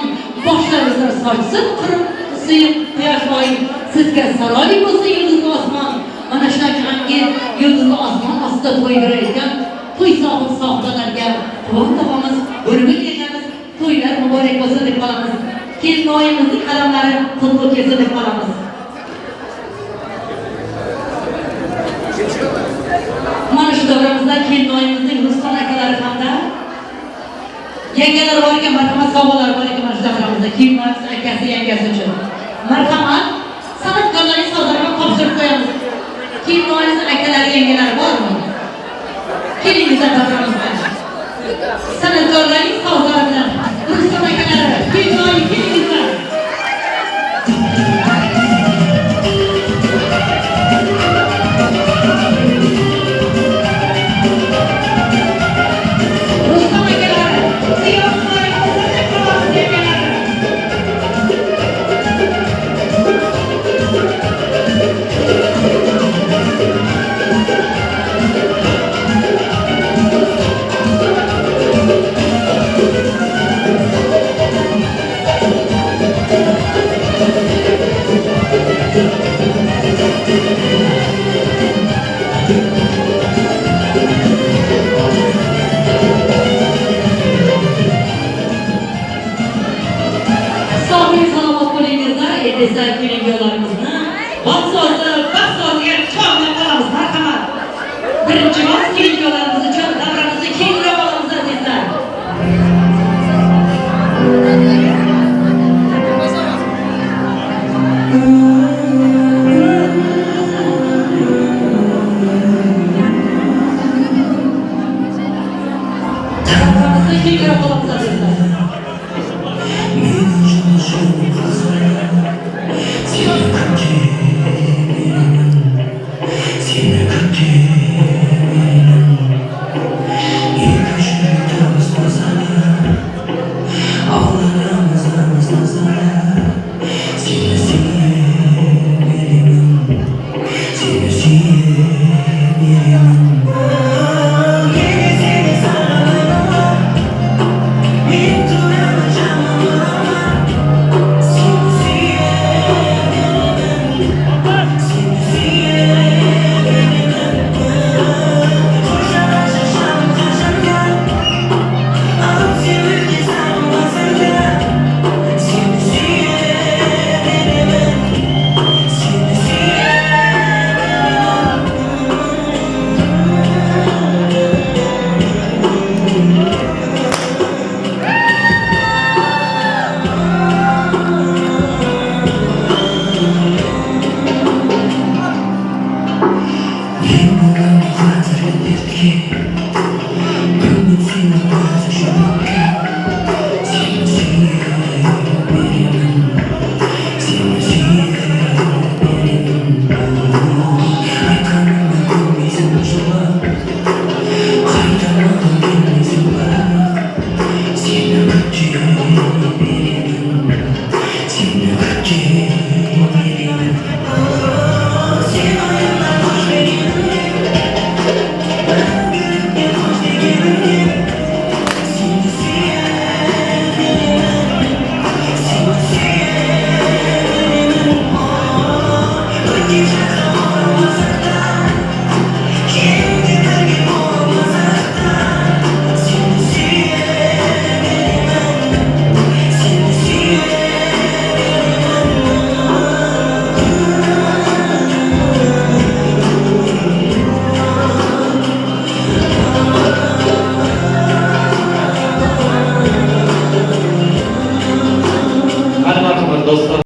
Boshlarimizni sochsin qurib suyib quyoshboy, sizga saroy bo'lsin yulduzli osmon. Mana shunaqangi yulduzli osmon ostida to'y berayotgan to'y sohiblarga quvvat topamiz, o'rgul yashamiz, to'ylar muborak bo'lsin deb qolamiz. Kelinoyimizning qalamlari qutlug' kelsin deb qolamiz. Mana shu davramizda kelinoyimizning Ruston akalari hamda yangalar bor ekan, marhamat sovg'alar bor ekan mana shu davramizda. Kelinoyimiz akasi yangasi uchun. Marhamat, san'atkorlarning sovg'alarini topshirib qo'yamiz. Kelinoyimiz akalari yangalari bormi? Kelingizlar davramizda. San'atkorlarning sovg'alari bilan Ruston akalari, kelinoyi kelingizlar. Esa kelinglarimizni vaqt-soatiga chorlab qolamiz, marhamat. Birinchi vaqt kelinglarimiz uchun davramizni kengroq olamiz azizlar. Davramizni kengroq olamiz azizlar. Hadi bakalım dostlar.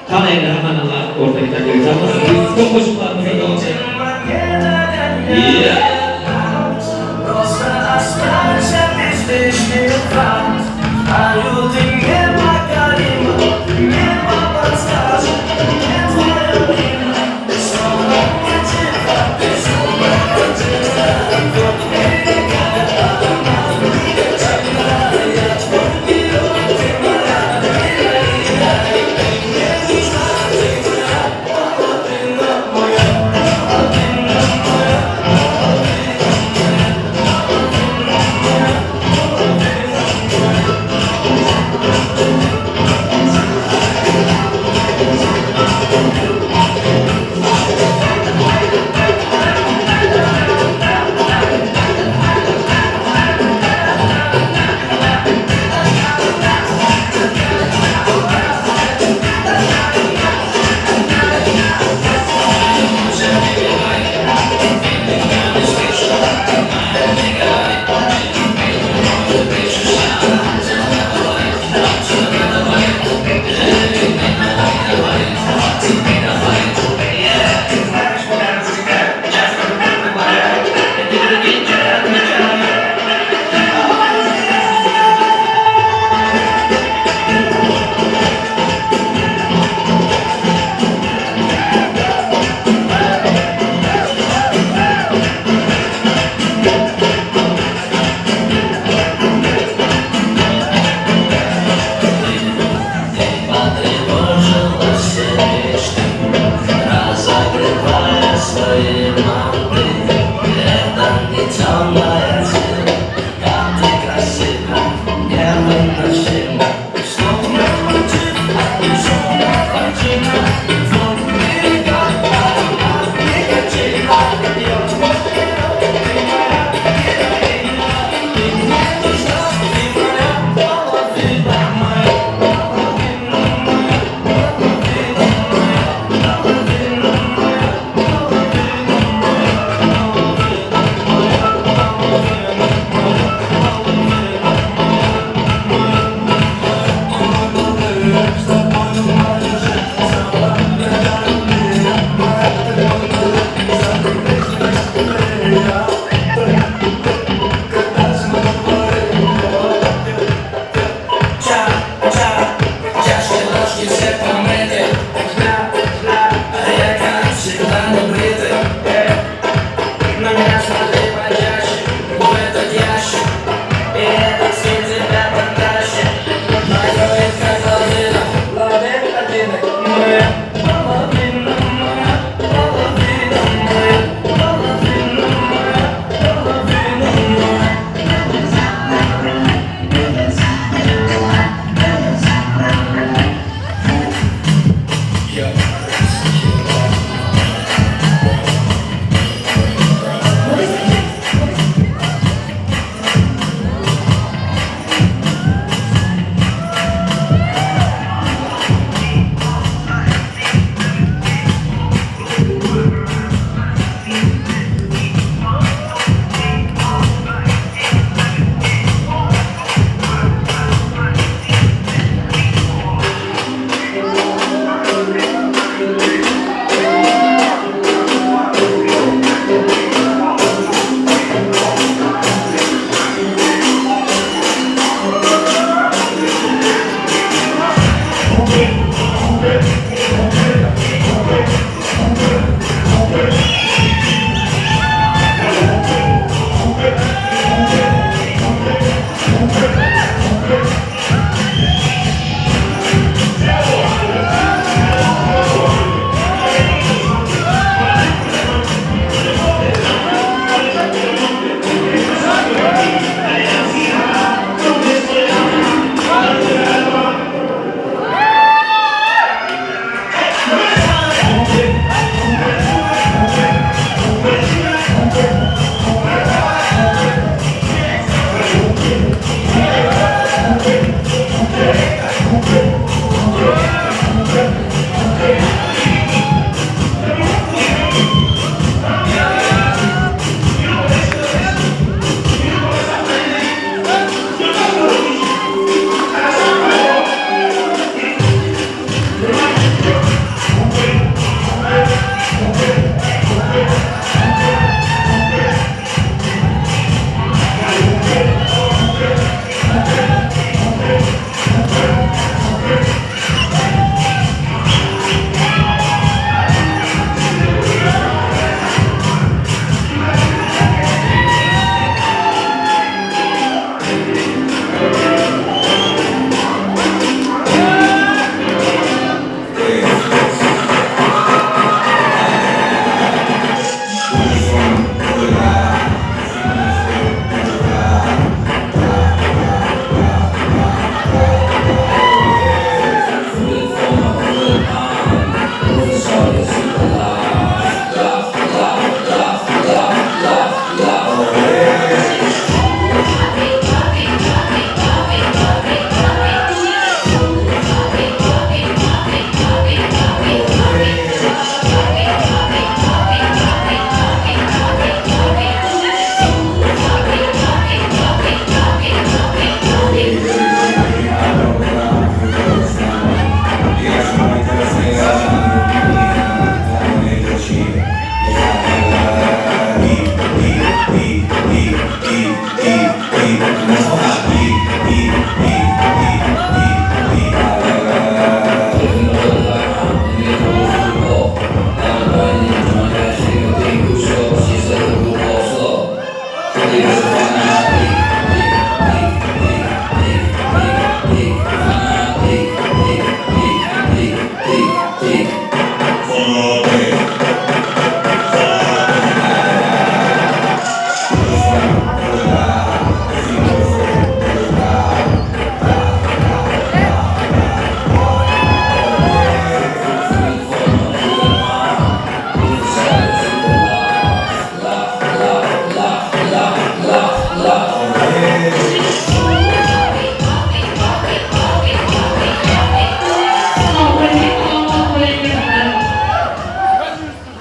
Tanayla hemen ortaya takacağız. Biz çok hoşuma gidiyor. Yeah.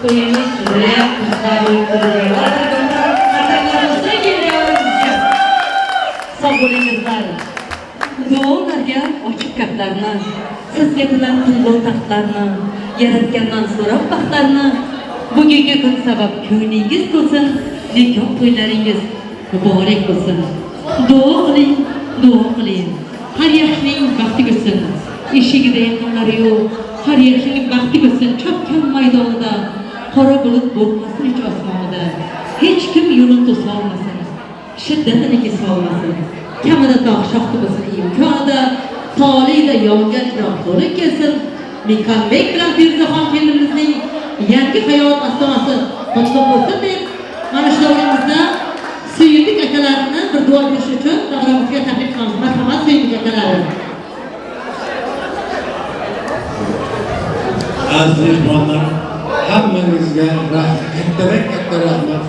toyumuz buraya kızlar uykudular. Kadınlarımızı geliyoruz. Sağ olun kızlar. Doğularga açık kaplarını, sizga bilan tunlov taxtlarni, yaratgandan so'rab baxtlarni, bugungi kun sabab ko'nglingiz to'lsin, nikoh to'ylaringiz muborak bo'lsin. Duo qiling. Har yaxshining baxti kelsin. Eshigida yaqinlari yo'q, har yaxshining baxti kelsin. Chopgan maydonida, qora bulut bo'lmasin hech osmonida. Hech kim yo'lini to'sa olmasin, shiddatini kesa olmasin. Kamida tog' shoxti bo'lsin imkonida, tolida yongan chiroqto'lik kelsin. Mikanbek bilan Firzaxon kelinimizning yangi hayot ostonasi qutlug' bo'lsin deb mana shu davrimizda suyuklik akalarini bir duo berish uchun davramizga taklif qilamiz. Marhamat suyuklik akalarim. Aziz mehmonlar, hammangizga katta rahmat.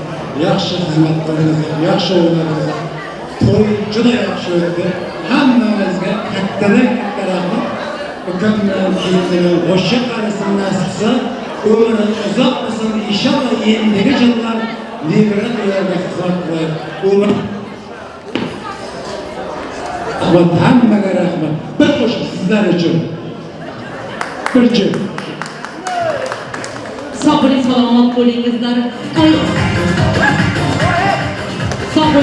Yaxshi xizmatlaringizga, yaxshi o'yinlaringizga, to'y juda yaxshi o'tdi. Hammangizga katta rahmat. Mukammal kelinlar boshqa qarasini nasibsa, umri uzoq bo'lsin. Inshaalloh endigi yillar nebara to'ylarga xizmat qiladi. Umr hammaga rahmat. Bir qo'shiq sizlar uchun. Sağ olun, salomat bo'lingizlar. Sağ olun.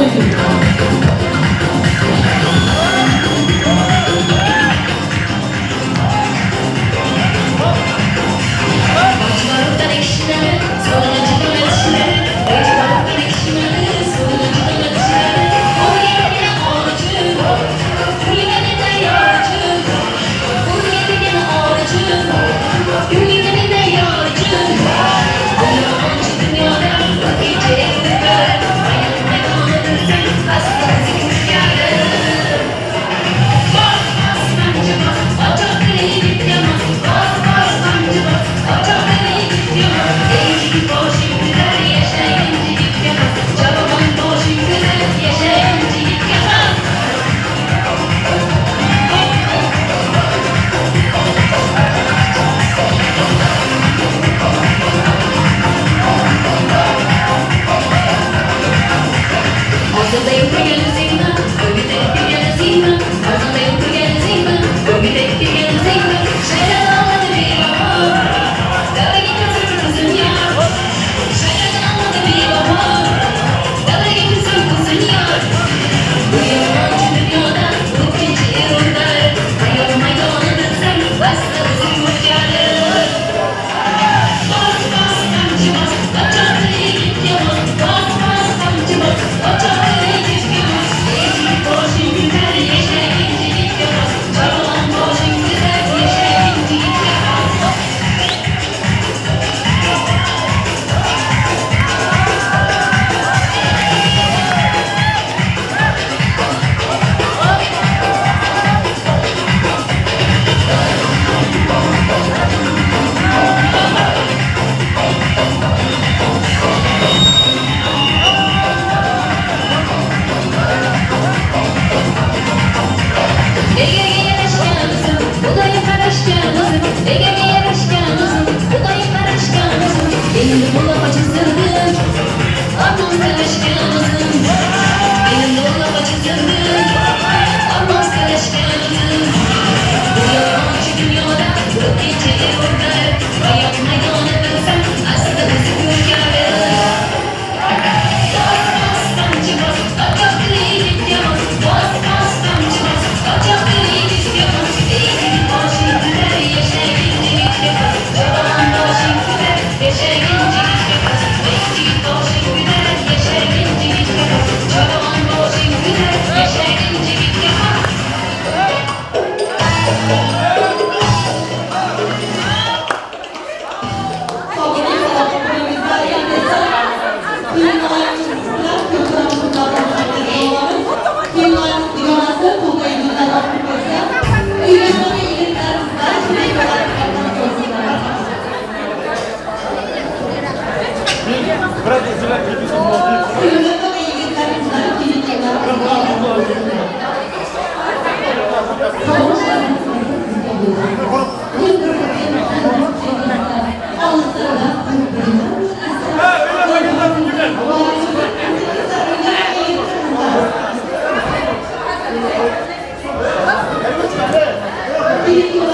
Alın Hayırlı